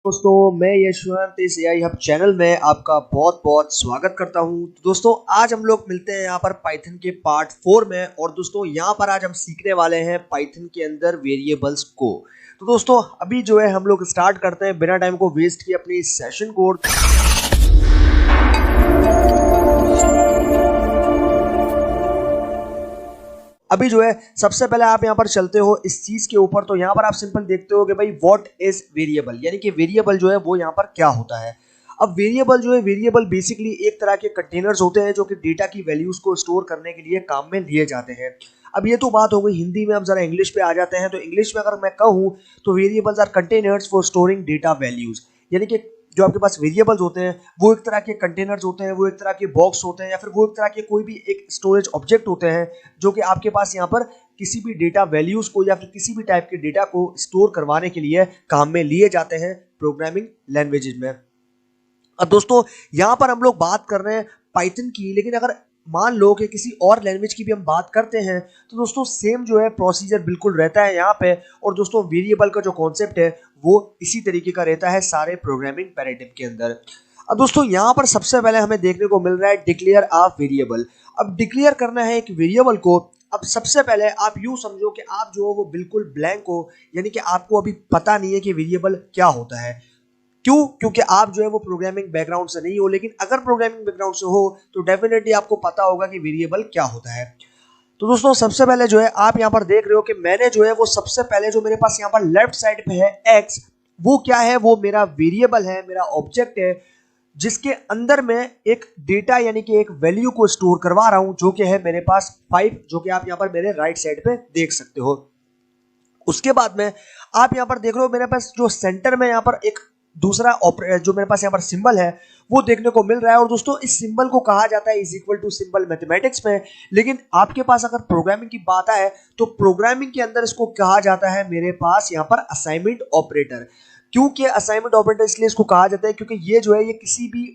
दोस्तों मैं यशवंत इस एआई हब चैनल में आपका बहुत बहुत स्वागत करता हूं। तो दोस्तों आज हम लोग मिलते हैं यहाँ पर पाइथन के पार्ट 4 में। और दोस्तों यहाँ पर आज हम सीखने वाले हैं पाइथन के अंदर वेरिएबल्स को। तो दोस्तों अभी जो है हम लोग स्टार्ट करते हैं बिना टाइम को वेस्ट किए अपनी सेशन कोड। अभी जो है सबसे पहले आप यहाँ पर चलते हो इस चीज के ऊपर। तो यहाँ पर आप सिंपल देखते हो कि भाई व्हाट इज वेरिएबल, यानी कि वेरिएबल जो है वो यहाँ पर क्या होता है। अब वेरिएबल जो है, वेरिएबल बेसिकली एक तरह के कंटेनर्स होते हैं जो कि डेटा की वैल्यूज को स्टोर करने के लिए काम में लिए जाते हैं। अब ये तो बात हो गई हिंदी में, अब जरा इंग्लिश पे आ जाते हैं। तो इंग्लिश में अगर मैं कहूँ तो variables are containers for storing data values, यानी कि जो आपके पास वेरिएबल्स होते हैं वो एक तरह के कंटेनर्स होते हैं, वो एक तरह के बॉक्स होते हैं, या फिर वो एक तरह के कोई भी एक स्टोरेज ऑब्जेक्ट होते हैं जो कि आपके पास यहाँ पर किसी भी डेटा वैल्यूज को या फिर किसी भी टाइप के डेटा को स्टोर करवाने के लिए काम में लिए जाते हैं प्रोग्रामिंग लैंग्वेजेस में। अब दोस्तों यहाँ पर हम लोग बात कर रहे हैं पाइथन की, लेकिन अगर मान लो कि किसी और लैंग्वेज की भी हम बात करते हैं तो दोस्तों सेम जो है प्रोसीजर बिल्कुल रहता है यहाँ पे। और दोस्तों वेरिएबल का जो कॉन्सेप्ट है वो इसी तरीके का रहता है सारे प्रोग्रामिंग पैराडाइम के अंदर। अब दोस्तों यहाँ पर सबसे पहले हमें देखने को मिल रहा है डिक्लेयर अ वेरिएबल। अब डिक्लेयर करना है एक वेरिएबल को। अब सबसे पहले आप यूं समझो कि आप जो हो वो बिल्कुल ब्लैंक हो, यानी कि आपको अभी पता नहीं है कि वेरिएबल क्या होता है। क्यों? क्योंकि आप जो है वो प्रोग्रामिंग बैकग्राउंड से नहीं हो, लेकिन अगर प्रोग्रामिंग बैकग्राउंड से हो तो डेफिनेटली आपको पता होगा कि वेरिएबल क्या होता है। तो दोस्तों सबसे पहले जो है आप यहाँ पर देख रहे हो कि मैंने जो है वो सबसे पहले जो मेरे पास यहाँ पर लेफ्ट साइड पे है एक्स, वो क्या है, वो मेरा वेरिएबल है, मेरा ऑब्जेक्ट है जिसके अंदर मैं एक डेटा यानी कि एक वैल्यू को स्टोर करवा रहा हूं जो कि है मेरे पास 5, जो कि आप यहाँ पर मेरे राइट साइड पे देख सकते हो। उसके बाद में आप यहाँ पर देख रहे हो मेरे पास जो सेंटर में यहाँ पर एक दूसरा जो मेरे पास यहाँ पर सिंबल है वो देखने को मिल रहा है। और दोस्तों इस सिंबल को कहा जाता है is equal to symbol mathematics में, लेकिन आपके पास अगर प्रोग्रामिंग की बात है तो प्रोग्रामिंग के अंदर इसको कहा जाता है मेरे पास यहाँ पर असाइनमेंट ऑपरेटर। क्योंकि असाइनमेंट ऑपरेटर इसलिए इसको कहा जाता है क्योंकि ये जो है ये किसी भी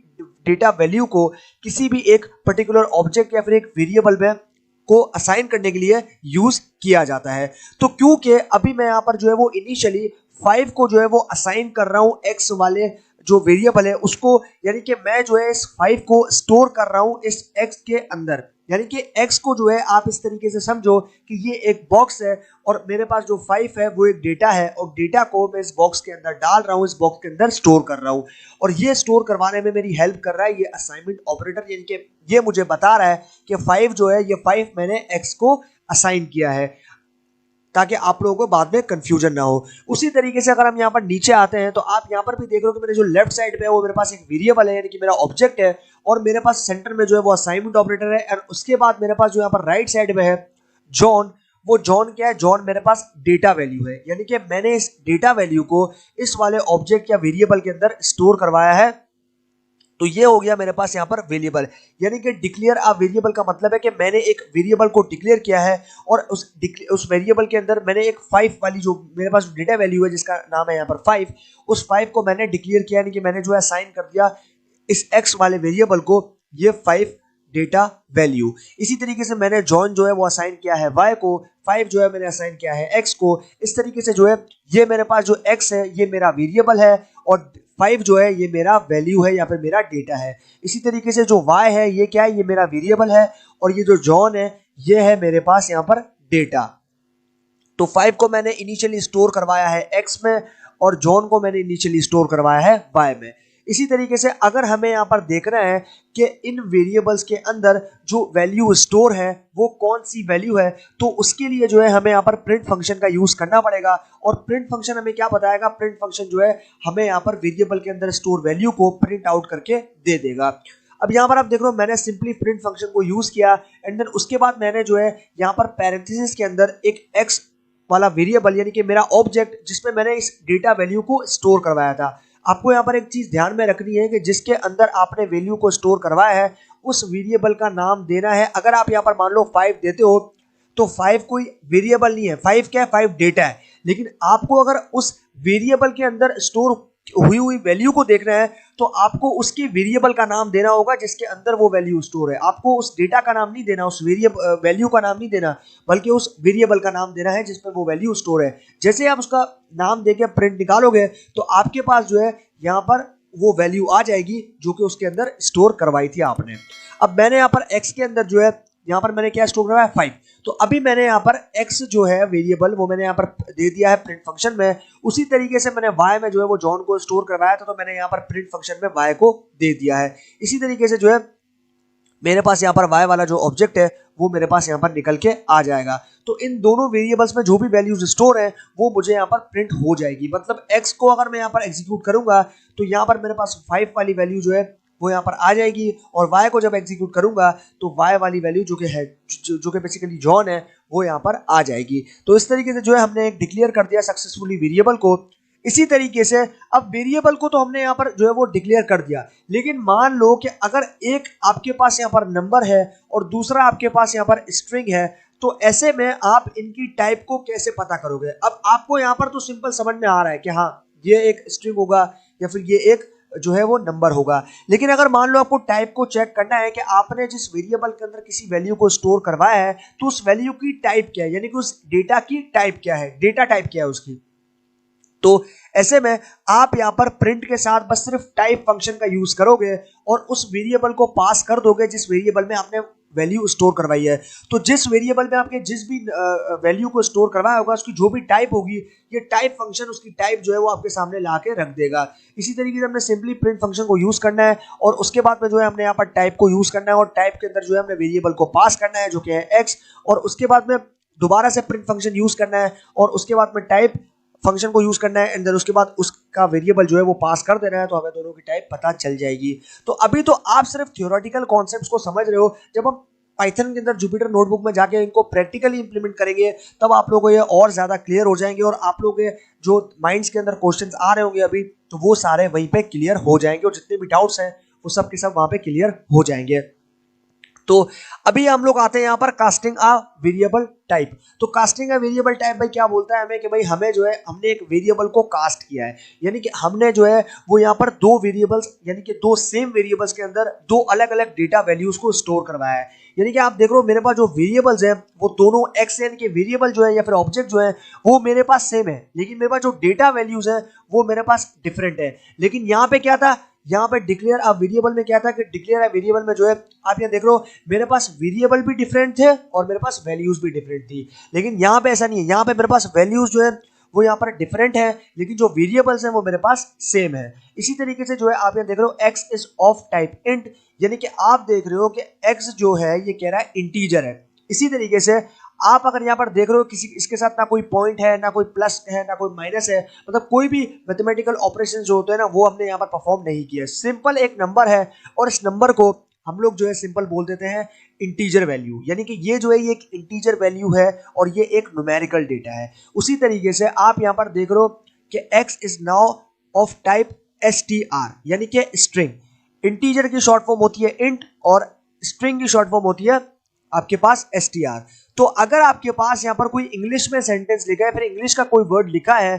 डेटा वैल्यू को किसी भी एक पर्टिकुलर ऑब्जेक्ट या फिर एक वेरिएबल में को असाइन करने के लिए यूज किया जाता है। तो क्योंकि अभी मैं यहाँ पर जो है वो इनिशियली 5 को जो है वो असाइन कर रहा हूँ एक्स वाले जो वेरिएबल है उसको, यानी कि मैं जो है इस 5 को स्टोर कर रहा हूँ इस एक्स के अंदर। यानी कि एक्स को जो है आप इस तरीके से समझो कि ये एक बॉक्स है और मेरे पास जो 5 है वो एक डेटा है, और डेटा को मैं इस बॉक्स के अंदर डाल रहा हूँ, इस बॉक्स के अंदर स्टोर कर रहा हूँ। और ये स्टोर करवाने में मेरी हेल्प कर रहा है ये असाइनमेंट ऑपरेटर, यानी कि ये मुझे बता रहा है कि 5 जो है ये 5 मैंने एक्स को असाइन किया है, ताकि आप लोगों को बाद में कंफ्यूजन ना हो। उसी तरीके से अगर हम यहाँ पर नीचे आते हैं तो आप यहाँ पर भी देख रहे हो कि मेरे जो लेफ्ट साइड पे है वो मेरे पास एक वेरिएबल है, यानी कि मेरा ऑब्जेक्ट है, और मेरे पास सेंटर में जो है वो असाइनमेंट ऑपरेटर है। और उसके बाद मेरे पास जो यहाँ पर राइट साइड में है जॉन, वो जॉन क्या है, जॉन मेरे पास डेटा वैल्यू है, यानी कि मैंने इस डेटा वैल्यू को इस वाले ऑब्जेक्ट या वेरिएबल के अंदर स्टोर करवाया है। तो ये हो गया मेरे पास यहाँ पर वेरिएबल, यानी कि डिक्लेयर अ वेरिएबल का मतलब है कि मैंने एक वेरिएबल को डिक्लेयर किया है और उस वेरिएबल के अंदर मैंने एक 5 वाली जो मेरे पास डेटा वैल्यू है जिसका नाम है यहाँ पर 5, उस 5 को मैंने डिक्लेयर किया, यानी कि मैंने जो है असाइन कर दिया इस एक्स वाले वेरिएबल को ये 5 डेटा वैल्यू। इसी तरीके से मैंने जॉन जो है वो असाइन किया है वाई को, 5 जो है मैंने असाइन किया है एक्स को। इस तरीके से जो है ये मेरे पास जो एक्स है ये मेरा वेरिएबल है और 5 जो है ये मेरा वैल्यू है या फिर मेरा डेटा है। इसी तरीके से जो y है ये क्या है, ये मेरा वेरिएबल है, और ये जो जॉन है ये है मेरे पास यहाँ पर डेटा। तो 5 को मैंने इनिशियली स्टोर करवाया है x में और जॉन को मैंने इनिशियली स्टोर करवाया है y में। इसी तरीके से अगर हमें यहाँ पर देखना है कि इन वेरिएबल्स के अंदर जो वैल्यू स्टोर है वो कौन सी वैल्यू है, तो उसके लिए जो है हमें यहाँ पर प्रिंट फंक्शन का यूज करना पड़ेगा। और प्रिंट फंक्शन हमें क्या बताएगा, प्रिंट फंक्शन जो है हमें यहाँ पर वेरिएबल के अंदर स्टोर वैल्यू को प्रिंट आउट करके दे देगा। अब यहाँ पर आप देख रहे हो मैंने सिंपली प्रिंट फंक्शन को यूज किया एंड देन उसके बाद मैंने जो है यहाँ पर पैरेंथेसिस के अंदर एक एक्स वाला वेरिएबल, यानी कि मेरा ऑब्जेक्ट जिसमें मैंने इस डेटा वैल्यू को स्टोर करवाया था। आपको यहाँ पर एक चीज ध्यान में रखनी है कि जिसके अंदर आपने वैल्यू को स्टोर करवाया है उस वेरिएबल का नाम देना है। अगर आप यहाँ पर मान लो 5 देते हो तो 5 कोई वेरिएबल नहीं है, 5 क्या है, 5 डेटा है। लेकिन आपको अगर उस वेरिएबल के अंदर स्टोर हुई वैल्यू को देखना है तो आपको उसके वेरिएबल का नाम देना होगा जिसके अंदर वो वैल्यू स्टोर है। आपको उस डेटा का नाम नहीं देना, उस वैल्यू का नाम नहीं देना, बल्कि उस वेरिएबल का नाम देना है जिसमें वो वैल्यू स्टोर है। जैसे आप उसका नाम देके प्रिंट निकालोगे तो आपके पास जो है यहाँ पर वो वैल्यू आ जाएगी जो कि उसके अंदर स्टोर करवाई थी आपने। अब मैंने यहाँ पर x के अंदर जो है यहाँ पर मैंने क्या स्टोर करवाया 5, तो अभी मैंने यहाँ पर x जो है वेरिएबल वो मैंने यहाँ पर दे दिया है प्रिंट फंक्शन में। उसी तरीके से मैंने y में जो है वो जॉन को स्टोर करवाया था, तो मैंने यहाँ पर प्रिंट फंक्शन में y को दे दिया है। इसी तरीके से जो है मेरे पास यहाँ पर y वाला जो ऑब्जेक्ट है वो मेरे पास यहाँ पर निकल के आ जाएगा। तो इन दोनों वेरिएबल्स में जो भी वैल्यूज स्टोर है वो मुझे यहाँ पर प्रिंट हो जाएगी। मतलब x को अगर मैं यहाँ पर एग्जीक्यूट करूंगा तो यहाँ पर मेरे पास 5 वाली वैल्यू जो है वो यहाँ पर आ जाएगी, और y को जब एग्जीक्यूट करूंगा तो y वाली वैल्यू जो कि है जो कि बेसिकली जॉन है वो यहाँ पर आ जाएगी। तो इस तरीके से जो है हमने एक डिक्लेयर कर दिया सक्सेसफुली वेरिएबल को। इसी तरीके से अब वेरिएबल को तो हमने यहाँ पर जो है वो डिक्लेयर कर दिया, लेकिन मान लो कि अगर एक आपके पास यहाँ पर नंबर है और दूसरा आपके पास यहाँ पर स्ट्रिंग है, तो ऐसे में आप इनकी टाइप को कैसे पता करोगे। अब आपको यहाँ पर तो सिंपल समझ में आ रहा है कि हाँ ये एक स्ट्रिंग होगा या फिर ये एक जो है वो नंबर होगा, लेकिन अगर मान लो आपको टाइप को चेक करना है कि आपने जिस वेरिएबल के अंदर किसी वैल्यू को स्टोर करवाया है तो उस वैल्यू की टाइप क्या है, यानी कि उस डेटा की टाइप क्या है, डेटा टाइप क्या है उसकी। तो ऐसे में आप यहाँ पर प्रिंट के साथ बस सिर्फ टाइप फंक्शन का यूज करोगे और उस वेरिएबल को पास कर दोगे जिस वेरिएबल में आपने वैल्यू स्टोर करवाई है। तो जिस वेरिएबल में आपके जिस भी वैल्यू को स्टोर करवाया होगा उसकी जो भी टाइप होगी, ये टाइप फंक्शन उसकी टाइप जो है वो आपके सामने ला के रख देगा। इसी तरीके से हमने सिंपली प्रिंट फंक्शन को यूज करना है और उसके बाद में जो है हमने यहाँ पर टाइप को यूज करना है और टाइप के अंदर जो है हमने वेरिएबल को पास करना है जो कि है x, और उसके बाद में दोबारा से प्रिंट फंक्शन यूज करना है और उसके बाद में टाइप फंक्शन को यूज करना है एंड देन उसके बाद उसका वेरिएबल जो है वो पास कर देना है, तो हमें दोनों की टाइप पता चल जाएगी। तो अभी तो आप सिर्फ थियोरेटिकल कॉन्सेप्ट्स को समझ रहे हो, जब हम पाइथन के अंदर जुपिटर नोटबुक में जाके इनको प्रैक्टिकली इंप्लीमेंट करेंगे तब आप लोगों को ये और ज्यादा क्लियर हो जाएंगे और आप लोगों के जो माइंड्स के अंदर क्वेश्चंस आ रहे होंगे अभी, तो वो सारे वहीं पे क्लियर हो जाएंगे और जितने भी डाउट्स हैं वो सब के सब वहां पे क्लियर हो जाएंगे। तो अभी हम लोग आते हैं यहाँ पर कास्टिंग अ वेरिएबल टाइप। तो कास्टिंग अ वेरिएबल टाइप भाई क्या बोलता है हमें कि भाई हमें जो है हमने एक वेरिएबल को कास्ट किया है, यानी कि हमने जो है वो यहाँ पर दो वेरिएबल्स यानी कि दो सेम वेरिएबल्स के अंदर दो अलग अलग डेटा वैल्यूज को स्टोर करवाया है। यानी कि आप देख रहे हो मेरे पास जो वेरिएबल्स है वो दोनों एक्स यानी कि वेरिएबल जो है या फिर ऑब्जेक्ट जो है वो मेरे पास सेम है, लेकिन मेरे पास जो डेटा वैल्यूज है वो मेरे पास डिफरेंट है। लेकिन यहाँ पे क्या था, यहाँ पे डिक्लेयर अ वेरिएबल में क्या था कि डिक्लेयर अ वेरिएबल में जो है आप यहाँ देख रहे हो मेरे पास वेरिएबल भी डिफरेंट थे और मेरे पास वैल्यूज भी डिफरेंट थी। लेकिन यहाँ पे ऐसा नहीं है, यहाँ पे मेरे पास वैल्यूज जो है वो यहाँ पर डिफरेंट है लेकिन जो वेरिएबल्स हैं वो मेरे पास सेम है। इसी तरीके से जो है आप यहाँ देख रहे हो x is of type int, यानी कि आप देख रहे हो कि x जो है ये कह रहा है इंटीजर है। इसी तरीके से आप अगर यहाँ पर देख रहे हो किसी इसके साथ ना कोई पॉइंट है ना कोई प्लस है ना कोई माइनस है, मतलब कोई भी मैथमेटिकल ऑपरेशन जो होते हैं ना वो हमने यहाँ पर परफॉर्म नहीं किया, सिंपल एक नंबर है और इस नंबर को हम लोग जो है सिंपल बोल देते हैं इंटीजर वैल्यू, यानी कि ये जो है ये एक इंटीजर वैल्यू है और ये एक न्यूमेरिकल डेटा है। उसी तरीके से आप यहाँ पर देख रहे हो कि x is now of type str, यानी कि स्ट्रिंग। इंटीजर की शॉर्ट फॉर्म होती है इंट और स्ट्रिंग की शॉर्ट फॉर्म होती है आपके पास str। तो अगर आपके पास यहाँ पर कोई इंग्लिश में सेंटेंस लिखा है फिर इंग्लिश का कोई वर्ड लिखा है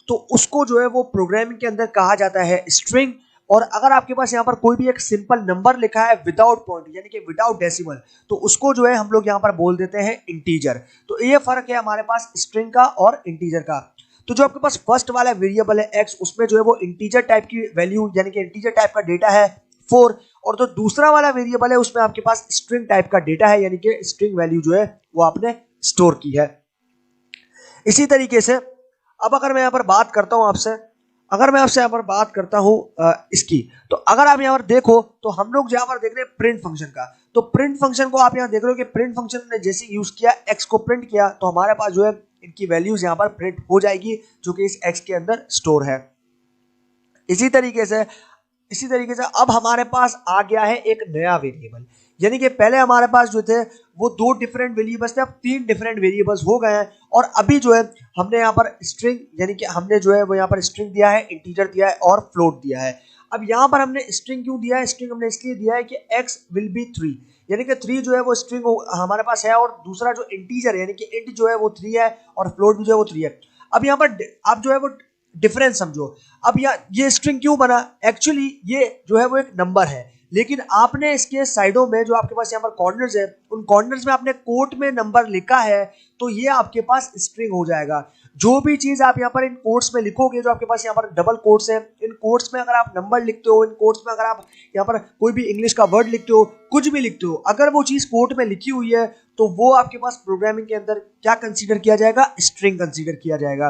तो उसको जो है वो प्रोग्रामिंग के अंदर कहा जाता है स्ट्रिंग, और अगर आपके पास यहाँ पर कोई भी एक सिंपल नंबर लिखा है विदाउट पॉइंट यानी कि विदाउट डेसिमल तो उसको जो है हम लोग यहाँ पर बोल देते हैं इंटीजर। तो ये फर्क है हमारे पास स्ट्रिंग का और इंटीजर का। तो जो आपके पास फर्स्ट वाला वेरिएबल है x उसमें जो है वो इंटीजर टाइप की वैल्यू यानी कि इंटीजर टाइप का डेटा है 4, और जो दूसरा वाला वेरिएबल है उसमें आपके पास स्ट्रिंग टाइप का डेटा है यानी कि स्ट्रिंग वैल्यू जो है वो आपने स्टोर की है। इसी तरीके से अब अगर मैं यहाँ पर बात करता हूँ आपसे, अगर मैं आपसे यहाँ पर बात करता हूँ इसकी, तो अगर आप यहाँ पर देखो तो हम लोग यहाँ पर देख रहे हैं प्रिंट फंक्शन का। तो प्रिंट फंक्शन को आप यहाँ देख रहे हो कि प्रिंट फंक्शन ने जैसे यूज किया x को प्रिंट किया तो हमारे पास जो है इनकी वैल्यूज यहाँ पर प्रिंट हो जाएगी जो कि इस x के अंदर स्टोर है। इसी तरीके से अब हमारे पास आ गया है एक नया वेरिएबल, यानी कि पहले हमारे पास जो थे वो दो डिफरेंट वेरिएबल्स थे, अब तीन डिफरेंट वेरिएबल्स हो गए हैं। और अभी जो है हमने यहाँ पर स्ट्रिंग यानी कि हमने जो है वो यहाँ पर स्ट्रिंग दिया है, इंटीजर दिया है और फ्लोट दिया है। अब यहाँ पर हमने स्ट्रिंग क्यों दिया है, स्ट्रिंग हमने इसलिए दिया है कि x विल बी 3, यानी कि 3 जो है वो स्ट्रिंग हमारे पास है और दूसरा जो इंटीजर है यानी कि इंट जो है वो 3 है और फ्लोट भी जो है वो 3 है। अब यहाँ पर आप जो है वो डिफरेंस समझो। अब ये स्ट्रिंग क्यों बना, एक्चुअली ये जो है वो एक नंबर है, लेकिन आपने इसके साइडों में जो आपके पास यहाँ पर कॉर्नर्स है, उन कॉर्नर्स में आपने कोट में नंबर लिखा है, तो ये आपके पास स्ट्रिंग हो जाएगा। जो भी चीज आप यहाँ पर इन कोट्स में लिखोगे, जो आपके पास यहाँ पर डबल कोट्स है, इन कोट्स में अगर आप नंबर लिखते हो, इन कोट्स में अगर आप यहाँ पर कोई भी इंग्लिश का वर्ड लिखते हो, कुछ भी लिखते हो, अगर वो चीज कोट में लिखी हुई है तो वो आपके पास प्रोग्रामिंग के अंदर क्या कंसीडर किया जाएगा, स्ट्रिंग कंसीडर किया जाएगा।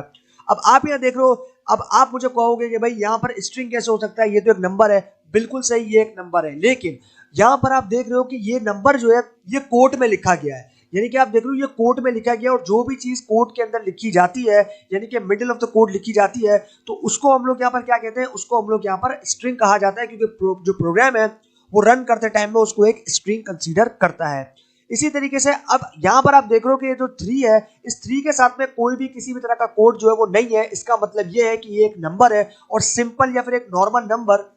अब आप यहाँ देख रहे हो, अब आप मुझे कहोगे कि भाई यहाँ पर स्ट्रिंग कैसे हो सकता है, ये तो एक नंबर है। बिल्कुल सही, ये एक नंबर है, लेकिन यहाँ पर आप देख रहे हो कि ये नंबर जो है ये कोट में लिखा गया है, यानी कि आप देख रहे हो ये कोट में लिखा गया, और जो भी चीज कोट के अंदर लिखी जाती है, यानी कि मिडिल ऑफ द कोड लिखी जाती है, तो उसको हम लोग यहाँ पर क्या कहते हैं, उसको हम लोग यहाँ पर स्ट्रिंग कहा जाता है, क्योंकि जो प्रोग्राम है वो रन करते टाइम में उसको एक स्ट्रिंग कंसीडर करता है। इसी तरीके से अब यहाँ पर आप देख रहे हो कि ये जो 3 है, इस 3 के साथ में कोई भी किसी भी तरह का कोड जो है वो नहीं है। इसका मतलब ये है कि ये एक नंबर है, और सिंपल या फिर एक नॉर्मल नंबर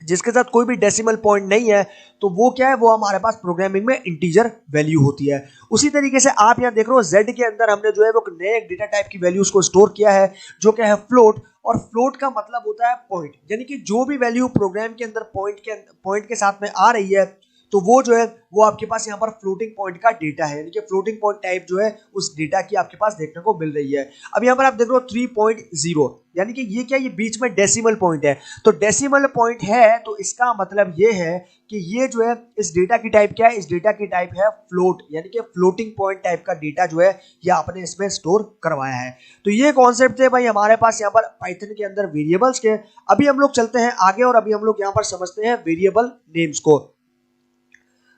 जिसके साथ कोई भी डेसिमल पॉइंट नहीं है, तो वो क्या है, वो हमारे पास प्रोग्रामिंग में इंटीजर वैल्यू होती है। उसी तरीके से आप यहाँ देख रहे हो Z के अंदर हमने जो है वो नए डेटा टाइप की वैल्यूज को स्टोर किया है, जो क्या है फ्लोट, और फ्लोट का मतलब होता है पॉइंट, यानी कि जो भी वैल्यू प्रोग्राम के अंदर पॉइंट के साथ में आ रही है, तो वो जो है वो आपके पास यहाँ पर फ्लोटिंग पॉइंट का डेटा है, यानी कि फ्लोटिंग पॉइंट टाइप जो है उस डेटा की आपके पास देखने को मिल रही है। अब यहाँ पर आप देख रहे हो 3.0, यानी कि ये क्या, ये बीच में डेसिमल पॉइंट है, तो डेसिमल पॉइंट है, तो इसका मतलब ये है कि ये जो है इस डेटा की टाइप क्या है, इस डेटा की टाइप है फ्लोट, यानी कि फ्लोटिंग पॉइंट टाइप का डेटा जो है ये आपने इसमें स्टोर करवाया है। तो ये कॉन्सेप्ट थे भाई हमारे पास यहाँ पर पाइथन के अंदर वेरिएबल्स के। अभी हम लोग चलते हैं आगे, और अभी हम लोग यहाँ पर समझते हैं वेरिएबल नेम्स को।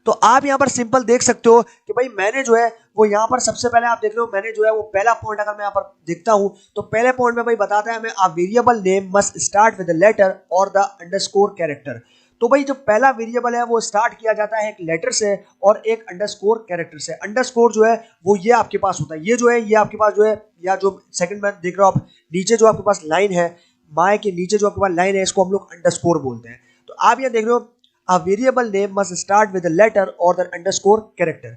तो आप यहाँ पर सिंपल देख सकते हो कि भाई मैंने जो है वो यहाँ पर सबसे पहले आप देख रहे हो, मैंने जो है वो पहला पॉइंट अगर मैं यहाँ पर देखता हूँ, तो पहले पॉइंट में भाई बताता है हमें a variable name must start with the letter और द अंडरस्कोर कैरेक्टर। तो भाई जो पहला वेरिएबल है वो स्टार्ट किया जाता है एक लेटर से और एक अंडरस्कोर कैरेक्टर से। अंडरस्कोर जो है वो ये आपके पास होता है, ये जो है ये आपके पास जो है, या जो सेकंड में देख रहे हो आप नीचे जो आपके पास लाइन है, माय के नीचे जो आपके पास लाइन है, इसको हम लोग अंडरस्कोर बोलते हैं। तो आप यहाँ देख रहे हो A variable name must start with a letter or the underscore character।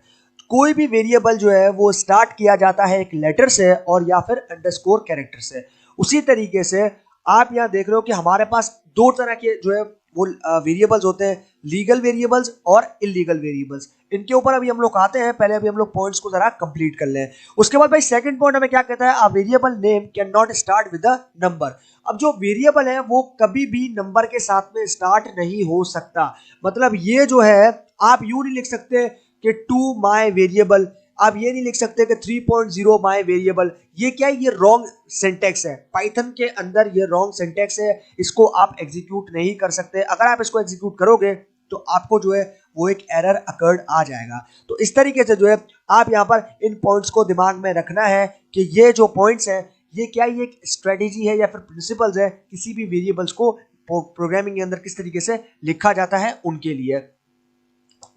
कोई भी वेरिएबल जो है वो स्टार्ट किया जाता है एक लेटर से और या फिर अंडरस्कोर कैरेक्टर से। उसी तरीके से आप यहाँ देख रहे हो कि हमारे पास दो तरह के जो है वो वेरिएबल्स होते हैं, लीगल वेरिएबल्स और इलीगल वेरिएबल्स। इनके ऊपर अभी हम लोग आते हैं, पहले अभी हम लोग पॉइंट्स को जरा कंप्लीट कर लें। उसके बाद भाई सेकंड पॉइंट हमें क्या कहता है, a variable name can not start with a number. अब जो वेरिएबल है वो कभी भी नंबर के साथ में स्टार्ट नहीं हो सकता। मतलब ये जो है आप यूं नहीं लिख सकते कि टू माई वेरिएबल, आप ये नहीं लिख सकते कि 3.0 माई वेरिएबल। ये क्या है, ये रॉन्ग सिंटैक्स है, पाइथन के अंदर ये रॉन्ग सिंटैक्स है, इसको आप एग्जीक्यूट नहीं कर सकते। अगर आप इसको एग्जीक्यूट करोगे तो आपको जो है वो एक एरर अकर्ड आ जाएगा। तो इस तरीके से जो है आप यहाँ पर इन पॉइंट्स को दिमाग में रखना है कि ये जो पॉइंट्स हैं ये क्या, ये एक स्ट्रेटेजी है या फिर प्रिंसिपल्स है किसी भी वेरिएबल्स को प्रोग्रामिंग के अंदर किस तरीके से लिखा जाता है उनके लिए।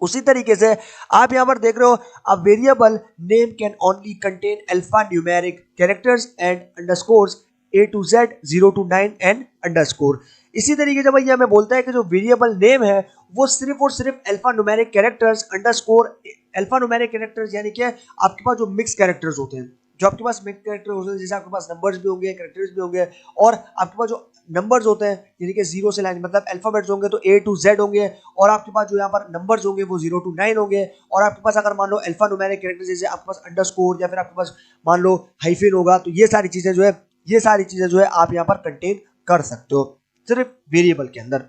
उसी तरीके से आप यहाँ पर देख रहे हो, अ variable name can only contain alpha numeric characters and underscores A to Z 0 to 9 and underscore. इसी तरीके से भैया हमें बोलता है कि जो वेरिएबल नेम है वो सिर्फ और सिर्फ alpha numeric characters underscore, alpha numeric characters यानी कि आपके पास जो मिक्स कैरेक्टर्स होते हैं, जो आपके पास मिक्स कैरेक्टर होते हैं, जैसे आपके पास नंबर्स भी होंगे, कैरेक्टर्स भी होंगे, और आपके पास जो नंबर्स होते हैं यानी कि 0 से 9 मतलब अल्फाबेट्स होंगे तो A to Z होंगे, और आपके पास जो यहाँ पर नंबर्स होंगे वो 0 to 9 होंगे, और आपके पास अगर मान लो अल्फा न्यूमेरिक कैरेक्टर जैसे आपके पास अंडरस्कोर या फिर आपके पास मान लो हाइफन होगा, तो ये सारी चीजें जो है आप यहाँ पर कंटेन कर सकते हो सिर्फ वेरिएबल के अंदर।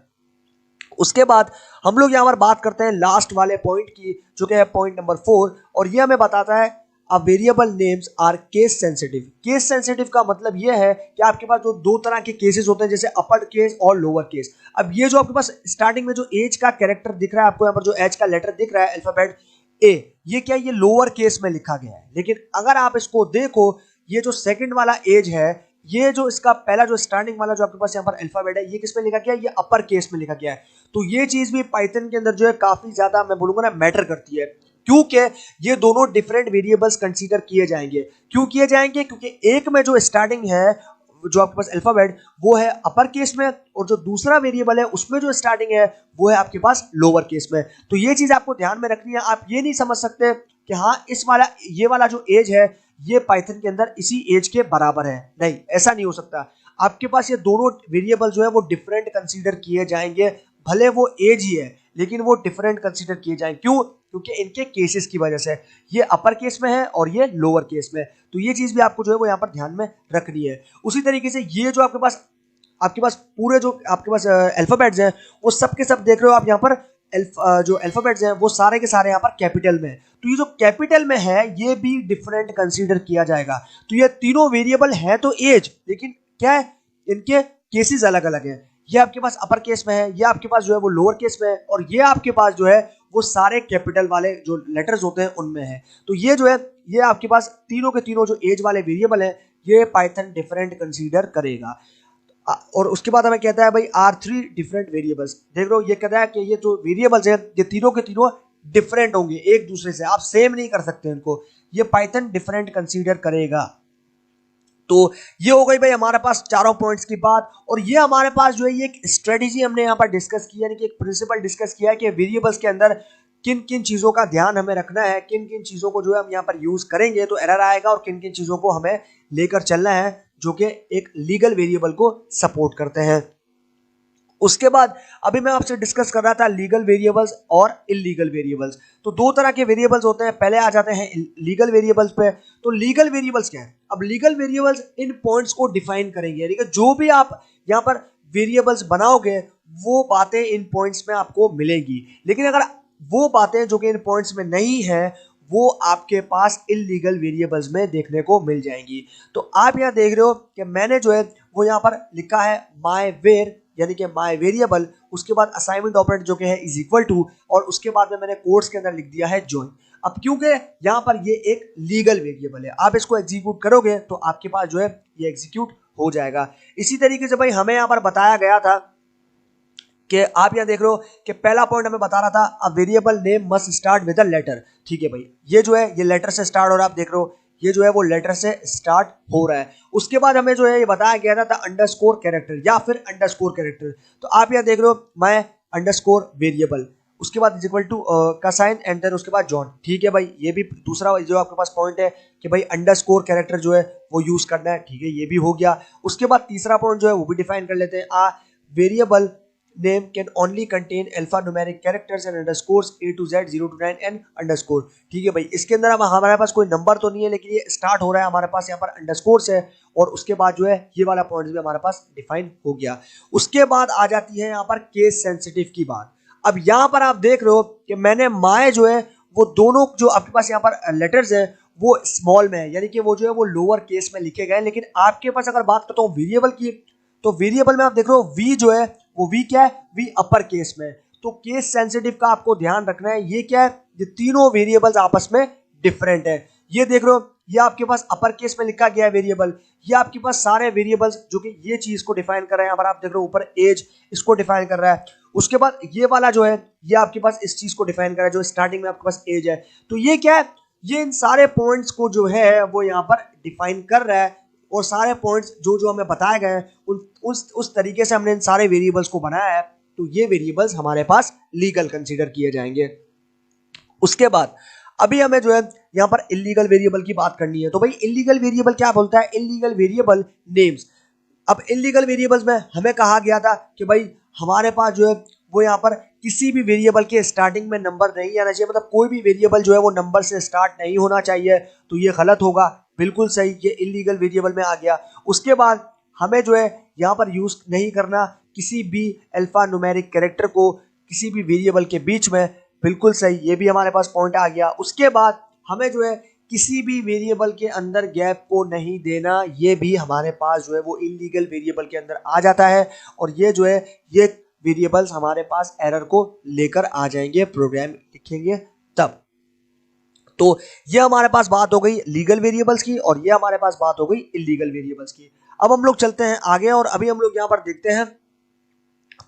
उसके बाद हम लोग यहाँ पर बात करते हैं लास्ट वाले पॉइंट की, जो कि है पॉइंट नंबर 4, और ये हमें बताता है a variable names are case sensitive. Case sensitive का मतलब ये है कि आपके पास जो दो तरह के केसेस होते हैं, जैसे अपर केस और लोअर केस। अब ये जो आपके पास स्टार्टिंग में जो एज का कैरेक्टर दिख रहा है आपको, यहाँ पर जो एज का लेटर दिख रहा है अल्फाबेट ए, ये क्या, ये लोअर केस में लिखा गया है। लेकिन अगर आप इसको देखो, ये जो सेकंड वाला एज है, ये जो इसका पहला जो स्टार्टिंग वाला जो आपके पास यहाँ पर अल्फाबेट है, ये किस में लिखा गया है, ये अपर केस में लिखा गया है। तो ये चीज भी पाइथन के अंदर जो है काफी ज्यादा मैं बोलूंगा ना मैटर करती है, क्योंकि ये दोनों डिफरेंट वेरिएबल्स कंसीडर किए जाएंगे। क्यों किए जाएंगे? क्योंकि एक में जो स्टार्टिंग है जो आपके पास अल्फाबेट वो है अपर केस में, और जो दूसरा वेरिएबल है उसमें जो स्टार्टिंग है वो है आपके पास लोअर केस में। तो ये चीज आपको ध्यान में रखनी है। आप ये नहीं समझ सकते कि हाँ इस वाला ये वाला जो एज है ये पाइथन के अंदर इसी एज के बराबर है, नहीं, ऐसा नहीं हो सकता। आपके पास ये दोनों वेरिएबल जो है वो डिफरेंट कंसीडर किए जाएंगे, भले वो एज ही है लेकिन वो डिफरेंट कंसीडर किए जाएंगे। क्यों? क्योंकि इनके केसेस की वजह से, ये अपर केस में है और ये लोअर केस में, तो ये चीज भी आपको जो है वो यहाँ पर ध्यान में रखनी है। उसी तरीके से ये जो आपके पास पूरे जो आपके पास अल्फाबेट्स हैं वो सब के सब देख रहे हो आप यहाँ पर, जो अल्फाबेट्स हैं वो सारे के सारे यहाँ पर कैपिटल में है। तो ये जो कैपिटल में है ये भी डिफरेंट कंसीडर किया जाएगा। तो ये तीनों वेरिएबल है तो एज, लेकिन क्या है, इनके केसेस अलग अलग हैं। ये आपके पास अपर केस में है, ये आपके पास जो है वो लोअर केस में है, और ये आपके पास जो है वो सारे कैपिटल वाले जो लेटर्स होते हैं उनमें है। तो ये जो है ये आपके पास तीनों के तीनों जो एज वाले वेरिएबल हैं ये पाइथन डिफरेंट कंसीडर करेगा। और उसके बाद हमें कहता है भाई आर थ्री डिफरेंट वेरिएबल्स। देख लो ये कहता है कि ये जो वेरिएबल्स हैं ये तीनों के तीनों डिफरेंट होंगे एक दूसरे से, आप सेम नहीं कर सकते इनको, ये पाइथन डिफरेंट कंसीडर करेगा। तो ये हो गई भाई हमारे पास चारों पॉइंट्स की बात। और ये हमारे पास जो है ये एक स्ट्रेटेजी हमने यहाँ पर डिस्कस की, यानी कि एक प्रिंसिपल डिस्कस किया है कि वेरिएबल्स के अंदर किन किन चीजों का ध्यान हमें रखना है, किन किन चीजों को जो है हम यहाँ पर यूज करेंगे तो एरर आएगा, और किन किन चीजों को हमें लेकर चलना है जो कि एक लीगल वेरिएबल को सपोर्ट करते हैं। उसके बाद अभी मैं आपसे डिस्कस कर रहा था लीगल वेरिएबल्स और इलीगल वेरिएबल्स। तो दो तरह के वेरिएबल्स होते हैं, पहले आ जाते हैं लीगल वेरिएबल्स पे। तो लीगल वेरिएबल्स क्या है? अब लीगल वेरिएबल्स इन पॉइंट्स को डिफाइन करेंगे, यानी कि जो भी आप यहाँ पर वेरिएबल्स बनाओगे वो बातें इन पॉइंट्स में आपको मिलेंगी। लेकिन अगर वो बातें जो कि इन पॉइंट्स में नहीं है वो आपके पास इलीगल वेरिएबल्स में देखने को मिल जाएंगी। तो आप यहाँ देख रहे हो कि मैंने जो है वो यहाँ पर लिखा है माई वेर, यानी कि माई वेरिएबल, उसके बाद असाइनमेंट ऑपरेटर जो कि है इज इक्वल टू, और उसके बाद में मैंने कोट्स के अंदर लिख दिया है जॉइन। अब क्योंकि यहाँ पर ये एक लीगल वेरिएबल है, आप इसको एग्जीक्यूट करोगे तो आपके पास जो है ये एग्जीक्यूट हो जाएगा। इसी तरीके से भाई हमें यहाँ पर बताया गया था कि आप यहाँ देख रहे हो कि पहला पॉइंट हमें बता रहा था a variable name must start with a letter. ठीक है भाई, ये जो है ये लेटर से स्टार्ट हो रहा है, आप देख रहे हो ये जो है वो लेटर से स्टार्ट हो रहा है। उसके बाद हमें जो है ये बताया गया था अंडरस्कोर कैरेक्टर या फिर अंडरस्कोर कैरेक्टर। तो आप यहाँ देख रहे हो मैं अंडरस्कोर वेरिएबल, उसके बाद इज इक्वल टू का साइन एंड देन उसके बाद जॉन। ठीक है भाई, ये भी दूसरा जो आपके पास पॉइंट है कि भाई अंडरस्कोर कैरेक्टर जो है वो यूज करना है। ठीक है, ये भी हो गया। उसके बाद तीसरा पॉइंट जो है वो भी डिफाइन कर लेते हैं, आ variable name can only contain alphanumeric characters and underscores A to Z 0 to 9 and underscore। ठीक है भाई, इसके अंदर अब हमारे पास कोई नंबर तो नहीं है, लेकिन ये स्टार्ट हो रहा है हमारे पास यहाँ पर अंडरस्कोर्स है, और उसके बाद जो है ये वाला पॉइंट भी हमारे पास डिफाइन हो गया। उसके बाद आ जाती है यहाँ पर केस सेंसिटिव की बात। अब यहाँ पर आप देख रहे हो कि मैंने माए जो है वो दोनों जो आपके पास यहाँ पर लेटर्स है वो स्मॉल में है, यानी कि वो जो है वो लोअर केस में लिखे गए। लेकिन आपके पास अगर बात करता हूँ वेरिएबल की, तो वेरिएबल में आप देख रहे हो वी जो है वो वी क्या है, वी अपर केस में। तो केस सेंसिटिव का आपको ध्यान रखना है, ये क्या है, ये तीनों वेरिएबल्स आपस में डिफरेंट है। ये देख रहे हो ये आपके पास अपर केस में लिखा गया है वेरिएबल, ये आपके पास सारे वेरिएबल्स जो कि ये चीज को डिफाइन कर रहे हैं। यहाँ पर आप देख रहे हो ऊपर एज इसको डिफाइन कर रहा है, उसके बाद ये वाला जो है ये आपके पास इस चीज को डिफाइन कर रहा है जो स्टार्टिंग में आपके पास एज है। तो ये क्या है, ये इन सारे पॉइंट्स को जो है वो यहाँ पर डिफाइन कर रहा है, और सारे पॉइंट्स जो जो हमें बताए गए हैं उस तरीके से हमने इन सारे वेरिएबल्स को बनाया है। तो ये वेरिएबल्स हमारे पास लीगल कंसीडर किए जाएंगे। उसके बाद अभी हमें जो है यहाँ पर इलीगल वेरिएबल की बात करनी है। तो भाई इलीगल वेरिएबल क्या बोलता है, इलीगल वेरिएबल नेम्स। अब इलीगल वेरिएबल्स में हमें कहा गया था कि भाई हमारे पास जो है वो यहाँ पर किसी भी वेरिएबल के स्टार्टिंग में नंबर नहीं आना चाहिए, मतलब कोई भी वेरिएबल जो है वो नंबर से स्टार्ट नहीं होना चाहिए। तो ये गलत होगा, बिल्कुल सही, ये इलीगल वेरिएबल में आ गया। उसके बाद हमें जो है यहाँ पर यूज नहीं करना किसी भी अल्फा न्यूमेरिक कैरेक्टर को किसी भी वेरिएबल के बीच में, बिल्कुल सही, ये भी हमारे पास पॉइंट आ गया। उसके बाद हमें जो है किसी भी वेरिएबल के अंदर गैप को नहीं देना, ये भी हमारे पास जो है वो इलीगल वेरिएबल के अंदर आ जाता है, और ये जो है ये वेरिएबल्स हमारे पास एरर को लेकर आ जाएंगे प्रोग्राम लिखेंगे तब। तो ये हमारे पास बात हो गई लीगल वेरिएबल्स की, और ये हमारे पास बात हो गई इलीगल वेरिएबल्स की। अब हम लोग चलते हैं आगे, और अभी हम लोग यहाँ पर देखते हैं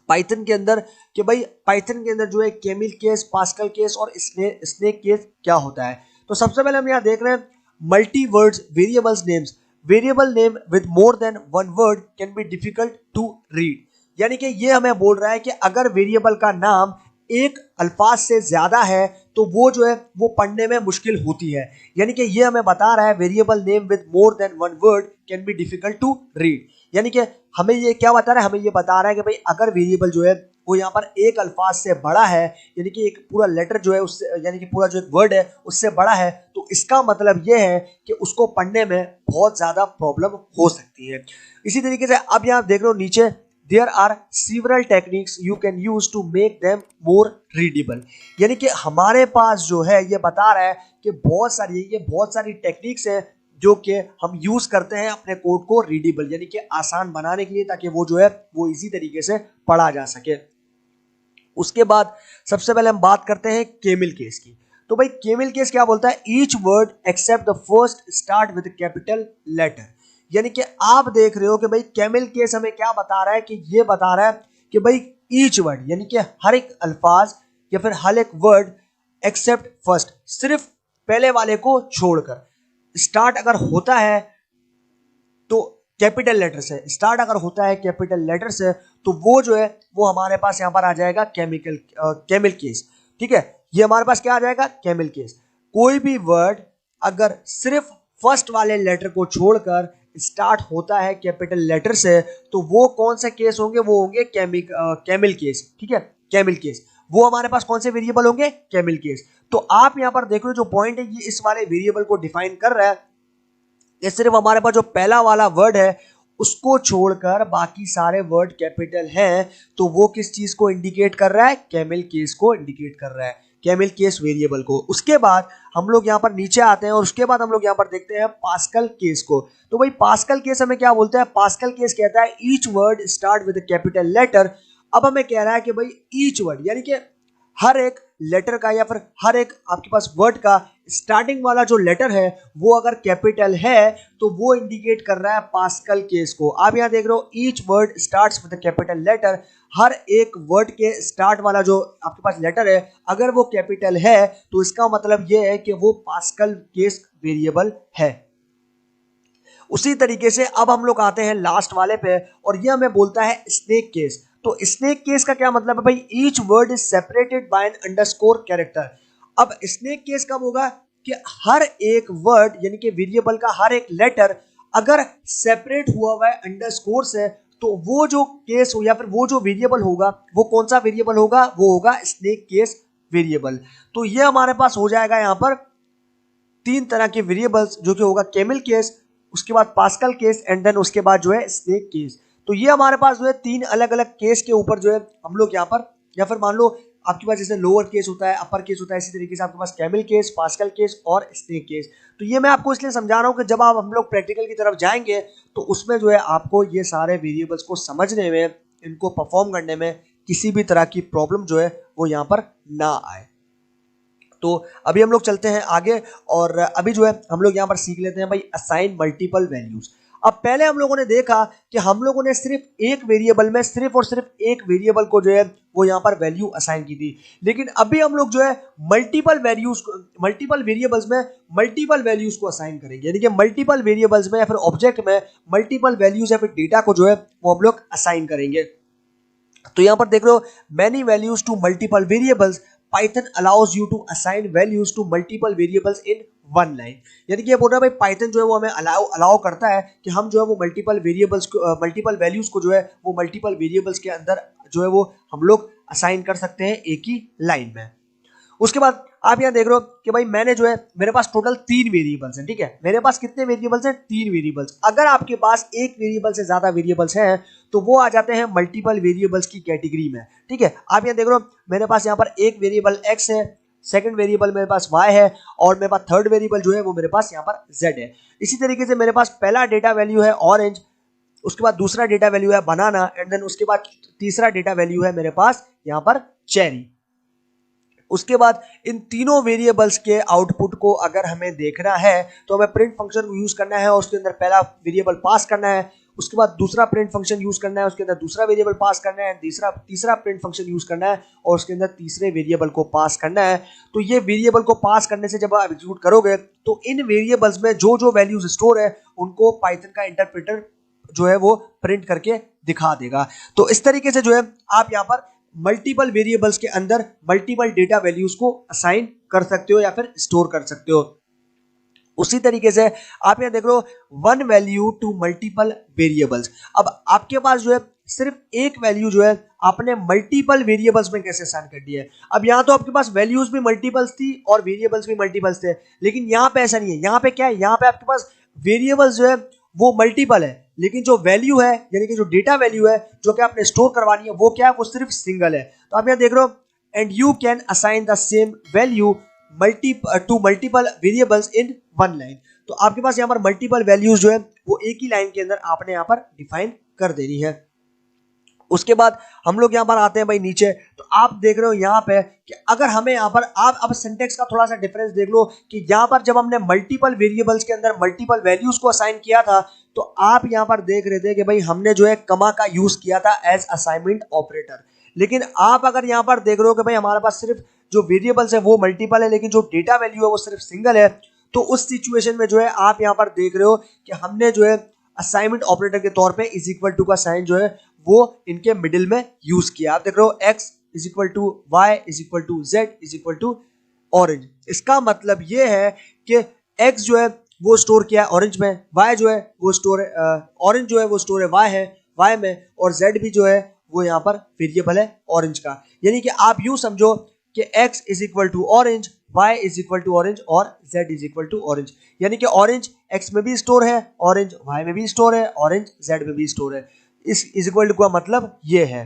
पाइथन के अंदर कि भाई पाइथन के अंदर जो है केमिल केस, पास्कल केस और स्नेक केस क्या होता है। तो सबसे पहले हम यहाँ देख रहे हैं multi words variables names. Variable name with more than one word can be difficult to read, यानी कि ये हमें बोल रहा है कि अगर वेरिएबल का नाम एक अल्फाज से ज्यादा है तो वो जो है वो पढ़ने में मुश्किल होती है। यानी कि ये हमें बता रहा है variable name with more than one word can be difficult to read. यानी कि हमें ये क्या बता रहा है, हमें ये बता रहा है कि भाई अगर वेरिएबल जो है वो यहाँ पर एक अल्फाज से बड़ा है, यानी कि एक पूरा लेटर जो है उससे, यानी कि पूरा जो एक वर्ड है उससे बड़ा है, तो इसका मतलब ये है कि उसको पढ़ने में बहुत ज्यादा प्रॉब्लम हो सकती है। इसी तरीके से अब यहाँ देख रहे हो नीचे, there are several techniques you can use to make them more readable, यानी कि हमारे पास जो है ये बता रहा है कि बहुत सारी टेक्निक्स है जो कि हम यूज करते हैं अपने कोड को रीडेबल यानी कि आसान बनाने के लिए, ताकि वो जो है वो इजी तरीके से पढ़ा जा सके। उसके बाद सबसे पहले हम बात करते हैं केमिल केस की। तो भाई केमिल केस क्या बोलता है, each word except the first start with capital letter, यानी कि आप देख रहे हो कि भाई केमिल केस हमें क्या बता रहा है, कि ये बता रहा है कि भाई ईच वर्ड यानी कि हर एक अल्फाज या फिर हर एक वर्ड एक्सेप्ट फर्स्ट, सिर्फ पहले वाले को छोड़कर, स्टार्ट अगर होता है तो कैपिटल लेटर से, स्टार्ट अगर होता है कैपिटल लेटर से, तो वो जो है वो हमारे पास यहाँ पर आ जाएगा केमिल केस। ठीक है, ये हमारे पास क्या आ जाएगा, केमिल केस। कोई भी वर्ड अगर सिर्फ फर्स्ट वाले लेटर को छोड़कर स्टार्ट होता है कैपिटल लेटर से, तो वो कौन से केस होंगे, वो होंगे केमिल केस। ठीक है, केमिल केस वो हमारे पास कौन से वेरिएबल होंगे, केमिल केस। तो आप यहाँ पर देख रहे हो जो पॉइंट है ये इस वाले वेरिएबल को डिफाइन कर रहा है, ये सिर्फ हमारे पास जो पहला वाला वर्ड है उसको छोड़कर बाकी सारे वर्ड कैपिटल हैं, तो वो किस चीज को इंडिकेट कर रहा है, केमिल केस को इंडिकेट कर रहा है, केमिल केस वेरिएबल को। उसके बाद हम लोग यहाँ पर नीचे आते हैं और उसके बाद हम लोग यहाँ पर देखते हैं पास्कल केस को। तो भाई पास्कल केस हमें क्या बोलता है, पास्कल केस कहता है each word start with capital letter. अब हमें कह रहा है कि भाई ईच वर्ड यानी कि हर एक लेटर का या फिर हर एक आपके पास वर्ड का स्टार्टिंग वाला जो लेटर है वो अगर कैपिटल है तो वो इंडिकेट कर रहा है पास्कल केस को। आप यहाँ देख रहे हो each word starts with capital letter, हर एक वर्ड के स्टार्ट वाला जो आपके पास लेटर है अगर वो कैपिटल है तो इसका मतलब ये है कि वो पास्कल केस वेरिएबल है। उसी तरीके से अब हम लोग आते हैं लास्ट वाले पे और ये हमें बोलता है स्नेक केस। तो स्नेक केस का क्या मतलब है भाई, each word is separated by an underscore character. अब स्नेक केस कब होगा कि हर एक वर्ड यानी कि वेरिएबल का हर एक लेटर अगर सेपरेट हुआ है अंडरस्कोर से, तो वो जो केस हो या फिर वो जो वेरिएबल होगा वो कौन सा वेरिएबल होगा, वो होगा स्नेक केस वेरिएबल। तो ये हमारे पास हो जाएगा यहाँ पर तीन तरह के वेरिएबल्स, जो कि होगा केमिल केस, उसके बाद पास्कल केस एंड देन उसके बाद जो है स्नेक केस। तो ये हमारे पास जो है तीन अलग अलग केस के ऊपर जो है हम लोग यहाँ पर, या फिर मान लो आपके पास जैसे लोअर केस होता है, अपर केस होता है, इसी तरीके से आपके पास केमिल केस, पास्कल केस और स्नेक केस। तो ये मैं आपको इसलिए समझा रहा हूँ कि जब आप हम लोग प्रैक्टिकल की तरफ जाएंगे तो उसमें जो है आपको ये सारे वेरिएबल्स को समझने में, इनको परफॉर्म करने में किसी भी तरह की प्रॉब्लम जो है वो यहाँ पर ना आए। तो अभी हम लोग चलते हैं आगे और अभी जो है हम लोग यहाँ पर सीख लेते हैं भाई असाइन मल्टीपल वैल्यूज। अब पहले हम लोगों ने देखा कि हम लोगों ने सिर्फ एक वेरिएबल में सिर्फ और सिर्फ एक वेरिएबल को जो है वो यहाँ पर वैल्यू असाइन की थी, लेकिन अभी हम लोग जो है मल्टीपल वेरिएबल्स में मल्टीपल वैल्यूज को असाइन करेंगे, यानी कि मल्टीपल वेरिएबल्स में या फिर ऑब्जेक्ट में मल्टीपल वैल्यूज या फिर डेटा को जो है वो हम लोग असाइन करेंगे। तो यहाँ पर देख रहे हो many values to multiple variables, Python allows you to assign values to multiple variables in one line। यानी कि ये बोल रहा है भाई पाइथन जो है वो हमें अलाउ करता है कि हम जो है वो मल्टीपल वेरिएबल्स को, मल्टीपल वैल्यूज को जो है वो मल्टीपल वेरिएबल्स के अंदर जो है वो हम लोग असाइन कर सकते हैं एक ही लाइन में। उसके बाद आप यहाँ देख रहे हो कि भाई मैंने जो है मेरे पास टोटल 3 वेरिएबल्स हैं। ठीक है, मेरे पास कितने वेरिएबल्स हैं, 3 वेरिएबल्स। अगर आपके पास एक वेरिएबल से ज्यादा वेरिएबल्स हैं तो वो आ जाते हैं मल्टीपल वेरिएबल्स की कैटेगरी में। ठीक है, आप यहाँ देख रहे हो मेरे पास यहाँ पर एक वेरिएबल x है, सेकंड वेरिएबल मेरे पास y है और मेरे पास थर्ड वेरिएबल जो है वो मेरे पास यहाँ पर z है। इसी तरीके से मेरे पास पहला डेटा वैल्यू है ऑरेंज, उसके बाद दूसरा डेटा वैल्यू है बनाना एंड देन उसके बाद तीसरा डेटा वैल्यू है मेरे पास यहाँ पर चेरी। उसके बाद इन तीनों वेरिएबल्स के आउटपुट को अगर हमें देखना है तो हमें प्रिंट फंक्शन यूज करना है और उसके अंदर पहला वेरिएबल पास करना है, उसके बाद दूसरा प्रिंट फंक्शन यूज करना है, उसके अंदर दूसरा वेरिएबल पास करना है, तीसरा प्रिंट फंक्शन यूज करना है और उसके अंदर तीसरे वेरिएबल को पास करना है। तो ये वेरिएबल को पास करने से जब आप एग्जीक्यूट करोगे तो इन वेरिएबल्स में जो जो वैल्यूज स्टोर है उनको पाइथन का इंटरप्रेटर जो है वो प्रिंट करके दिखा देगा। तो इस तरीके से जो है आप यहाँ पर मल्टीपल वेरिएबल्स के अंदर मल्टीपल डेटा वैल्यूज को असाइन कर सकते हो या फिर स्टोर कर सकते हो। उसी तरीके से आप यहाँ देख रहे हो one value to multiple variables. अब आपके पास जो है सिर्फ एक वैल्यू जो है आपने मल्टीपल वेरिएबल्स में कैसे असाइन कर दी है। अब यहाँ तो आपके पास वैल्यूज भी मल्टीपल्स थी और वेरिएबल्स भी मल्टीपल्स थे, लेकिन यहाँ पे ऐसा नहीं है। यहाँ पे क्या है, यहाँ पे आपके पास वेरिएबल्स जो है वो मल्टीपल है, लेकिन जो वैल्यू है यानी कि जो डेटा वैल्यू है जो कि आपने स्टोर करवानी है वो क्या है, वो सिर्फ सिंगल है। तो आप यहाँ देख रहे हो and you can assign the same value to multiple variables in one line. तो आपके पास यहाँ पर मल्टीपल वैल्यूज जो है वो एक ही लाइन के अंदर आपने यहाँ पर डिफाइन कर देनी है। उसके बाद हम लोग यहाँ पर आते हैं भाई नीचे, तो आप देख रहे हो यहाँ पे कि अगर हमें यहाँ पर आप अब सिंटेक्स का थोड़ा सा डिफरेंस देख लो कि यहाँ पर जब हमने मल्टीपल वेरिएबल्स के अंदर मल्टीपल वैल्यूज को असाइन किया था तो आप यहाँ पर देख रहे थे कि भाई हमने जो है कमा का यूज किया था एज असाइनमेंट ऑपरेटर। लेकिन आप अगर यहाँ पर देख रहे हो कि भाई हमारे पास सिर्फ जो वेरिएबल्स है वो मल्टीपल है लेकिन जो डेटा वैल्यू है वो सिर्फ सिंगल है, तो उस सिचुएशन में जो है आप यहाँ पर देख रहे हो कि हमने जो है असाइनमेंट ऑपरेटर के तौर पे इज इक्वल टू का साइन जो है वो इनके मिडिल में यूज किया। आप देख रहे हो x is equal to Y is equal to z is equal to orange. इसका मतलब ये है कि x जो है वो स्टोर किया है ऑरेंज में, y जो है वो स्टोर है ऑरेंज जो है वो स्टोर है y में, और z भी जो है वो यहाँ पर वेरिएबल है ऑरेंज का। यानी कि आप यूं समझो कि x is equal to orange, y is equal to orange और z is equal to orange. यानी कि ऑरेंज x में भी स्टोर है, ऑरेंज y में भी स्टोर है, ऑरेंज z में भी स्टोर है। इस इज इक्वल टू का मतलब ये है।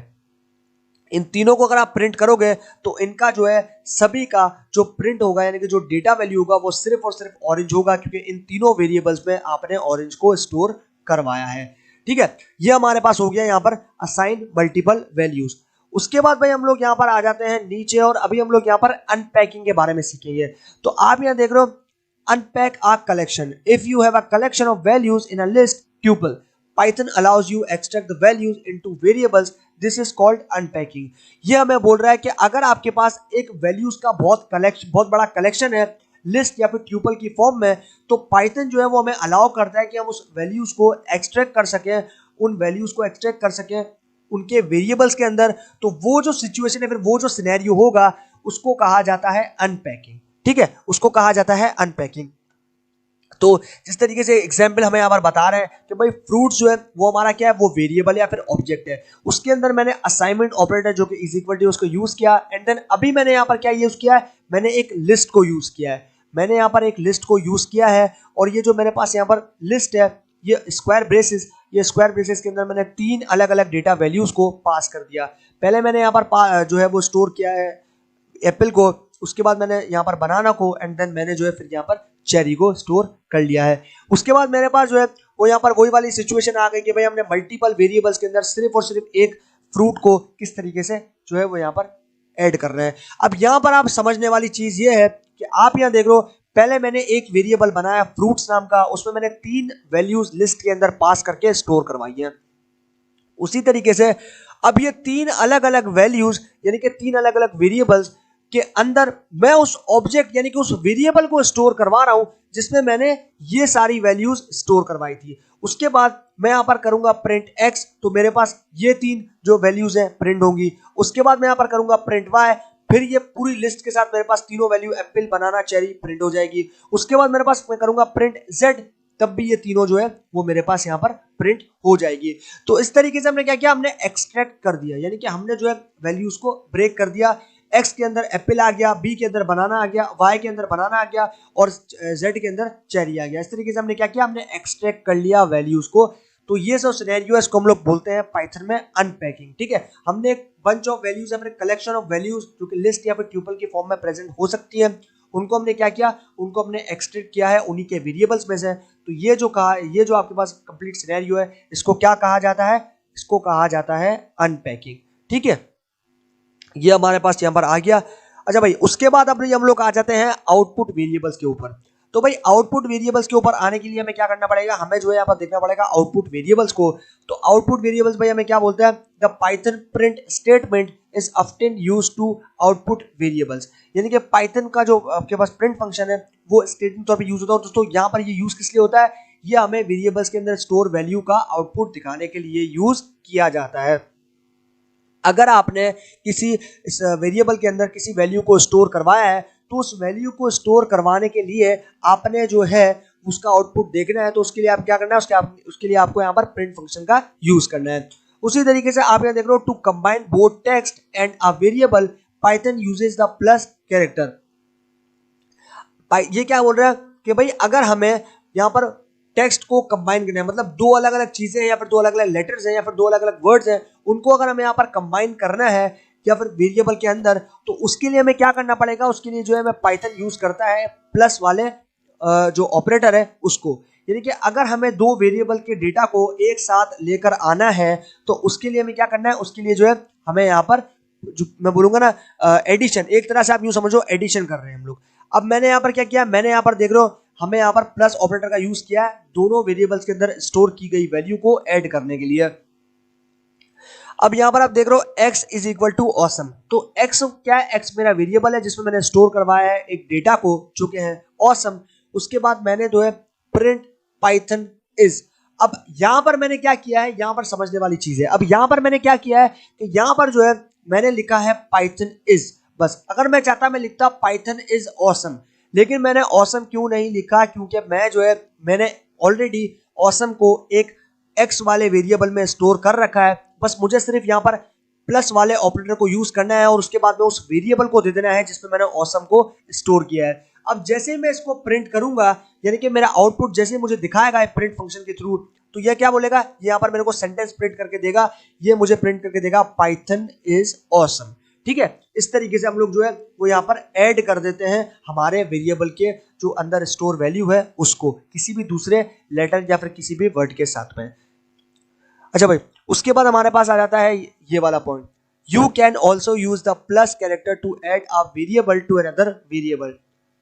इन तीनों को अगर आप प्रिंट करोगे तो इनका जो है सभी का जो प्रिंट होगा यानी कि जो डेटा वैल्यू होगा वो सिर्फ और सिर्फ ऑरेंज होगा, क्योंकि इन तीनों वेरिएबल्स में आपने ऑरेंज को स्टोर करवाया है। ठीक है, ये हमारे पास हो गया यहाँ पर असाइन मल्टीपल वैल्यूज। उसके बाद भाई हम लोग यहाँ पर आ जाते हैं नीचे और अभी हम लोग यहाँ पर अनपैकिंग के बारे में सीखेंगे। तो आप यहाँ देख रहे हो unpack a collection. If you have a collection of values in a list tuple, Python allows you extract the values into variables. This is called unpacking. ये हमें बोल रहा है कि अगर आपके पास एक वैल्यूज का बहुत बड़ा कलेक्शन है लिस्ट या फिर ट्यूपल की फॉर्म में, तो पाइथन जो है वो हमें अलाउ करता है कि हम उस वैल्यूज को एक्सट्रैक्ट कर सकें, उन वैल्यूज को एक्सट्रैक्ट कर सकें उनके वेरिएबल्स के अंदर। तो वो जो सिचुएशन है फिर वो जो सिनेरियो होगा उसको कहा जाता है अनपैकिंग। ठीक है, उसको कहा जाता है अनपैकिंग। तो जिस तरीके से एग्जाम्पल हमें यहाँ पर बता रहे हैं कि भाई फ्रूट्स जो है वो हमारा क्या है, वो वेरिएबल या फिर ऑब्जेक्ट है। उसके अंदर मैंने असाइनमेंट ऑपरेटर जो कि इज इक्वल टू उसको यूज किया, एंड देन अभी मैंने यहाँ पर क्या यूज किया है, मैंने एक लिस्ट को यूज किया है। मैंने यहाँ पर एक लिस्ट को यूज किया है और ये जो मेरे पास यहाँ पर लिस्ट है ये स्क्वायर ब्रेसेस, ये स्क्वायर ब्रेसेस के अंदर मैंने तीन अलग अलग डेटा वैल्यूज को पास कर दिया। पहले मैंने यहाँ पर जो है वो स्टोर किया है एप्पल को, उसके बाद मैंने यहाँ पर बनाना को, एंड देन मैंने जो है फिर यहाँ पर चेरी को स्टोर कर लिया है। उसके बाद मेरे पास जो है वो यहाँ पर वही वाली सिचुएशन आ गई कि भाई हमने मल्टीपल वेरिएबल्स के अंदर सिर्फ और सिर्फ एक फ्रूट को किस तरीके से जो है वो यहाँ पर ऐड कर रहे हैं। अब यहाँ पर आप समझने वाली चीज ये है कि आप यहाँ देख रहे हो पहले मैंने एक वेरिएबल बनाया फ्रूट्स नाम का, उसमें मैंने तीन वैल्यूज लिस्ट के अंदर पास करके स्टोर करवाई है। उसी तरीके से अब ये तीन अलग अलग वैल्यूज यानी कि तीन अलग अलग वेरिएबल्स के अंदर मैं उस ऑब्जेक्ट यानी कि उस वेरिएबल को स्टोर करवा रहा हूं जिसमें मैंने ये सारी वैल्यूज स्टोर करवाई थी। उसके बाद मैं यहां पर करूंगा प्रिंट x, तो मेरे पास ये तीन जो वैल्यूज हैं प्रिंट होंगी। उसके बाद मैं यहां पर करूंगा प्रिंट y, फिर ये पूरी लिस्ट के साथ मेरे पास तीनों value apple banana cherry print हो जाएगी। उसके बाद मेरे पास मैं करूंगा प्रिंट z, तब भी ये तीनों जो है वो मेरे पास यहाँ पर प्रिंट हो जाएगी। तो इस तरीके से हमने क्या किया, हमने एक्सट्रैक्ट कर दिया यानी कि हमने जो है वैल्यूज को ब्रेक कर दिया। x के अंदर एप्पल आ गया, b के अंदर बनाना आ गया, y के अंदर बनाना आ गया और z के अंदर चेरी आ गया। इस तरीके से हमने क्या किया, हमने एक्सट्रैक्ट कर लिया वैल्यूज को। तो ये सब सिनेरियो है, इसको हम लोग बोलते हैं पाइथन में अनपैकिंग। ठीक है, हमने एक बंच ऑफ वैल्यूज या फिर कलेक्शन ऑफ वैल्यूज जो कि लिस्ट या फिर ट्यूपल की फॉर्म में प्रेजेंट हो सकती है, उनको हमने क्या किया, उनको हमने एक्सट्रैक्ट किया है उन्हीं के वेरिएबल्स में से। तो ये जो कहा, ये जो आपके पास कंप्लीट सिनेरियो है, इसको क्या कहा जाता है, इसको कहा जाता है अनपैकिंग। ठीक है, ये हमारे पास यहाँ पर आ गया। अच्छा भाई, उसके बाद अब हम लोग आ जाते हैं आउटपुट वेरिएबल्स के ऊपर। तो भाई आउटपुट वेरिएबल्स के ऊपर आने के लिए हमें क्या करना पड़ेगा, हमें जो है यहाँ पर देखना पड़ेगा आउटपुट वेरिएबल्स को। तो आउटपुट वेरिएबल्स भाई हमें क्या बोलते हैं, the Python print statement is often used to output variables. यानी कि पाइथन का जो आपके पास प्रिंट फंक्शन है वो स्टेटमेंट तौर पर यूज होता है। दोस्तों यहाँ पर ये यूज किस लिए होता है, ये हमें वेरिएबल्स के अंदर स्टोर वैल्यू का आउटपुट दिखाने के लिए यूज किया जाता है। अगर आपने किसी वेरिएबल के अंदर किसी वैल्यू को स्टोर करवाया है तो उस वैल्यू को स्टोर करवाने के लिए आपने जो है उसका आउटपुट देखना है, तो उसके लिए आप क्या करना है, उसके लिए आपको यहाँ पर प्रिंट फंक्शन का यूज करना है। उसी तरीके से आप यहाँ देख रहे हो, to combine both text and a variable Python uses the plus character. ये क्या बोल रहा है कि भाई अगर हमें यहाँ पर टेक्स्ट को कंबाइन करना है, मतलब दो अलग अलग चीजें हैं या फिर दो अलग अलग लेटर्स हैं या फिर दो अलग अलग वर्ड्स हैं, उनको अगर हमें यहाँ पर कंबाइन करना है या फिर वेरिएबल के अंदर, तो उसके लिए हमें क्या करना पड़ेगा, उसके लिए जो है मैं पाइथन यूज करता है प्लस वाले जो ऑपरेटर है उसको। यानी कि अगर हमें दो वेरिएबल के डेटा को एक साथ लेकर आना है तो उसके लिए हमें क्या करना है, उसके लिए जो है हमें यहाँ पर जो मैं बोलूंगा ना एडिशन, एक तरह से आप यूं समझो एडिशन कर रहे हैं हम लोग। अब मैंने यहाँ पर क्या किया, मैंने यहाँ पर देख रहे हो हमें यहाँ पर प्लस ऑपरेटर का यूज किया है दोनों वेरिएबल्स के अंदर स्टोर की गई वैल्यू को ऐड करने के लिए। अब यहाँ पर आप देख रहे हो x is equal to awesome, तो x क्या है, x मेरा वेरिएबल है जिसमें मैंने स्टोर करवाया है एक डेटा को जो कि है ऑसम। उसके बाद मैंने जो है प्रिंट पाइथन इज। अब यहाँ पर मैंने क्या किया है, यहाँ पर समझने वाली चीज है। अब यहाँ पर मैंने क्या किया है कि यहाँ पर जो है मैंने लिखा है पाइथन इज, बस। अगर मैं चाहता मैं लिखता पाइथन इज ऑसम, लेकिन मैंने ऑसम क्यों नहीं लिखा, क्योंकि मैं जो है मैंने ऑलरेडी ऑसम को एक x वाले वेरिएबल में स्टोर कर रखा है। बस मुझे सिर्फ यहाँ पर प्लस वाले ऑपरेटर को यूज करना है और उसके बाद में उस वेरिएबल को दे देना है जिसमें मैंने ऑसम को स्टोर किया है। अब जैसे ही मैं इसको प्रिंट करूंगा, यानी कि मेरा आउटपुट जैसे मुझे दिखाएगा प्रिंट फंक्शन के थ्रू, तो ये क्या बोलेगा, ये यहाँ पर मेरे को सेंटेंस प्रिंट करके देगा, ये मुझे प्रिंट करके देगा पाइथन इज ऑसम। ठीक है, इस तरीके से हम लोग जो है वो यहाँ पर ऐड कर देते हैं हमारे वेरिएबल के जो अंदर स्टोर वैल्यू है उसको किसी भी दूसरे लेटर या फिर किसी भी वर्ड के साथ में। अच्छा भाई, उसके बाद हमारे पास आ जाता है ये वाला point, you can also use the plus character to add a variable to another variable.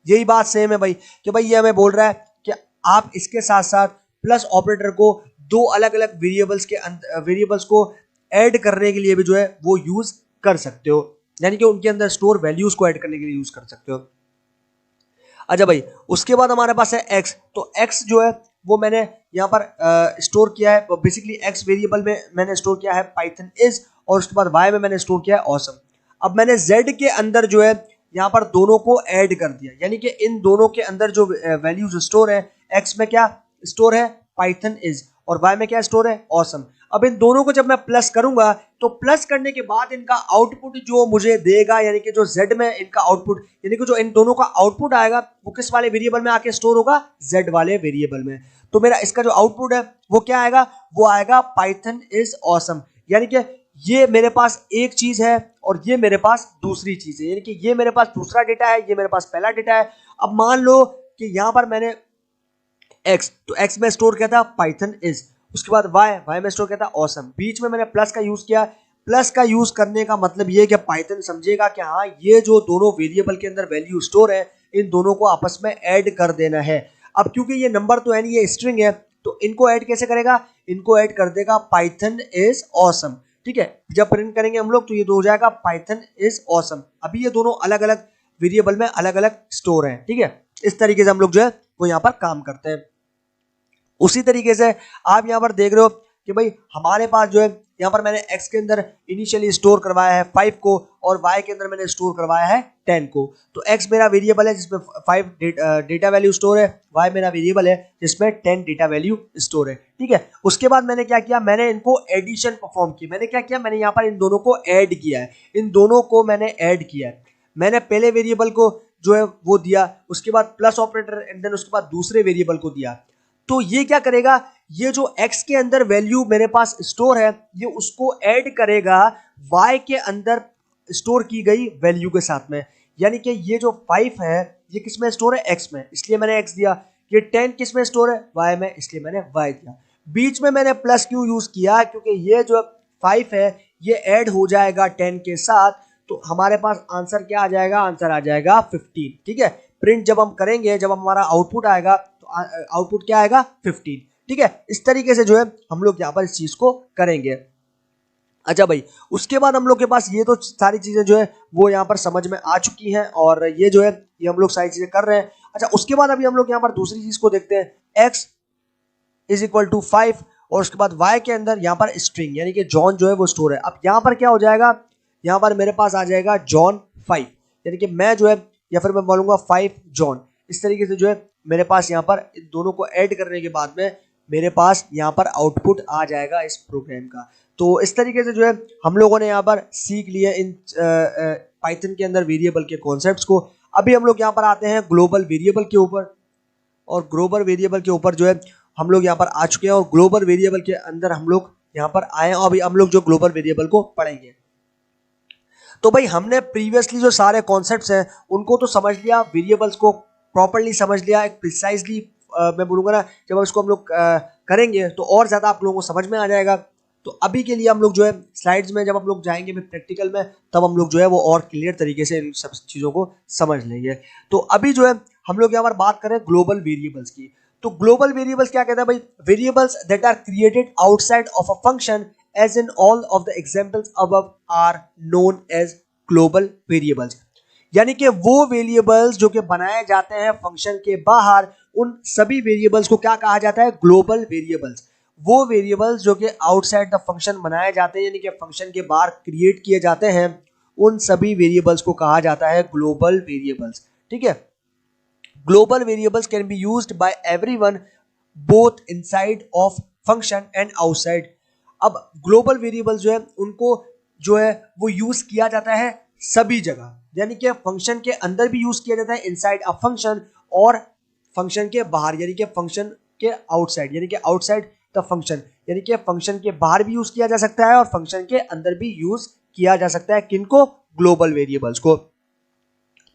यही बात सेम है भाई कि भाई ये हमें बोल रहा है कि आप इसके साथ साथ प्लस ऑपरेटर को दो अलग अलग वेरिएबल्स को ऐड करने के लिए भी जो है वो यूज कर सकते हो, यानी कि उनके अंदर स्टोर वैल्यूज को ऐड करने के लिए यूज कर सकते हो। अच्छा भाई, उसके बाद हमारे पास है x, तो x जो है वो मैंने यहाँ पर स्टोर किया है, बेसिकली x वेरिएबल में मैंने स्टोर किया है पाइथन इज, और उसके बाद y में मैंने स्टोर किया है ऑसम। अब मैंने z के अंदर जो है यहाँ पर दोनों को ऐड कर दिया, यानी कि इन दोनों के अंदर जो वैल्यूज स्टोर है, x में क्या स्टोर है पाइथन इज और y में क्या स्टोर है ऑसम। अब इन दोनों को जब मैं प्लस करूंगा तो प्लस करने के बाद इनका आउटपुट जो मुझे देगा, यानी कि जो z में इनका आउटपुट, यानी कि जो इन दोनों का आउटपुट आएगा वो किस वाले वेरिएबल में आके स्टोर होगा, z वाले वेरिएबल में। तो मेरा इसका जो आउटपुट है वो क्या आएगा, वो आएगा पाइथन इज ऑसम। यानी कि ये मेरे पास एक चीज है और ये मेरे पास दूसरी चीज है, यानी कि ये मेरे पास दूसरा डेटा है, ये मेरे पास पहला डेटा है। अब मान लो कि यहां पर मैंने x, तो x में स्टोर किया था पाइथन इज, उसके बाद y में स्टोर किया था ऑसम, बीच में मैंने प्लस का यूज किया। प्लस का यूज करने का मतलब ये कि पाइथन समझेगा कि हाँ ये जो दोनों वेरिएबल के अंदर वैल्यू स्टोर है इन दोनों को आपस में ऐड कर देना है। अब क्योंकि ये नंबर तो है नहीं, ये स्ट्रिंग है, तो इनको ऐड कैसे करेगा, इनको ऐड कर देगा पाइथन इज ऑसम। ठीक है, जब प्रिंट करेंगे हम लोग तो ये हो जाएगा पाइथन इज ऑसम। अभी ये दोनों अलग अलग वेरिएबल में अलग अलग स्टोर हैं। ठीक है, इस तरीके से हम लोग जो है वो यहाँ पर काम करते हैं। उसी तरीके से आप यहाँ पर देख रहे हो कि भाई हमारे पास जो है यहाँ पर मैंने x के अंदर इनिशियली स्टोर करवाया है 5 को और y के अंदर मैंने स्टोर करवाया है 10 को। तो x मेरा वेरिएबल है जिसमें 5 डेटा वैल्यू स्टोर है, y मेरा वेरिएबल है जिसमें 10 डेटा वैल्यू स्टोर है। ठीक है, उसके बाद मैंने क्या किया, मैंने इनको एडिशन परफॉर्म की। मैंने क्या किया, मैंने यहाँ पर इन दोनों को ऐड किया है, इन दोनों को मैंने ऐड किया है। मैंने पहले वेरिएबल को जो है वो दिया, उसके बाद प्लस ऑपरेटर एंड देन उसके बाद दूसरे वेरिएबल को दिया। तो ये क्या करेगा, ये जो x के अंदर वैल्यू मेरे पास स्टोर है ये उसको ऐड करेगा y के अंदर स्टोर की गई वैल्यू के साथ में। यानी कि ये जो 5 है ये किस में स्टोर है, x में, इसलिए मैंने x दिया। ये 10 किस में स्टोर है, y में, इसलिए मैंने y दिया। बीच में मैंने प्लस क्यों यूज किया, क्योंकि ये जो 5 है ये ऐड हो जाएगा 10 के साथ, तो हमारे पास आंसर क्या आ जाएगा, आंसर आ जाएगा 15। ठीक है, प्रिंट जब हम करेंगे, जब हमारा आउटपुट आएगा तो आउटपुट क्या आएगा 15। ठीक है, इस तरीके से जो है हम लोग यहाँ पर इस चीज को करेंगे। अच्छा भाई, उसके बाद हम लोग के पास ये तो सारी चीजें जो है वो यहाँ पर समझ में आ चुकी हैं और ये जो है ये हम लोग सारी चीजें कर रहे हैं। अच्छा, उसके बाद अभी हम लोग यहाँ पर दूसरी चीज को देखते हैं, x इज इक्वल टू 5 और उसके बाद y के अंदर यहाँ पर स्ट्रिंग यानी कि जॉन जो है वो स्टोर है। अब यहाँ पर क्या हो जाएगा, यहाँ पर मेरे पास आ जाएगा जॉन 5, यानी कि मैं जो है या फिर मैं बोलूँगा 5 जॉन। इस तरीके से जो है मेरे पास यहाँ पर इन दोनों को ऐड करने के बाद में मेरे पास यहाँ पर आउटपुट आ जाएगा इस प्रोग्राम का। तो इस तरीके से जो है हम लोगों ने यहाँ पर सीख लिया इन पाइथन के अंदर वेरिएबल के कॉन्सेप्ट्स को। अभी हम लोग यहाँ पर आते हैं ग्लोबल वेरिएबल के ऊपर, और ग्लोबल वेरिएबल के ऊपर जो है हम लोग यहाँ पर आ चुके हैं, और ग्लोबल वेरिएबल के अंदर हम लोग यहाँ पर आए हैं। और अभी हम लोग जो ग्लोबल वेरिएबल को पढ़ेंगे, तो भाई हमने प्रीवियसली जो सारे कॉन्सेप्ट्स हैं उनको तो समझ लिया, वेरिएबल्स को प्रॉपर्ली समझ लिया, एक प्रिसाइजली मैं बोलूँगा ना, जब इसको हम लोग करेंगे तो और ज़्यादा आप लोगों को समझ में आ जाएगा। तो अभी के लिए हम लोग जो है स्लाइड्स में जब हम लोग जाएंगे प्रैक्टिकल में, तब हम लोग जो है वो और क्लियर तरीके से इन सब चीज़ों को समझ लेंगे। तो अभी जो है हम लोग यहाँ पर बात करें ग्लोबल वेरिएबल्स की। तो ग्लोबल वेरिएबल्स क्या कहते हैं भाई? Variables that are created outside of a function as in all of the examples above are known as global variables। यानी कि वो वेरिएबल्स जो कि बनाए जाते हैं फंक्शन के बाहर, उन सभी वेरिएबल्स को क्या कहा जाता है? Global variables. वो वेरिएबल्स जो कि आउटसाइड द फंक्शन बनाए जाते हैं, यानी कि फंक्शन के बाहर क्रिएट किए जाते हैं, उन सभी वेरिएबल्स को कहा जाता है ग्लोबल वेरिएबल्स। ठीक है, global variables can be used by everyone both inside of function and outside. अब ग्लोबल वेरिएबल्स जो है उनको जो है वो यूज किया जाता है सभी जगह, यानी कि फंक्शन के अंदर भी यूज किया जाता है इनसाइड अ फंक्शन, और फंक्शन के बाहर यानी कि फंक्शन के आउटसाइड, यानी कि आउटसाइड द फंक्शन, यानी कि फंक्शन के बाहर भी यूज किया जा सकता है और फंक्शन के अंदर भी यूज किया जा सकता है। किनको? ग्लोबल वेरिएबल्स को।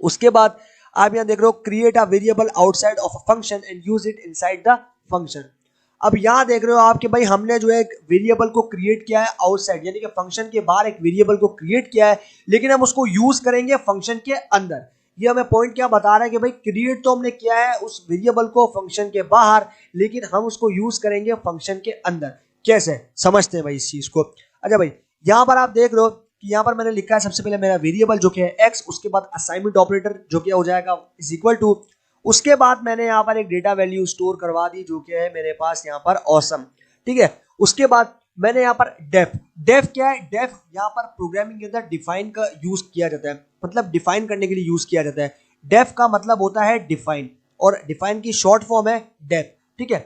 उसके बाद आप यहाँ देख रहे हो, create a variable outside of a function and use it inside the function. अब यहाँ देख रहे हो आप कि भाई हमने जो है एक वेरिएबल को क्रिएट किया है आउटसाइड, यानी कि फंक्शन के बाहर एक वेरिएबल को क्रिएट किया है, लेकिन हम उसको यूज करेंगे फंक्शन के अंदर। ये हमें पॉइंट क्या बता रहा है कि भाई क्रिएट तो हमने किया है उस वेरिएबल को फंक्शन के बाहर, लेकिन हम उसको यूज करेंगे फंक्शन के अंदर। कैसे समझते हैं भाई इस चीज को? अच्छा भाई, यहाँ पर आप देख रहे हो कि यहाँ पर मैंने लिखा है सबसे पहले मेरा वेरिएबल जो कि है एक्स, उसके बाद असाइनमेंट ऑपरेटर जो कि हो जाएगा इज इक्वल टू, उसके बाद मैंने यहाँ पर एक डेटा वैल्यू स्टोर करवा दी जो कि है मेरे पास यहाँ पर ऑसम। ठीक है, उसके बाद मैंने यहाँ पर डेफ। डेफ क्या है? डेफ यहाँ पर प्रोग्रामिंग के अंदर डिफाइन का यूज किया जाता है, मतलब डिफाइन करने के लिए यूज किया जाता है। डेफ का मतलब होता है डिफाइन, और डिफाइन की शॉर्ट फॉर्म है डेफ। ठीक है,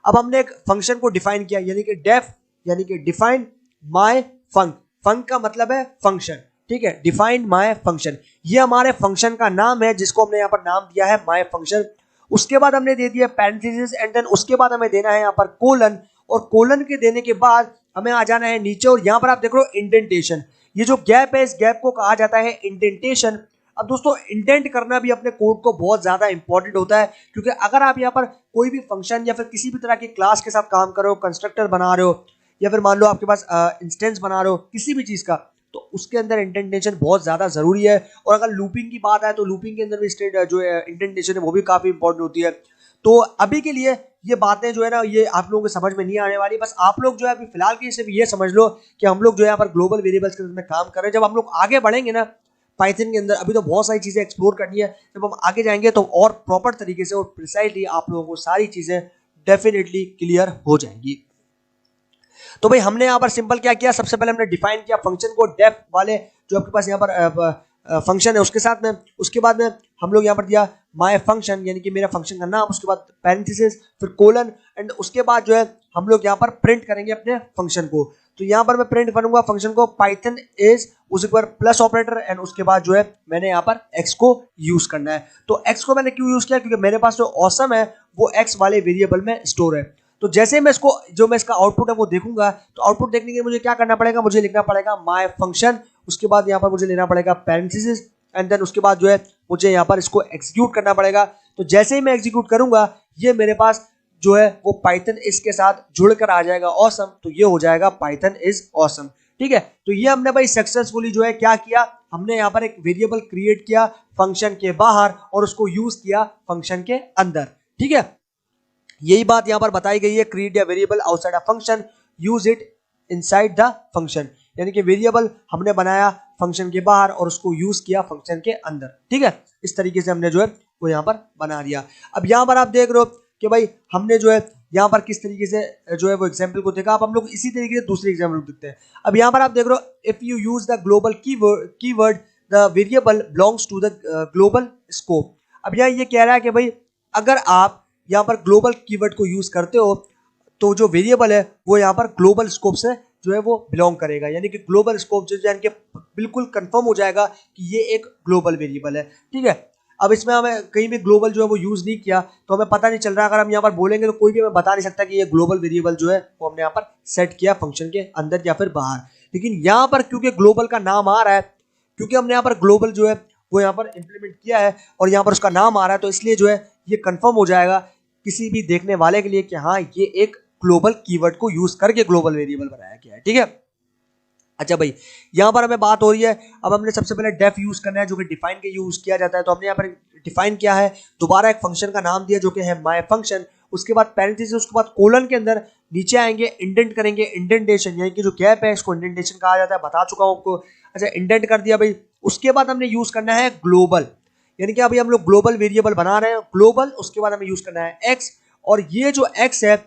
अब हमने एक फंक्शन को डिफाइन किया, यानी कि डेफ यानी कि डिफाइन माय फंक। फंक का मतलब है फंक्शन। ठीक है, डिफाइन माय फंक्शन, ये हमारे फंक्शन का नाम है जिसको हमने यहाँ पर नाम दिया है माय फंक्शन। उसके बाद हमने दे दिया पैरेंथेसिस एंड देन उसके बाद हमें देना है यहाँ पर कोलन, और कोलन के देने के बाद हमें आ जाना है नीचे, और यहाँ पर आप देख रहे हो इंडेंटेशन। ये जो गैप है इस गैप को कहा जाता है इंडेंटेशन। अब दोस्तों इंडेंट करना भी अपने कोड को बहुत ज्यादा इंपॉर्टेंट होता है, क्योंकि अगर आप यहाँ पर कोई भी फंक्शन या फिर किसी भी तरह की क्लास के साथ काम कर रहे हो, कंस्ट्रक्टर बना रहे हो, या फिर मान लो आपके पास इंस्टेंस बना रहे हो किसी भी चीज का, तो उसके अंदर इंडेंटेशन बहुत ज्यादा जरूरी है। और अगर लूपिंग की बात आए तो लूपिंग के अंदर भी जो इंडेंटेशन है वो भी काफी इंपॉर्टेंट होती है। तो अभी के लिए ये बातें जो है ना, ये आप लोगों को समझ में नहीं आने वाली। बस आप लोग जो है अभी फिलहाल के सिर्फ ये समझ लो कि हम लोग जो है यहाँ पर ग्लोबल वेरिएबल्स के अंदर काम कर रहे हैं। जब हम लोग आगे बढ़ेंगे ना पाइथन के अंदर, अभी तो बहुत सारी चीजें एक्सप्लोर करनी है, जब हम आगे जाएंगे तो और प्रॉपर तरीके से और प्रिसाइजली आप लोगों को सारी चीजें डेफिनेटली क्लियर हो जाएंगी। तो भाई हमने यहाँ पर सिंपल क्या किया, सबसे पहले हमने डिफाइन किया फंक्शन को, डेफ वाले जो आपके पास यहाँ पर फंक्शन है उसके साथ में। उसके बाद में हम लोग यहाँ पर दिया माय फंक्शन, यानी कि मेरा फंक्शन का नाम, उसके बाद पैरेंथेसिस, फिर कोलन, एंड उसके बाद जो है हम लोग यहाँ पर प्रिंट करेंगे अपने फंक्शन को। तो यहाँ पर मैं प्रिंट करूंगा फंक्शन को पाइथन इज, उसके बाद प्लस ऑपरेटर, एंड उसके बाद जो है मैंने यहाँ पर एक्स को यूज करना है। तो एक्स को मैंने क्यों यूज किया? क्योंकि मेरे पास जो ऑसम है वो एक्स वाले वेरिएबल में स्टोर है। तो जैसे मैं इसको जो मैं इसका आउटपुट है वो देखूंगा, तो आउटपुट देखने के लिए मुझे क्या करना पड़ेगा? मुझे लिखना पड़ेगा माय फंक्शन, उसके बाद यहाँ पर मुझे लेना पड़ेगा पैरेंथेसिस, एंड देन उसके बाद जो है मुझे यहाँ पर इसको एग्जीक्यूट करना पड़ेगा। तो जैसे ही मैं एग्जीक्यूट करूंगा ये मेरे पास जो है वो पाइथन इज के साथ जुड़कर आ जाएगा ऑसम। तो ये हो जाएगा पाइथन इज ऑसम। ठीक है, तो ये हमने भाई सक्सेसफुली जो है क्या किया, हमने यहाँ पर एक वेरिएबल क्रिएट किया फंक्शन के बाहर और उसको यूज किया फंक्शन के अंदर। ठीक है, यही बात यहाँ पर बताई गई है, create a variable outside a function, use it inside the function, यानी कि वेरिएबल हमने बनाया फंक्शन के बाहर और उसको यूज किया फंक्शन के अंदर। ठीक है, इस तरीके से हमने जो है वो यहाँ पर बना दिया। अब यहाँ पर आप देख रहे हो कि भाई हमने जो है यहाँ पर किस तरीके से जो है वो एग्जाम्पल को देखा। अब हम लोग इसी तरीके से दूसरे एग्जाम्पल को देखते हैं। अब यहाँ पर आप देख रहे हो, if you use the global keyword the variable belongs to the global scope. अब यहाँ ये कह रहा है कि भाई अगर आप यहाँ पर ग्लोबल कीवर्ड को यूज करते हो तो जो वेरिएबल है वो यहाँ पर ग्लोबल स्कोप से जो है वो बिलोंग करेगा, यानी कि ग्लोबल स्कोप जो यानी कि बिल्कुल कंफर्म हो जाएगा कि ये एक ग्लोबल वेरिएबल है। ठीक है, अब इसमें हमें कहीं भी ग्लोबल जो है वो यूज नहीं किया तो हमें पता नहीं चल रहा। अगर हम यहाँ पर बोलेंगे तो कोई भी हमें बता नहीं सकता कि ये ग्लोबल वेरिएबल जो है वो हमने यहाँ पर सेट किया फंक्शन के अंदर या फिर बाहर। लेकिन यहाँ पर क्योंकि ग्लोबल का नाम आ रहा है, क्योंकि हमने यहाँ पर ग्लोबल जो है वो यहाँ पर इंप्लीमेंट किया है और यहाँ पर उसका नाम आ रहा है, तो इसलिए जो है ये कंफर्म हो जाएगा किसी भी देखने वाले के लिए कि हाँ ये एक ग्लोबल कीवर्ड को यूज करके ग्लोबल वेरिएबल बनाया गया है। ठीक है, अच्छा भाई यहाँ पर हमें बात हो रही है, अब हमने सबसे पहले डेफ यूज करना है जो कि डिफाइन के यूज किया जाता है। तो हमने यहाँ पर डिफाइन किया है, दोबारा एक फंक्शन का नाम दिया जो कि है माय फंक्शन, उसके बाद पैरेंथेसिस, उसके बाद कोलन के अंदर नीचे आएंगे, इंडेंट करेंगे, इंडेंटेशन यानी कि जो गैप है इसको इंडेंटेशन कहा जाता है, बता चुका हूँ आपको। अच्छा इंडेंट कर दिया भाई, उसके बाद हमने यूज करना है ग्लोबल, यानी कि अभी हम लोग ग्लोबल वेरिएबल बना रहे हैं ग्लोबल, उसके बाद हमें यूज करना है एक्स, और ये जो एक्स है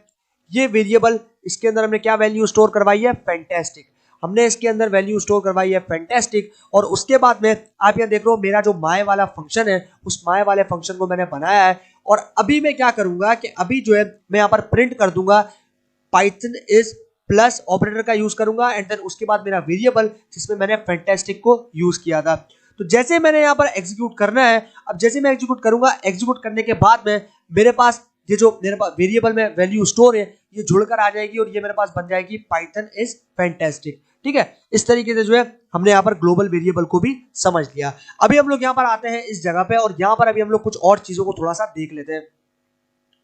ये वेरिएबल, इसके अंदर हमने क्या वैल्यू स्टोर करवाई है, फैंटास्टिक, हमने इसके अंदर वैल्यू स्टोर करवाई है फैंटास्टिक। और उसके बाद में आप यहाँ देख रहे हो मेरा जो माय वाला फंक्शन है उस माय वाले फंक्शन को मैंने बनाया है, और अभी मैं क्या करूंगा कि अभी जो है मैं यहाँ पर प्रिंट कर दूंगा पाइथन इज प्लस ऑपरेटर का यूज करूंगा, एंड देन उसके बाद मेरा वेरिएबल जिसमें मैंने फैंटास्टिक को यूज किया था। तो जैसे मैंने यहाँ पर एग्जीक्यूट करना है, अब जैसे मैं एग्जीक्यूट करूंगा, एग्जीक्यूट करने के बाद में मेरे पास ये जो मेरे पास वेरिएबल में वैल्यू स्टोर है ये जुड़कर आ जाएगी और ये मेरे पास बन जाएगी पाइथन इज फैंटास्टिक। ठीक है, इस तरीके से जो है हमने यहाँ पर ग्लोबल वेरिएबल को भी समझ लिया। अभी हम लोग यहाँ पर आते हैं इस जगह पे, और यहाँ पर अभी हम लोग कुछ और चीजों को थोड़ा सा देख लेते हैं।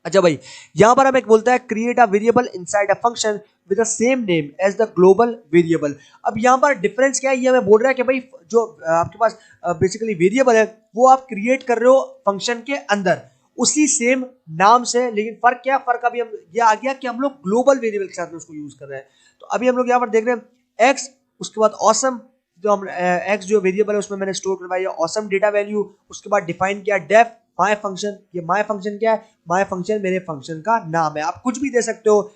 अच्छा भाई यहाँ पर हम एक बोलता है create a variable inside a function with the same name as the global variable. अब यहाँ पर डिफरेंस क्या है, ये हमें बोल रहा है कि भाई जो आपके पास बेसिकली वेरिएबल है वो आप क्रिएट कर रहे हो फंक्शन के अंदर उसी सेम नाम से, लेकिन फर्क क्या, फर्क अभी हम ये आ गया कि हम लोग ग्लोबल वेरिएबल के साथ में उसको यूज कर रहे हैं। तो अभी हम लोग यहाँ पर देख रहे हैं एक्स, उसके बाद ऑसम, जो हम एक्स जो वेरिएबल है उसमें मैंने स्टोर करवाई है ऑसम डेटा वैल्यू, उसके बाद डिफाइन किया डेफ माय फंक्शन। ये माय फंक्शन क्या है, माय फंक्शन मेरे फंक्शन का नाम है, आप कुछ भी दे सकते हो,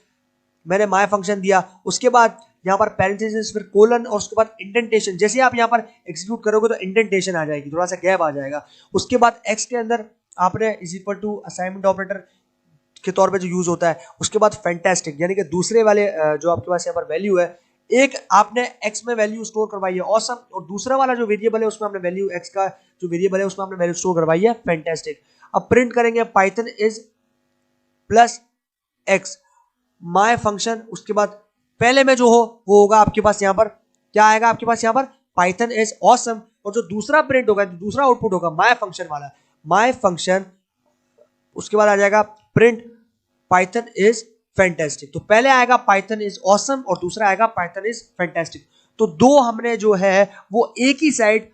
मैंने माय फंक्शन दिया। उसके बाद यहाँ पर पैरेंथेसिस, फिर कोलन, और उसके बाद इंडेंटेशन, जैसे आप यहाँ पर एग्जीक्यूट करोगे तो इंडेंटेशन आ जाएगी, थोड़ा सा गैप आ जाएगा। उसके बाद एक्स के अंदर आपने is equal to assignment operator के तौर पे जो यूज होता है, उसके बाद फैंटास्टिक यानी कि दूसरे वाले जो आपके पास यहाँ पर वैल्यू है, एक आपने एक्स में वैल्यू स्टोर करवाई है ऑसम, और दूसरा वाला जो वेरिएबल है उसमें हमने वैल्यू एक्स का जो वेरिएबल है उसमें हमने वैल्यू स्टोर करवाई है फैंटास्टिक। अब प्रिंट करेंगे Python is plus x my function, उसके बाद पहले में जो हो वो होगा आपके पास यहाँ पर क्या आएगा, आपके पास यहाँ पर पाइथन इज ऑसम, और जो दूसरा प्रिंट होगा, दूसरा आउटपुट होगा माय फंक्शन वाला, माय फंक्शन, उसके बाद आ जाएगा प्रिंट पाइथन इज फैंटास्टिक। तो पहले आएगा पाइथन इज ऑसम और दूसरा आएगा पाइथन इज फैंटास्टिक। तो दो हमने जो है वो एक ही साइड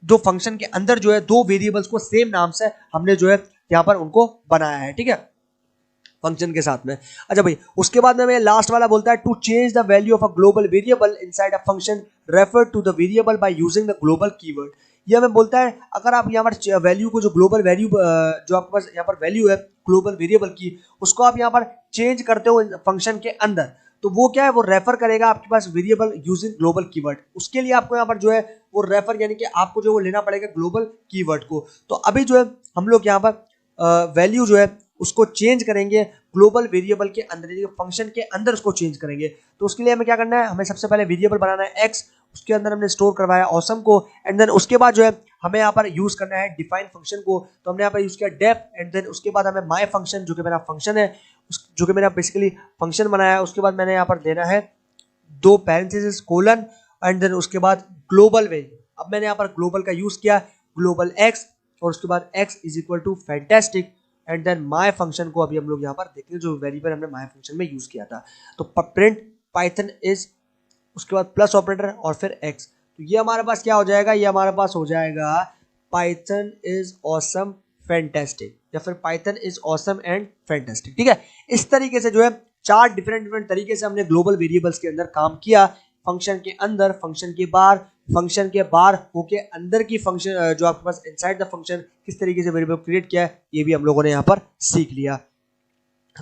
दो फंक्शन के अंदर जो है दो वेरिएबल्स को सेम नाम से हमने जो है यहाँ पर उनको बनाया है। ठीक है, फंक्शन के साथ में। अच्छा भाई उसके बाद में लास्ट वाला बोलता है to change the value of a global variable inside a function refer to the variable by using the global keyword. ये हमें बोलता है अगर आप यहाँ पर वैल्यू को जो ग्लोबल वैल्यू जो आपके पास यहाँ पर वैल्यू है ग्लोबल वेरिएबल की, उसको आप यहाँ पर चेंज करते हो फंक्शन के अंदर, तो वो क्या है, वो रेफर करेगा आपके पास वेरिएबल यूजिंग ग्लोबल कीवर्ड। उसके लिए आपको यहाँ पर जो है वो रेफर यानी कि आपको जो वो लेना पड़ेगा ग्लोबल कीवर्ड को। तो अभी जो है हम लोग यहाँ पर वैल्यू जो है उसको चेंज करेंगे ग्लोबल वेरिएबल के अंदर, फंक्शन के अंदर उसको चेंज करेंगे। तो उसके लिए हमें क्या करना है, हमें सबसे पहले वेरिएबल बनाना है एक्स, उसके अंदर हमने स्टोर करवाया ऑसम को, एंड देन उसके बाद जो है हमें यहाँ पर यूज करना है डिफाइन फंक्शन को। तो हमने यहाँ पर यूज किया डेफ, एंड देन उसके बाद हमें माय फंक्शन जो कि मेरा फंक्शन है, जो कि मैंने बेसिकली फंक्शन बनाया है, उसके बाद मैंने यहाँ पर देना है दो पैरेंथेसिस कोलन, एंड देन उसके बाद ग्लोबल वैल्यू। अब मैंने यहाँ पर ग्लोबल का यूज किया ग्लोबल एक्स, और उसके बाद x is equal to fantastic, and then my function को अभी हम लोग यहाँ पर देखते हैं जो वेरिएबल हमने माय फंक्शन में यूज किया था। तो प्रिंट पाइथन इज, उसके बाद प्लस ऑपरेटर और फिर एक्स। तो ये हमारे पास क्या हो जाएगा, ये हमारे पास हो जाएगा पाइथन इज ऑसम फैंटास्टिक, या फिर Python is awesome and fantastic. ठीक है, इस तरीके से जो है चार डिफरेंट तरीके से हमने ग्लोबल वेरिएबल्स के अंदर काम किया, फंक्शन के अंदर, फंक्शन के बाहर, फंक्शन के बाहर होके अंदर की फंक्शन जो आपके पास इनसाइड द फंक्शन किस तरीके से वेरिएबल क्रिएट किया है, ये भी हम लोगों ने यहाँ पर सीख लिया।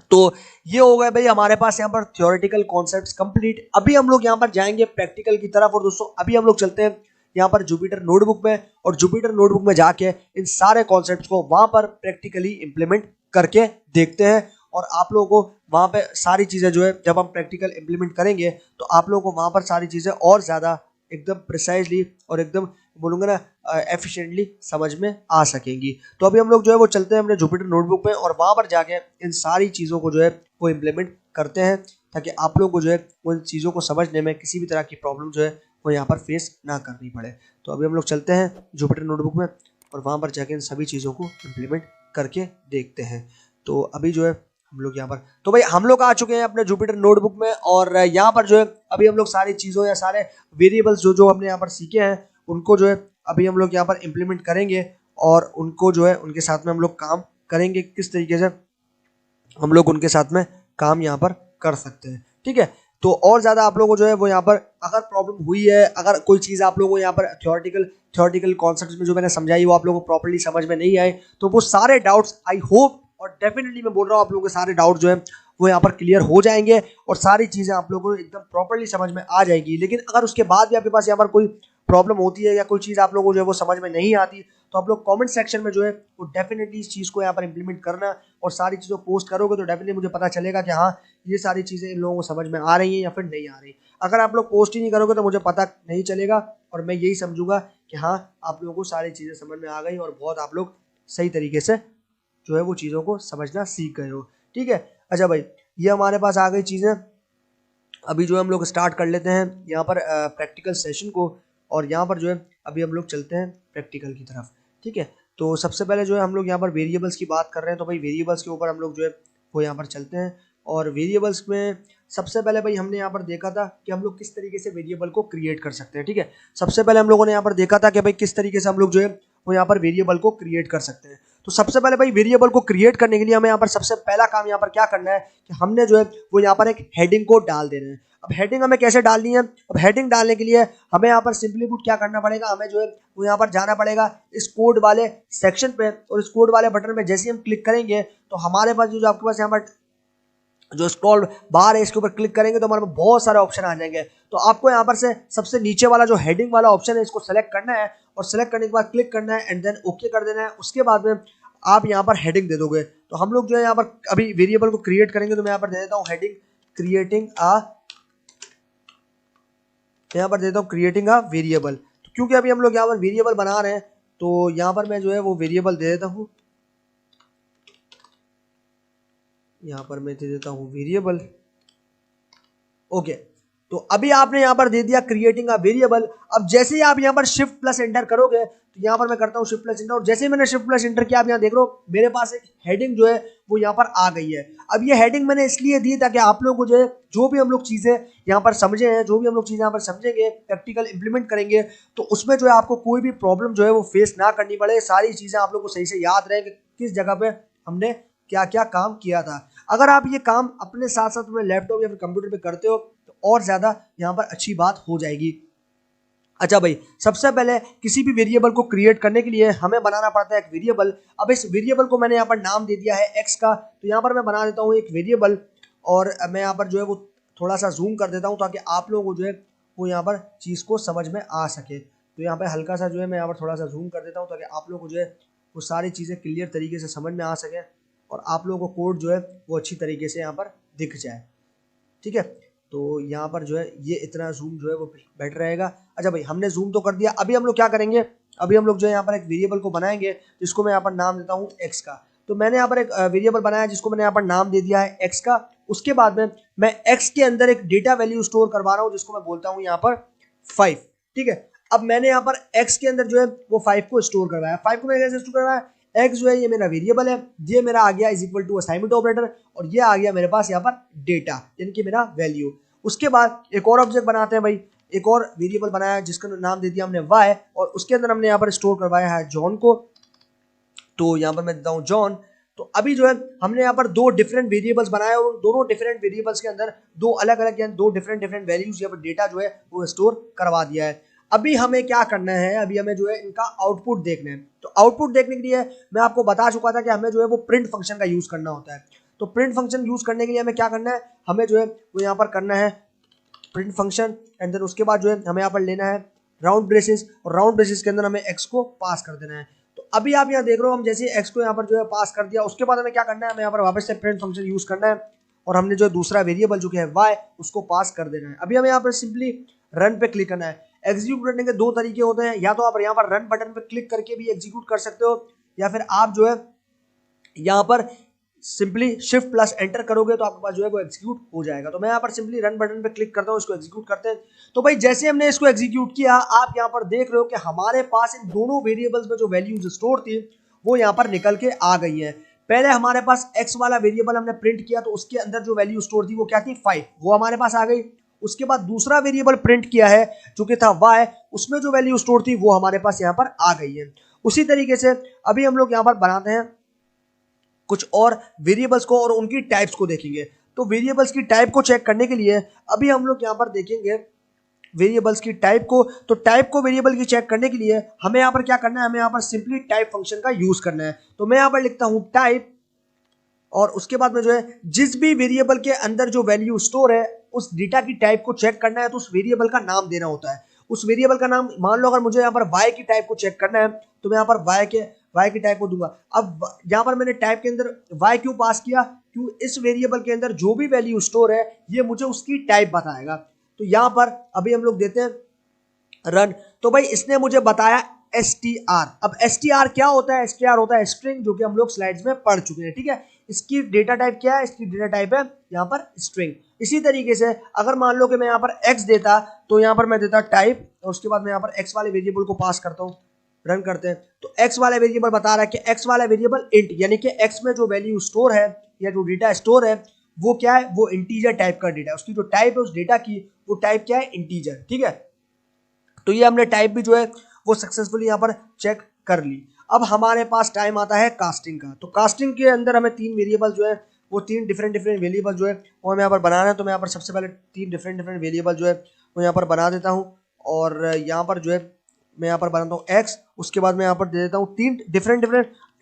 तो ये हो गया भाई हमारे पास यहाँ पर थ्योरेटिकल कॉन्सेप्ट्स कंप्लीट। अभी हम लोग यहाँ पर जाएंगे प्रैक्टिकल की तरफ, और दोस्तों अभी हम लोग चलते हैं यहाँ पर जुपिटर नोटबुक में, और जुपिटर नोटबुक में जाके इन सारे कॉन्सेप्ट को वहां पर प्रैक्टिकली इंप्लीमेंट करके देखते हैं। और आप लोगों को वहां पे सारी चीजें जो है जब हम प्रैक्टिकल इंप्लीमेंट करेंगे तो आप लोगों को वहां पर सारी चीजें और ज्यादा एकदम प्रिसाइजली और एकदम बोलूंगा ना एफिशिएंटली समझ में आ सकेंगी। तो अभी हम लोग जो है वो चलते हैं अपने जुपिटर नोटबुक में और वहां पर जाके इन सारी चीज़ों को जो है वो इम्प्लीमेंट करते हैं, ताकि आप लोग को जो है उन चीज़ों को समझने में किसी भी तरह की प्रॉब्लम जो है वो यहाँ पर फेस ना करनी पड़े। तो अभी हम लोग चलते हैं जुपिटर नोटबुक में और वहाँ पर जाके इन सभी चीज़ों को इम्प्लीमेंट करके देखते हैं। तो अभी जो है हम लोग यहाँ पर, तो भाई हम लोग आ चुके हैं अपने जुपिटर नोटबुक में और यहाँ पर जो है अभी हम लोग सारी चीज़ों या सारे वेरिएबल्स जो जो हमने यहाँ पर सीखे हैं उनको जो है अभी हम लोग यहाँ पर इम्प्लीमेंट करेंगे और उनको जो है उनके साथ में हम लोग काम करेंगे, किस तरीके से हम लोग उनके साथ में काम यहाँ पर कर सकते हैं। ठीक है, तो और ज़्यादा आप लोगों को जो है वो यहाँ पर अगर प्रॉब्लम हुई है, अगर कोई चीज़ आप लोगों को यहाँ पर थ्योरेटिकल कॉन्सेप्ट्स में जो मैंने समझाई वो आप लोगों को प्रॉपर्ली समझ में नहीं आए, तो वो सारे डाउट्स आई होप और डेफिनेटली मैं बोल रहा हूँ आप लोगों के सारे डाउट जो है वो यहाँ पर क्लियर हो जाएंगे और सारी चीज़ें आप लोगों को एकदम प्रॉपर्ली समझ में आ जाएगी। लेकिन अगर उसके बाद भी आपके पास यहाँ पर कोई प्रॉब्लम होती है या कोई चीज़ आप लोगों को जो है वो समझ में नहीं आती, तो आप लोग कमेंट सेक्शन में जो है वो डेफिनेटली इस चीज़ को यहाँ पर इंप्लीमेंट करना और सारी चीज़ों को पोस्ट करोगे तो डेफिनेटली मुझे पता चलेगा कि हाँ ये सारी चीज़ें इन लोगों को समझ में आ रही हैं या फिर नहीं आ रही। अगर आप लोग पोस्ट ही नहीं करोगे तो मुझे पता नहीं चलेगा और मैं यही समझूंगा कि हाँ आप लोगों को सारी चीज़ें समझ में आ गई और बहुत आप लोग सही तरीके से जो है वो चीज़ों को समझना सीख गए हो। ठीक है, अच्छा भाई ये हमारे पास आ गई चीज़ें। अभी जो है हम लोग स्टार्ट कर लेते हैं यहाँ पर प्रैक्टिकल सेशन को और यहाँ पर जो है अभी हम लोग चलते हैं प्रैक्टिकल की तरफ। ठीक है, तो सबसे पहले जो है हम लोग यहाँ पर वेरिएबल्स की बात कर रहे हैं, तो भाई वेरिएबल्स के ऊपर हम लोग जो है वो यहाँ पर चलते हैं। और वेरिएबल्स में सबसे पहले भाई हमने यहाँ पर देखा था कि हम लोग किस तरीके से वेरिएबल को क्रिएट कर सकते हैं। ठीक है, सबसे पहले हम लोगों ने यहाँ पर देखा था कि भाई किस तरीके से हम लोग जो है वो यहाँ पर वेरिएबल को क्रिएट कर सकते हैं। तो सबसे पहले भाई वेरिएबल को क्रिएट करने के लिए हमें यहाँ पर सबसे पहला काम यहाँ पर क्या करना है कि हमने जो है वो यहाँ पर एक हेडिंग को डाल देना है। अब हेडिंग हमें कैसे डालनी है, अब हेडिंग डालने के लिए हमें यहाँ पर सिंपली पुट क्या करना पड़ेगा, हमें जो है वो यहाँ पर जाना पड़ेगा इस कोड वाले सेक्शन पे और इस कोड वाले बटन पे जैसे ही हम क्लिक करेंगे तो हमारे पास जो आपके पास यहाँ पर जो स्क्रॉल बार है इसके ऊपर क्लिक करेंगे तो हमारे पास बहुत सारे ऑप्शन आ जाएंगे। तो आपको यहाँ पर से सबसे नीचे वाला जो हेडिंग वाला ऑप्शन है इसको सेलेक्ट करना है और सेलेक्ट करने के बाद क्लिक करना है एंड देन ओके कर देना है। उसके बाद में आप यहाँ पर हेडिंग दे दोगे। तो हम लोग जो है यहाँ पर अभी वेरिएबल को क्रिएट करेंगे तो मैं यहाँ पर दे देता हूँ हेडिंग क्रिएटिंग यहाँ पर देता हूँ क्रिएटिंग अ वेरिएबल। तो क्योंकि अभी हम लोग यहाँ पर वेरिएबल बना रहे हैं तो यहाँ पर मैं जो है वो वेरिएबल दे देता हूँ, यहाँ पर मैं दे देता हूँ वेरिएबल। ओके, तो अभी आपने यहाँ पर दे दिया क्रिएटिंग अ वेरिएबल। अब जैसे ही आप यहाँ पर शिफ्ट प्लस एंटर करोगे तो यहाँ पर मैं करता हूँ शिफ्ट प्लस एंटर और जैसे ही मैंने शिफ्ट प्लस एंटर किया आप यहाँ देख रहे हो मेरे पास एक हेडिंग जो है वो यहाँ पर आ गई है। अब ये हेडिंग मैंने इसलिए दी ताकि आप लोगों को जो है जो भी हम लोग चीज़ें यहाँ पर समझे हैं, जो भी हम लोग चीज़ें यहाँ पर समझेंगे प्रैक्टिकल इंप्लीमेंट करेंगे तो उसमें जो है आपको कोई भी प्रॉब्लम जो है वो फेस ना करनी पड़े। सारी चीज़ें आप लोग को सही से याद रहे कि किस जगह पे हमने क्या क्या काम किया था। अगर आप ये काम अपने साथ साथ अपने लैपटॉप या फिर कंप्यूटर पे करते हो तो और ज़्यादा यहाँ पर अच्छी बात हो जाएगी। अच्छा भाई, सबसे पहले किसी भी वेरिएबल को क्रिएट करने के लिए हमें बनाना पड़ता है एक वेरिएबल। अब इस वेरिएबल को मैंने यहाँ पर नाम दे दिया है एक्स का, तो यहाँ पर मैं बना देता हूँ एक वेरिएबल और मैं यहाँ पर जो है वो थोड़ा सा जूम कर देता हूँ ताकि आप लोगों को जो है वो यहाँ पर चीज़ को समझ में आ सके। तो यहाँ पर हल्का सा जो है मैं यहाँ पर थोड़ा सा जूम कर देता हूँ ताकि आप लोगों को जो है वो सारी चीज़ें क्लियर तरीके से समझ में आ सके और आप लोगों को कोड जो है वो अच्छी तरीके से यहाँ पर दिख जाए। ठीक है, तो यहाँ पर जो है ये इतना जूम जो है वो बेटर रहेगा। अच्छा भाई, हमने जूम तो कर दिया। अभी हम लोग क्या करेंगे, अभी हम लोग जो है यहाँ पर एक वेरिएबल को बनाएंगे जिसको मैं यहाँ पर नाम देता हूँ एक्स का। तो मैंने यहाँ पर एक वेरिएबल बनाया जिसको मैंने यहाँ पर नाम दे दिया है एक्स का। उसके बाद में मैं एक्स के अंदर एक डेटा वैल्यू स्टोर करवा रहा हूँ जिसको मैं बोलता हूँ यहाँ पर 5। ठीक है, अब मैंने यहाँ पर एक्स के अंदर जो है वो 5 को स्टोर करवाया। 5 को मैंने कैसे स्टोर करवाया, एक्स जो है ये मेरा वेरिएबल है, ये मेरा आ गया is equal to assignment operator और ये आ गया मेरे पास यहाँ पर डेटा यानी कि मेरा वैल्यू। उसके बाद एक और ऑब्जेक्ट बनाते हैं भाई, एक और वेरिएबल बनाया जिसका नाम दे दिया हमने वाई और उसके अंदर हमने यहाँ पर स्टोर करवाया है जॉन को। तो यहाँ पर मैं देता हूँ जॉन। तो अभी जो है हमने यहाँ पर दो डिफरेंट वेरिएबल्स बनाए और दोनों डिफरेंट वेरिएबल्स के अंदर दो अलग अलग यानी दो डिफरेंट वैल्यूज यहाँ पर डेटा जो है वो स्टोर करवा दिया है। अभी हमें क्या करना है, अभी हमें जो है इनका आउटपुट देखना है। तो आउटपुट देखने के लिए मैं आपको बता चुका था कि हमें जो है वो प्रिंट फंक्शन का यूज करना होता है। तो प्रिंट फंक्शन यूज करने के लिए हमें क्या करना है, हमें जो है वो यहाँ पर करना है प्रिंट फंक्शन एंड देन उसके बाद जो है हमें यहाँ पर लेना है राउंड ब्रेसेस, और राउंड ब्रेसेस के अंदर हमें x को पास कर देना है। तो अभी आप यहाँ देख रहे हो, हम जैसे x को यहाँ पर जो है पास कर दिया, उसके बाद हमें क्या करना है, हमें यहाँ पर वापस से प्रिंट फंक्शन यूज करना है और हमने जो दूसरा वेरिएबल जो कि है y उसको पास कर देना है। अभी हमें यहाँ पर सिंपली रन पे क्लिक करना है। एग्जीक्यूट करने के दो तरीके होते हैं, या तो आप यहाँ पर रन बटन पे क्लिक करके भी एग्जीक्यूट कर सकते हो, या फिर आप जो है यहाँ पर सिंपली शिफ्ट प्लस एंटर करोगे तो आपके पास जो है वो एग्जीक्यूट हो जाएगा। तो मैं यहाँ पर सिंपली रन बटन पे क्लिक करता हूँ, इसको एग्जीक्यूट करते हैं। तो भाई जैसे हमने इसको एग्जीक्यूट किया, आप यहाँ पर देख रहे हो कि हमारे पास इन दोनों वेरिएबल्स में जो वैल्यूज स्टोर थी वो यहाँ पर निकल के आ गई है। पहले हमारे पास x वाला वेरिएबल हमने प्रिंट किया तो उसके अंदर जो वैल्यू स्टोर थी वो क्या थी 5, वो हमारे पास आ गई। उसके बाद दूसरा वेरिएबल प्रिंट किया है जो कि था y, उसमें जो वैल्यू स्टोर थी वो हमारे पास यहाँ पर आ गई है। उसी तरीके से अभी हम लोग यहाँ पर बनाते हैं कुछ और वेरिएबल्स को और उनकी टाइप्स को देखेंगे। तो वेरिएबल्स की टाइप को चेक करने के लिए अभी हम लोग यहाँ पर देखेंगे वेरिएबल्स की टाइप को। तो टाइप को वेरिएबल की चेक करने के लिए हमें यहाँ पर क्या करना है, हमें यहाँ पर सिंपली टाइप फंक्शन का यूज करना है। तो मैं यहाँ पर लिखता हूँ टाइप, और उसके बाद में जो है जिस भी वेरिएबल के अंदर जो वैल्यू स्टोर है उस डेटा की टाइप को चेक करना है, तो उस वेरिएबल का नाम देना होता है। उस वेरिएबल का नाम, मान लो अगर मुझे यहाँ पर y की टाइप को चेक करना है तो मैं यहाँ पर y की टाइप को दूंगा। अब यहाँ पर मैंने टाइप के अंदर y क्यों पास किया, क्यों इस वेरिएबल के अंदर जो भी वैल्यू स्टोर है ये मुझे उसकी टाइप बताएगा। तो यहाँ पर अभी हम लोग देते हैं रन। तो भाई इसने मुझे बताया str। अब str क्या होता है, str होता है स्ट्रिंग, जो कि हम लोग स्लाइड्स में पढ़ चुके हैं, ठीक है। इसकी डेटा टाइप क्या है, इसकी डेटा टाइप है यहाँ पर स्ट्रिंग। इसी तरीके से अगर मान लो कि मैं यहाँ पर x देता तो यहाँ पर मैं देता टाइप, और उसके बाद मैं यहाँ पर x वाले वेरिएबल को पास करता हूँ। रन करते हैं तो x वाला वेरिएबल बता रहा है कि x वाला वेरिएबल इंट, यानी कि x में जो वैल्यू स्टोर है या जो डेटा स्टोर है वो क्या है, वो इंटीजर टाइप का डेटा है। उसकी जो टाइप है उस डेटा की, वो टाइप क्या है, इंटीजर, ठीक है। तो ये हमने टाइप भी जो है वो सक्सेसफुली यहाँ पर चेक कर ली। अब हमारे पास टाइम आता है कास्टिंग का। तो कास्टिंग के अंदर हमें तीन वेरिएबल जो है वो तीन डिफरेंट वेरिएबल जो है वो हमें यहाँ पर बनाना है। तो मैं यहाँ पर सबसे पहले तीन डिफरेंट वेरिएबल जो है वो यहाँ पर बना देता हूँ, और यहाँ पर जो है मैं यहाँ पर बनाता हूँ x। उसके बाद मैं यहाँ पर दे देता हूँ तीन डिफरेंट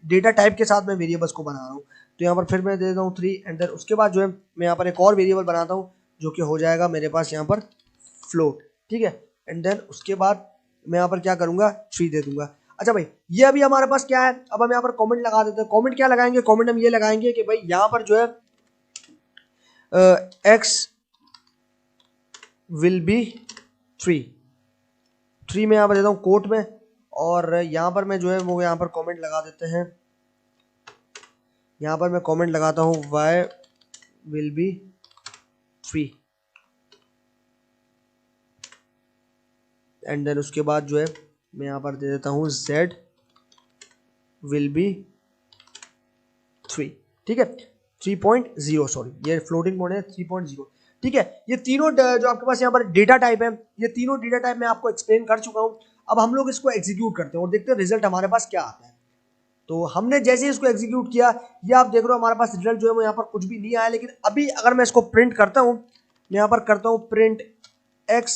डेटा टाइप के साथ मैं वेरिएबल्स को बना रहा हूँ। तो यहाँ पर फिर मैं दे देता हूँ 3, एंड देन उसके बाद जो है मैं यहाँ पर एक और वेरिएबल बनाता हूँ जो कि हो जाएगा मेरे पास यहाँ पर फ्लोट, ठीक है। एंड देन उसके बाद मैं यहाँ पर क्या करूँगा, 3 दे दूंगा। अच्छा भाई ये अभी हमारे पास क्या है, अब हम यहाँ पर कमेंट लगा देते हैं। कमेंट क्या लगाएंगे, कमेंट हम ये लगाएंगे कि भाई यहाँ पर जो है x विल बी 3 में यहाँ पर देता हूँ कोट में, और यहाँ पर मैं जो है वो यहाँ पर कमेंट लगा देते हैं। यहाँ पर मैं कमेंट लगाता हूँ y will be 3, and then उसके बाद जो है मैं यहाँ पर दे देता हूँ z विल बी 3, ठीक है। 3.0, सॉरी ये फ्लोटिंग पॉइंट है 3.0, ठीक है। ये तीनों जो आपके पास यहाँ पर डेटा टाइप है, ये तीनों डेटा टाइप मैं आपको एक्सप्लेन कर चुका हूँ। अब हम लोग इसको एग्जीक्यूट करते हैं और देखते हैं रिजल्ट हमारे पास क्या आता है। तो हमने जैसे इसको एग्जीक्यूट किया, ये आप देख रहे हो हमारे पास रिजल्ट जो है वो यहाँ पर कुछ भी नहीं आया। लेकिन अभी अगर मैं इसको प्रिंट करता हूँ, मैं यहाँ पर करता हूँ प्रिंट x,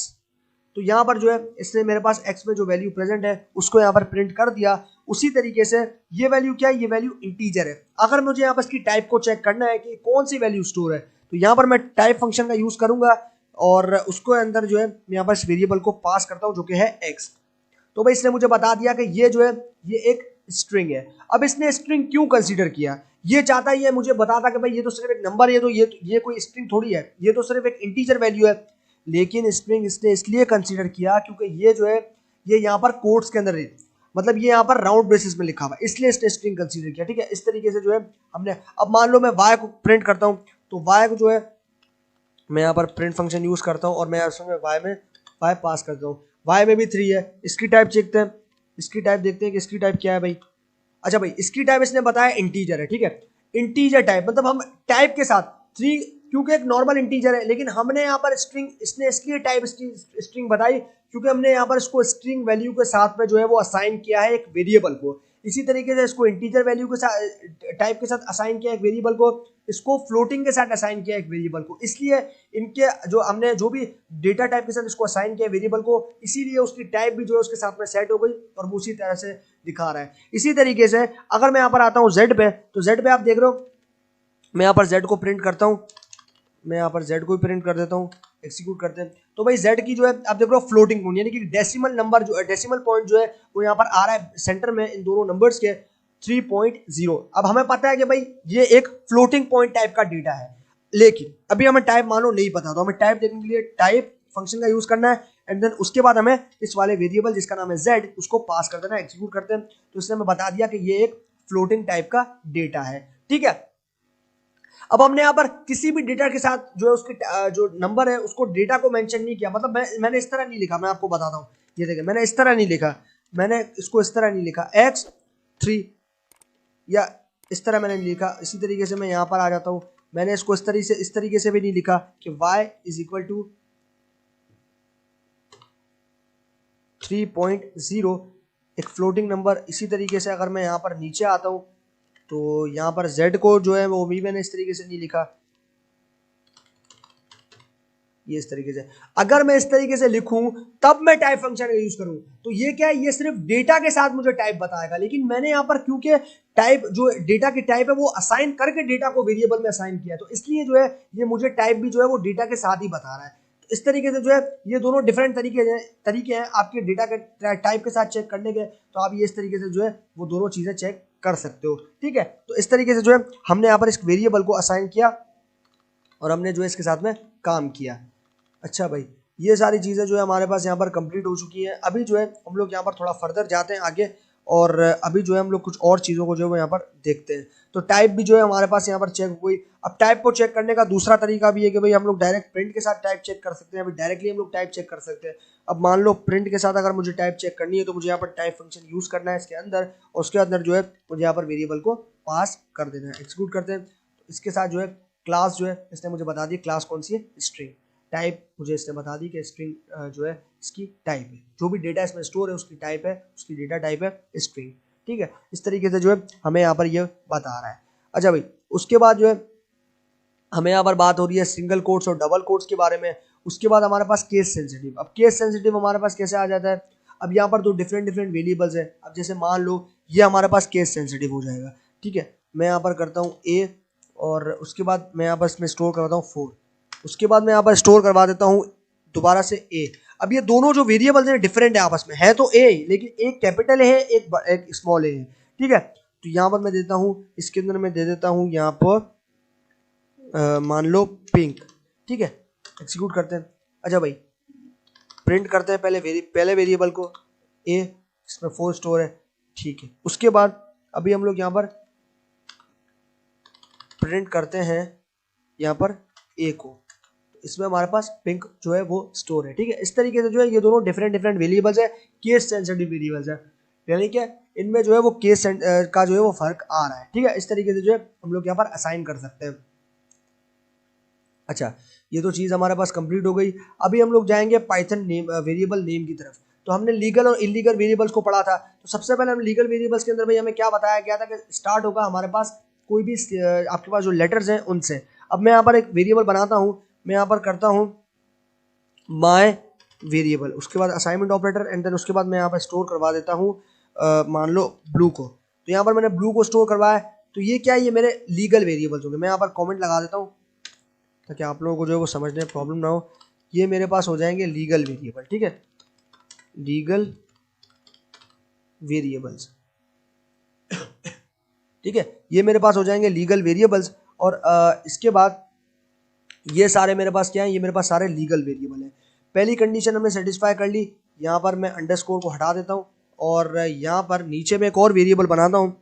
तो यहाँ पर जो है इसने मेरे पास x में जो वैल्यू प्रेजेंट है उसको यहाँ पर प्रिंट कर दिया। उसी तरीके से ये वैल्यू क्या है, ये वैल्यू इंटीजर है। अगर मुझे यहाँ पर इसकी टाइप को चेक करना है कि कौन सी वैल्यू स्टोर है, तो यहाँ पर मैं टाइप फंक्शन का यूज करूंगा और उसको अंदर जो है मैं यहाँ पर इस वेरिएबल को पास करता हूँ जो कि है x। तो भाई इसने मुझे बता दिया कि ये जो है ये एक स्ट्रिंग है। अब इसने स्ट्रिंग क्यों कंसीडर किया, ये चाहता है ये मुझे बताता कि भाई ये तो सिर्फ एक नंबर है, तो ये कोई स्ट्रिंग थोड़ी है, ये तो सिर्फ एक इंटीजर वैल्यू है। लेकिन स्ट्रिंग इसने इसलिए कंसीडर किया क्योंकि ये जो है ये यहाँ पर कोट्स के अंदर है, मतलब ये यहाँ पर राउंड बेसिस में लिखा हुआ है, इसलिए इसने स्ट्रिंग कंसीडर किया, ठीक है। इस तरीके से जो है हमने, अब मान लो मैं y को प्रिंट करता हूँ, तो y को जो है मैं यहाँ पर प्रिंट फंक्शन यूज करता हूँ और मैं y में y पास करता हूँ। y में भी 3 है, इसकी टाइप देखते हैं, इसकी टाइप देखते हैं कि इसकी टाइप क्या है भाई। अच्छा भाई इसकी टाइप इसने बताया इंटीजर है, ठीक है। इंटीजर टाइप मतलब हम टाइप के साथ 3, क्योंकि एक नॉर्मल इंटीजर है, लेकिन हमने यहाँ पर स्ट्रिंग, इसने इसलिए टाइप स्ट्रिंग बताई क्योंकि हमने यहाँ पर इसको स्ट्रिंग वैल्यू के साथ में जो है वो असाइन किया है एक वेरिएबल को। इसी तरीके से इसको इंटीजर वैल्यू के साथ टाइप के साथ असाइन किया एक वेरिएबल को, इसको फ्लोटिंग के साथ असाइन किया एक वेरिएबल को। इसलिए इनके जो हमने जो भी डेटा टाइप के साथ इसको असाइन किया वेरिएबल को, इसीलिए उसकी टाइप भी जो है उसके साथ में सेट हो गई और वो उसी तरह से दिखा रहा है। इसी तरीके से अगर मैं यहाँ पर आता हूँ z पे, तो z पे आप देख रहे हो मैं यहाँ पर z को प्रिंट करता हूँ, मैं यहाँ पर z को भी प्रिंट कर देता हूँ, एग्जीक्यूट करते हैं। तो भाई z की जो है आप देख रहे हो फ्लोटिंग पॉइंट, यानी कि डेसिमल नंबर जो डेसिमल पॉइंट जो है वो यहाँ पर आ रहा है सेंटर में इन दोनों नंबर्स के 3.0। अब हमें पता है कि भाई ये एक फ्लोटिंग पॉइंट टाइप का डेटा है, लेकिन अभी हमें टाइप मानो नहीं पता, तो हमें टाइप देखने के लिए टाइप फंक्शन का यूज करना है एंड देन उसके बाद हमें इस वाले वेरिएबल जिसका नाम है z उसको पास कर देना है, एग्जीक्यूट करते हैं। तो इसने हमें बता दिया कि ये एक फ्लोटिंग टाइप का डेटा है, ठीक है। अब हमने यहाँ पर किसी भी डेटा के साथ जो है उसके जो नंबर है उसको डेटा को मेंशन नहीं किया, मतलब मैंने इस तरह नहीं लिखा, मैं आपको बताता हूँ। ये देखिए मैंने इस तरह नहीं लिखा, मैंने इसको इस तरह नहीं लिखा x3 या इस तरह मैंने नहीं लिखा। इसी तरीके से मैं यहाँ पर आ जाता हूँ, मैंने इसको इस तरीके से भी नहीं लिखा कि y इज इक्वल टू 3.0 एक फ्लोटिंग नंबर। इसी तरीके से अगर मैं यहाँ पर नीचे आता हूँ तो यहाँ पर z को जो है वो भी मैंने इस तरीके से नहीं लिखा, ये इस तरीके से। अगर मैं इस तरीके से लिखूं तब मैं टाइप फंक्शन का यूज करूं तो ये क्या है, ये सिर्फ डेटा के साथ मुझे टाइप बताएगा। लेकिन मैंने यहाँ पर क्योंकि टाइप जो डेटा की टाइप है वो असाइन करके डेटा को वेरिएबल में असाइन किया, तो इसलिए जो है ये मुझे टाइप भी जो है वो डेटा के साथ ही बता रहा है। तो इस तरीके से जो है ये दोनों डिफरेंट तरीके हैं आपके डेटा के टाइप के साथ चेक करने के। तो आप ये इस तरीके से जो है वो दोनों चीजें चेक कर सकते हो, ठीक है। तो इस तरीके से जो है हमने यहाँ पर इस वेरिएबल को असाइन किया और हमने जो है इसके साथ में काम किया। अच्छा भाई, ये सारी चीज़ें जो है हमारे पास यहाँ पर कंप्लीट हो चुकी हैं। अभी जो है हम लोग यहाँ पर थोड़ा फर्दर जाते हैं आगे, और अभी जो है हम लोग कुछ और चीज़ों को जो है वो यहाँ पर देखते हैं। तो टाइप भी जो है हमारे पास यहाँ पर चेक हो गई। अब टाइप को चेक करने का दूसरा तरीका भी है कि भाई हम लोग डायरेक्ट प्रिंट के साथ टाइप चेक कर सकते हैं, अभी डायरेक्टली हम लोग टाइप चेक कर सकते हैं। अब मान लो प्रिंट के साथ अगर मुझे टाइप चेक करनी है तो मुझे यहाँ पर टाइप फंक्शन यूज़ करना है इसके अंदर, और उसके अंदर जो है मुझे यहाँ पर वेरिएबल को पास कर देना है, एक्जीक्यूट करते हैं। तो इसके साथ जो है क्लास जो है इसने मुझे बता दी क्लास कौन सी है, स्ट्रिंग। टाइप मुझे इसने बता दी कि स्ट्रिंग जो है इसकी टाइप है, जो भी डेटा इसमें स्टोर है उसकी टाइप है, उसकी डेटा टाइप है स्ट्रिंग, ठीक है। इस तरीके से जो है हमें यहाँ पर ये बता रहा है। अच्छा भाई, उसके बाद जो है हमें यहाँ पर बात हो रही है सिंगल कोट्स और डबल कोट्स के बारे में। उसके बाद हमारे पास केस सेंसिटिव। अब केस सेंसिटिव हमारे पास कैसे आ जाता है, अब यहाँ पर दो डिफरेंट वेरिएबल्स है। अब जैसे मान लो ये हमारे पास केस सेंसिटिव हो जाएगा, ठीक है। मैं यहाँ पर करता हूँ a और उसके बाद मैं यहाँ पर इसमें स्टोर करता हूँ 4, उसके बाद मैं यहाँ पर स्टोर करवा देता हूँ दोबारा से a। अब ये दोनों जो वेरिएबल्स हैं डिफरेंट है आपस में, है तो a लेकिन एक कैपिटल है एक स्मॉल a है, ठीक है। तो यहाँ पर मैं देता हूँ, इसके अंदर मैं दे देता हूँ यहाँ पर मान लो पिंक, ठीक है। एग्जीक्यूट करते हैं। अच्छा भाई, प्रिंट करते हैं पहले वेरिएबल को a, इसमें 4 स्टोर है, ठीक है। उसके बाद अभी हम लोग यहाँ पर प्रिंट करते हैं यहाँ पर a को, इसमें हमारे पास पिंक जो है वो स्टोर है, ठीक है। इस तरीके से जो है ये दोनों डिफरेंट वेरिएबल्स है, केस सेंसिटिव वेरिएबल्स है, यानी कि इनमें जो है वो केस का जो है वो फर्क आ रहा है, ठीक है। इस तरीके से जो है हम लोग यहाँ पर असाइन कर सकते हैं। अच्छा, ये तो चीज़ हमारे पास कंप्लीट हो गई। अभी हम लोग जाएंगे पाइथन नेम वेरिएबल नेम की तरफ। तो हमने लीगल और इलीगल वेरिएबल्स को पढ़ा था। तो सबसे पहले हम लीगल वेरिएबल्स के अंदर भाई हमें क्या बताया गया था कि स्टार्ट होगा हमारे पास कोई भी आपके पास जो लेटर्स हैं उनसे। अब मैं यहाँ पर एक वेरिएबल बनाता हूँ, मैं यहाँ पर करता हूँ माई वेरिएबल, उसके बाद असाइनमेंट ऑपरेटर एंड देन उसके बाद मैं यहाँ पर स्टोर करवा देता हूँ मान लो ब्लू को। तो यहाँ पर मैंने ब्लू को स्टोर करवाया, तो ये क्या है, ये मेरे लीगल वेरिएबल्स होंगे। मैं यहाँ पर कॉमेंट लगा देता हूँ ताकि आप लोगों को जो है वो समझने में प्रॉब्लम ना हो। ये मेरे पास हो जाएंगे लीगल वेरिएबल, ठीक है, लीगल वेरिएबल्स, ठीक है। ये मेरे पास हो जाएंगे लीगल वेरिएबल्स, और इसके बाद ये सारे मेरे पास क्या है, ये मेरे पास सारे लीगल वेरिएबल हैं। पहली कंडीशन हमने सेटिस्फाई कर ली, यहाँ पर मैं अंडरस्कोर को हटा देता हूँ और यहाँ पर नीचे में एक और वेरिएबल बनाता हूँ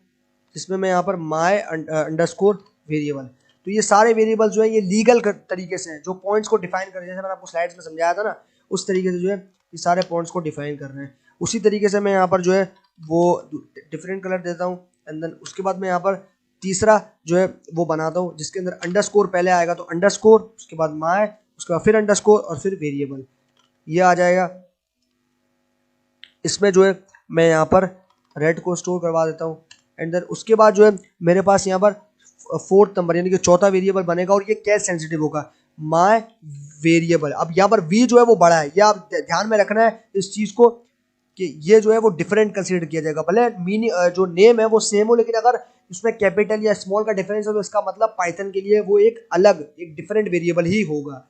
जिसमें मैं यहाँ पर माई अंडरस्कोर वेरिएबल। तो ये सारे वेरिएबल जो है ये लीगल तरीके से हैं, जो पॉइंट्स को डिफाइन कर, जैसे मैंने आपको स्लाइड्स में समझाया था ना, उस तरीके से जो है ये सारे पॉइंट्स को डिफाइन कर रहे हैं। उसी तरीके से मैं यहाँ पर जो है वो डिफरेंट कलर देता हूँ एंड देन उसके बाद मैं यहाँ पर तीसरा जो है वो बनाता हूँ जिसके अंदर अंडरस्कोर पहले आएगा, तो अंडरस्कोर, उसके बाद माय, उसके बाद फिर अंडरस्कोर और फिर वेरिएबल, ये आ जाएगा। इसमें जो है मैं यहाँ पर रेड को स्टोर करवा देता हूँ एंड देन उसके बाद जो है मेरे पास यहाँ पर 4th नंबर यानी कि चौथा वेरिएबल बनेगा और ये केस सेंसिटिव होगा, माय वेरिएबल। अब यहाँ पर v जो है वो बड़ा है, ये आप ध्यान में रखना है इस चीज को कि ये जो है वो डिफरेंट कंसीडर किया जाएगा। भले मीनिंग जो नेम है वो सेम हो, लेकिन अगर इसमें कैपिटल या स्मॉल का डिफरेंस हो तो इसका मतलब पाइथन के लिए वो एक अलग एक डिफरेंट वेरिएबल ही होगा,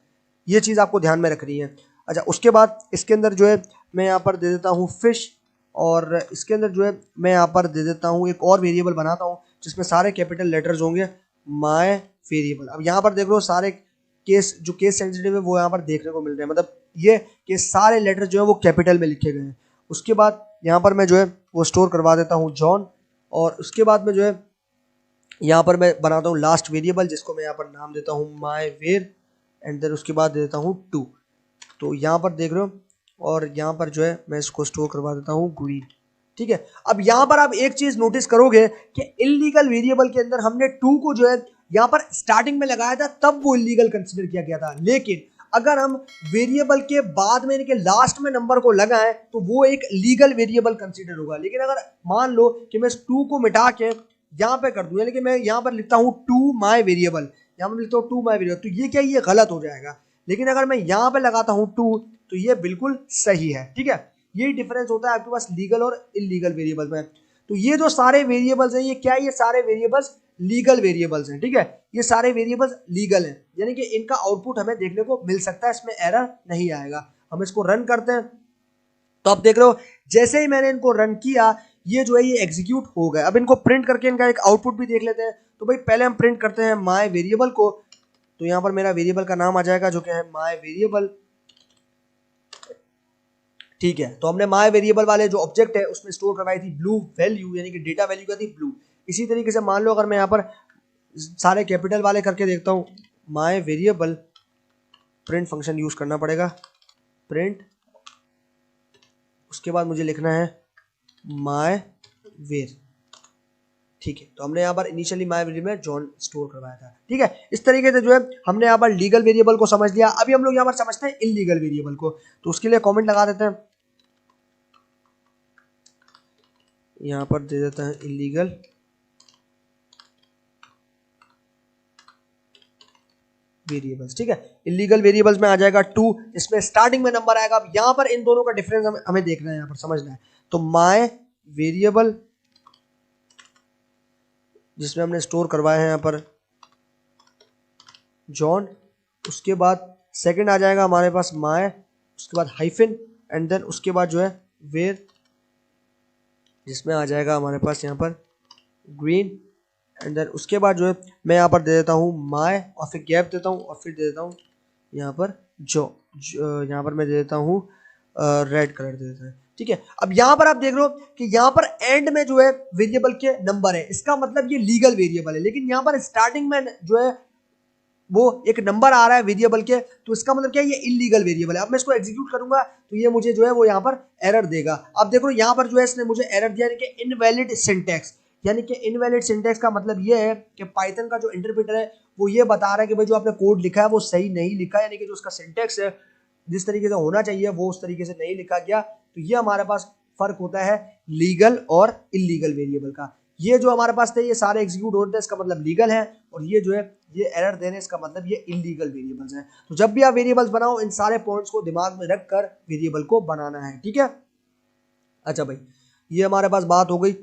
ये चीज़ आपको ध्यान में रखनी है। अच्छा, उसके बाद इसके अंदर जो है मैं यहाँ पर दे देता हूँ फिश, और इसके अंदर जो है मैं यहाँ पर दे देता हूँ एक और वेरिएबल बनाता हूँ जिसमें सारे कैपिटल लेटर्स होंगे, माय वेरिएबल। अब यहाँ पर देख लो सारे केस जो केस सेंसिटिव है वो यहाँ पर देखने को मिल रहे हैं, मतलब ये कि सारे लेटर जो है वो कैपिटल में लिखे गए हैं। उसके बाद यहाँ पर मैं जो है वो स्टोर करवा देता हूँ जॉन, और उसके बाद में जो है यहाँ पर मैं बनाता हूँ लास्ट वेरिएबल जिसको मैं यहाँ पर नाम देता हूँ माय वेर, एंड देन उसके बाद दे देता हूँ 2। तो यहाँ पर देख रहे हो, और यहाँ पर जो है मैं इसको स्टोर करवा देता हूँ ग्रीन। ठीक है, अब यहाँ पर आप एक चीज नोटिस करोगे कि इलीगल वेरिएबल के अंदर हमने 2 को जो है यहाँ पर स्टार्टिंग में लगाया था, तब वो इलीगल कंसिडर किया गया था। लेकिन अगर हम वेरिएबल के बाद में इनके लास्ट में नंबर को लगाएं तो वो एक लीगल वेरिएबल कंसिडर होगा। लेकिन अगर मान लो कि मैं इस 2 को मिटा के यहाँ पे कर दूं, यानी कि मैं यहाँ पर लिखता हूँ 2 माय वेरिएबल, यहाँ पर लिखता हूँ 2 माय वेरिएबल, तो ये क्या, ये गलत हो जाएगा। लेकिन अगर मैं यहाँ पे लगाता हूँ 2 तो ये बिल्कुल सही है। ठीक है, यही डिफरेंस होता है आपके पास लीगल और इलीगल वेरिएबल में। तो ये जो सारे वेरिएबल्स हैं ये क्या है, ये सारे वेरिएबल्स लीगल वेरिएबल्स हैं। ठीक है, ये सारे वेरिएबल्स लीगल हैं, यानी कि इनका आउटपुट हमें देखने को मिल सकता है, इसमें एरर नहीं आएगा। हम इसको रन करते हैं तो आप देख रहे हो जैसे ही मैंने इनको रन किया ये जो है ये एग्जीक्यूट हो गए। अब इनको प्रिंट करके इनका एक आउटपुट भी देख लेते हैं। तो भाई पहले हम प्रिंट करते हैं माय वेरिएबल को, तो यहाँ पर मेरा वेरिएबल का नाम आ जाएगा जो क्या है माय वेरिएबल। ठीक है, तो हमने माय वेरिएबल वाले जो ऑब्जेक्ट है उसमें स्टोर करवाई थी ब्लू वैल्यू, यानी कि डेटा वैल्यू क्या थी, ब्लू। इसी तरीके से मान लो अगर मैं यहाँ पर सारे कैपिटल वाले करके देखता हूँ, my variable print function use करना पड़ेगा, प्रिंट, उसके बाद मुझे लिखना है माय वेर। ठीक है, तो हमने यहाँ पर इनिशियली माय वेरिएबल में जॉन स्टोर करवाया था। ठीक है, इस तरीके से जो है हमने यहाँ पर लीगल वेरिएबल को समझ लिया। अभी हम लोग यहाँ पर समझते हैं इलीगल वेरिएबल को, तो उसके लिए कमेंट लगा देते हैं, यहाँ पर दे देता है इलीगल वेरिएबल्स। ठीक है, इलीगल वेरिएबल्स में आ जाएगा 2, इसमें स्टार्टिंग में नंबर आएगा। अब यहाँ पर इन दोनों का डिफरेंस हमें देखना है, यहाँ पर समझना है। तो माय वेरिएबल जिसमें हमने स्टोर करवाया है यहाँ पर जॉन, उसके बाद सेकंड आ जाएगा हमारे पास माय, उसके बाद हाइफन, एंड देन उसके बाद जो है वेर, जिसमें आ जाएगा हमारे पास यहाँ पर ग्रीन, एंड देन उसके बाद जो है मैं यहाँ पर दे देता हूँ माय, और फिर गैप देता हूँ, और फिर दे देता हूँ यहाँ पर यहाँ पर मैं दे देता हूँ रेड कलर दे देता है। ठीक है, अब यहाँ पर आप देख रहे हो कि यहाँ पर एंड में जो है वेरिएबल के नंबर है, इसका मतलब ये लीगल वेरिएबल है। लेकिन यहाँ पर स्टार्टिंग में जो है वो एक नंबर आ रहा है वेरिएबल के, तो इसका मतलब क्या है, ये इलीगल वेरिएबल है। अब मैं इसको एग्जीक्यूट करूंगा तो ये मुझे जो है वो यहाँ पर एरर देगा। अब देखो यहाँ पर जो है इसने मुझे एरर दिया, यानी कि इनवैलिड सिंटैक्स। यानी कि इनवैलिड सिंटैक्स का मतलब ये है कि पाइथन का जो इंटरप्रेटर है वो ये बता रहा है कि भाई जो आपने कोड लिखा है वो सही नहीं लिखा, यानी कि जो उसका सिंटैक्स है जिस तरीके से होना चाहिए वो उस तरीके से नहीं लिखा गया। तो ये हमारे पास फर्क होता है लीगल और इलीगल वेरिएबल का। ये जो हमारे पास थे ये सारे एग्जीक्यूट होते हैं, इसका मतलब लीगल है, और ये जो है ये एरर देने इसका मतलब ये इलीगल वेरिएबल्स हैं। तो जब भी आप वेरिएबल्स बनाओ इन सारे पॉइंट्स को दिमाग में रखकर वेरिएबल को बनाना है। ठीक है, अच्छा भाई ये हमारे पास बात हो गई।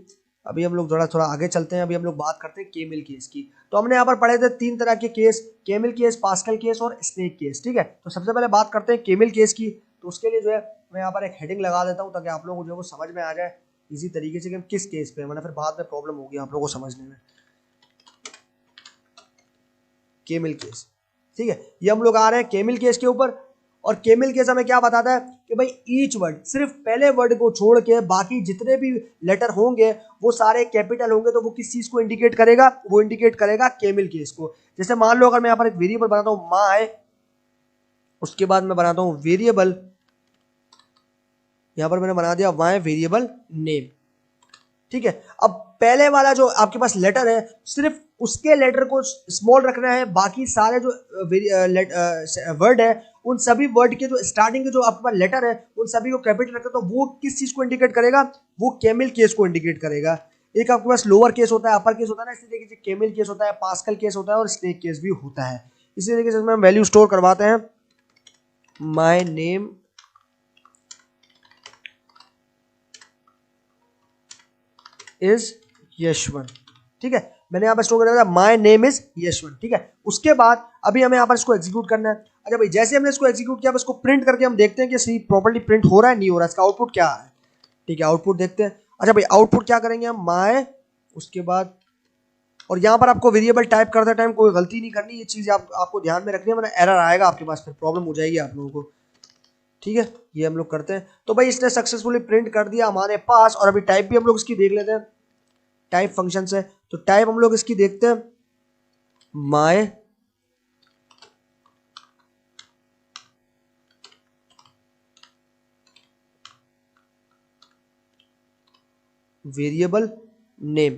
अभी हम लोग थोड़ा आगे चलते हैं। अभी हम लोग बात करते हैं केमिल केस की। तो हमने यहाँ पर पढ़े थे 3 तरह के case, camel case, pascal case और स्नेक केस। ठीक है, तो सबसे पहले बात करते हैं केमिल केस की। तो उसके लिए जो है मैं यहाँ पर एक हेडिंग लगा देता हूँ ताकि आप लोगों को जो है वो समझ में आ जाए इजी तरीके से कि हम किस केस पे, वरना फिर बाद में प्रॉब्लम होगी आप लोगों को समझने में। केमिल केस, ठीक है, ये हम लोग आ रहे हैं केमिल केस के ऊपर। और केमिल केस हमें क्या बताता है कि भाई ईच वर्ड, सिर्फ पहले वर्ड को छोड़ के बाकी जितने भी लेटर होंगे वो सारे कैपिटल होंगे, तो वो किस चीज को इंडिकेट करेगा, वो इंडिकेट करेगा केमिल केस को। जैसे मान लो अगर मैं यहाँ पर एक वेरिएबल बनाता हूँ माय, उसके बाद मैं बनाता हूँ वेरिएबल, यहाँ पर मैंने बना दिया माय वेरिएबल नेम। ठीक है, अब पहले वाला जो आपके पास लेटर है सिर्फ उसके लेटर को स्मॉल रखना है, बाकी सारे जो वर्ड है उन सभी वर्ड के जो स्टार्टिंग के जो आपके पास लेटर है उन सभी को कैपिटल रखना। तो वो किस चीज को इंडिकेट करेगा, वो केमिल केस को इंडिकेट करेगा। एक आपके पास लोअर केस होता है, अपर केस होता है ना, इसी तरीके से केमिल केस होता है, पास्कल केस होता है और स्नेक केस भी होता है। इसी तरीके से हम वैल्यू स्टोर करवाते हैं माय नेम इज यशवंत। ठीक है, मैंने यहाँ पर स्टोर कर दिया माय नेम इज यशवंत। ठीक है, उसके बाद अभी हमें यहाँ पर इसको एग्जीक्यूट करना है। अच्छा भाई जैसे हमने इसको एग्जीक्यूट किया, अब इसको प्रिंट करके हम देखते हैं कि सही प्रॉपर्ली प्रिंट हो रहा है नहीं हो रहा है, इसका आउटपुट क्या है। ठीक है, आउटपुट देखते हैं। अच्छा भाई आउटपुट क्या करेंगे हम, माय, उसके बाद, और यहाँ पर आपको वेरिएबल टाइप करते टाइम कोई गलती नहीं करनी, ये चीज आपको ध्यान में रखनी है, वरना एरर आएगा आपके पास, फिर प्रॉब्लम हो जाएगी आप लोगों को। ठीक है, ये हम लोग करते हैं। तो भाई इसने सक्सेसफुली प्रिंट कर दिया हमारे पास, और अभी टाइप भी हम लोग इसकी देख लेते हैं, टाइप फंक्शन से। तो टाइप हम लोग इसकी देखते हैं, माय वेरिएबल नेम।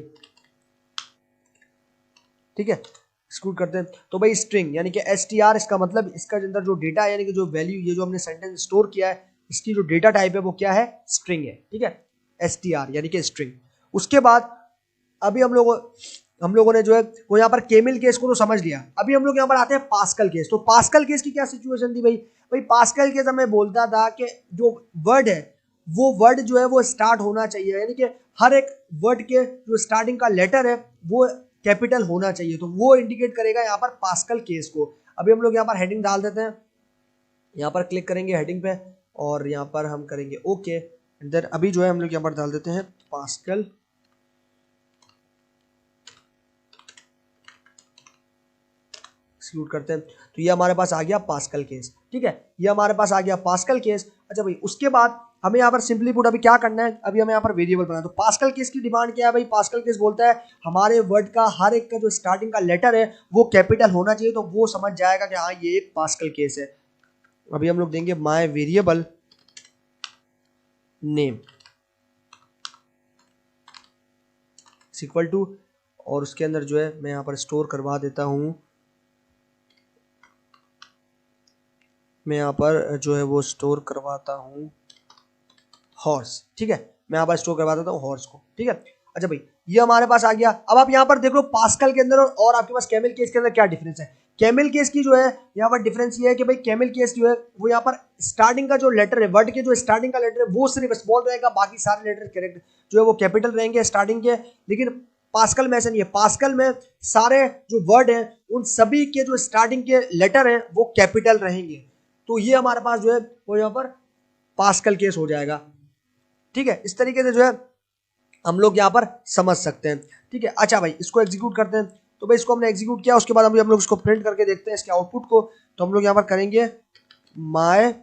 ठीक है, एक्सक्लूड करते हैं। तो भाई स्ट्रिंग यानी कि str, इसका मतलब इसका अंदर जो डेटा यानी कि जो वैल्यू, ये जो हमने सेंटेंस स्टोर किया है, इसकी जो डेटा टाइप है वो क्या है, स्ट्रिंग है। ठीक है, str यानी कि स्ट्रिंग। उसके बाद अभी हम लोगों ने जो है वो यहाँ पर केमिल केस को तो समझ लिया। अभी हम लोग यहाँ पर आते हैं पास्कल केस। तो पास्कल केस की क्या सिचुएशन थी भाई, पास्कल केस हमें बोलता था कि जो वर्ड है वो वर्ड जो है वो स्टार्ट होना चाहिए, यानी कि हर एक वर्ड के जो स्टार्टिंग का लेटर है वो कैपिटल होना चाहिए, तो वो इंडिकेट करेगा यहाँ पर पास्कल केस को। अभी हम लोग यहाँ पर हेडिंग डाल देते हैं, यहाँ पर क्लिक करेंगे हेडिंग पे, और यहाँ पर हम करेंगे ओके, देन अभी जो है हम लोग यहाँ पर डाल देते हैं पास्कल एक्सक्लूड करते हैं। तो ये हमारे पास आ गया पास्कल केस। ठीक है, ये हमारे पास आ गया पास्कल केस। अच्छा भाई उसके बाद हमें यहाँ पर सिंपली पुट अभी क्या करना है, अभी हमें यहाँ पर वेरिएबल बनाना है। तो पास्कल केस की डिमांड क्या है भाई, पास्कल केस बोलता है हमारे वर्ड का हर एक का जो स्टार्टिंग का लेटर है वो कैपिटल होना चाहिए, तो वो समझ जाएगा कि हाँ ये एक पास्कल केस है। अभी हम लोग देंगे my variable name equal to, और उसके अंदर जो है मैं यहाँ पर स्टोर करवा देता हूँ, मैं यहाँ पर जो है वो स्टोर करवाता हूँ हॉर्स। ठीक है, मैं यहाँ पर स्टोर करवा देता हूँ हॉर्स को। ठीक है, अच्छा भाई ये हमारे पास आ गया। अब आप यहाँ पर देख लो पास्कल के अंदर और आपके पास कैमल केस के अंदर क्या डिफरेंस है। कैमल केस की जो है यहाँ पर डिफरेंस ये है कि भाई कैमल केस जो है वो यहाँ पर स्टार्टिंग का जो लेटर है, वर्ड के जो स्टार्टिंग का लेटर है वो सिर्फ स्मॉल रहेगा, बाकी सारे लेटर करेक्ट जो है वो कैपिटल रहेंगे स्टार्टिंग के। लेकिन पास्कल में ऐसा नहीं है, पास्कल में सारे जो वर्ड है उन सभी के जो स्टार्टिंग के लेटर हैं वो कैपिटल रहेंगे। तो ये हमारे पास जो है वो यहाँ पर पास्कल केस हो जाएगा। ठीक है, इस तरीके से जो है हम लोग यहाँ पर समझ सकते हैं। ठीक है, अच्छा भाई इसको एग्जीक्यूट करते हैं। तो भाई इसको हमने एग्जीक्यूट किया, उसके बाद हम लोग इसको प्रिंट करके देखते हैं इसके आउटपुट को। तो हम लोग यहाँ पर करेंगे माय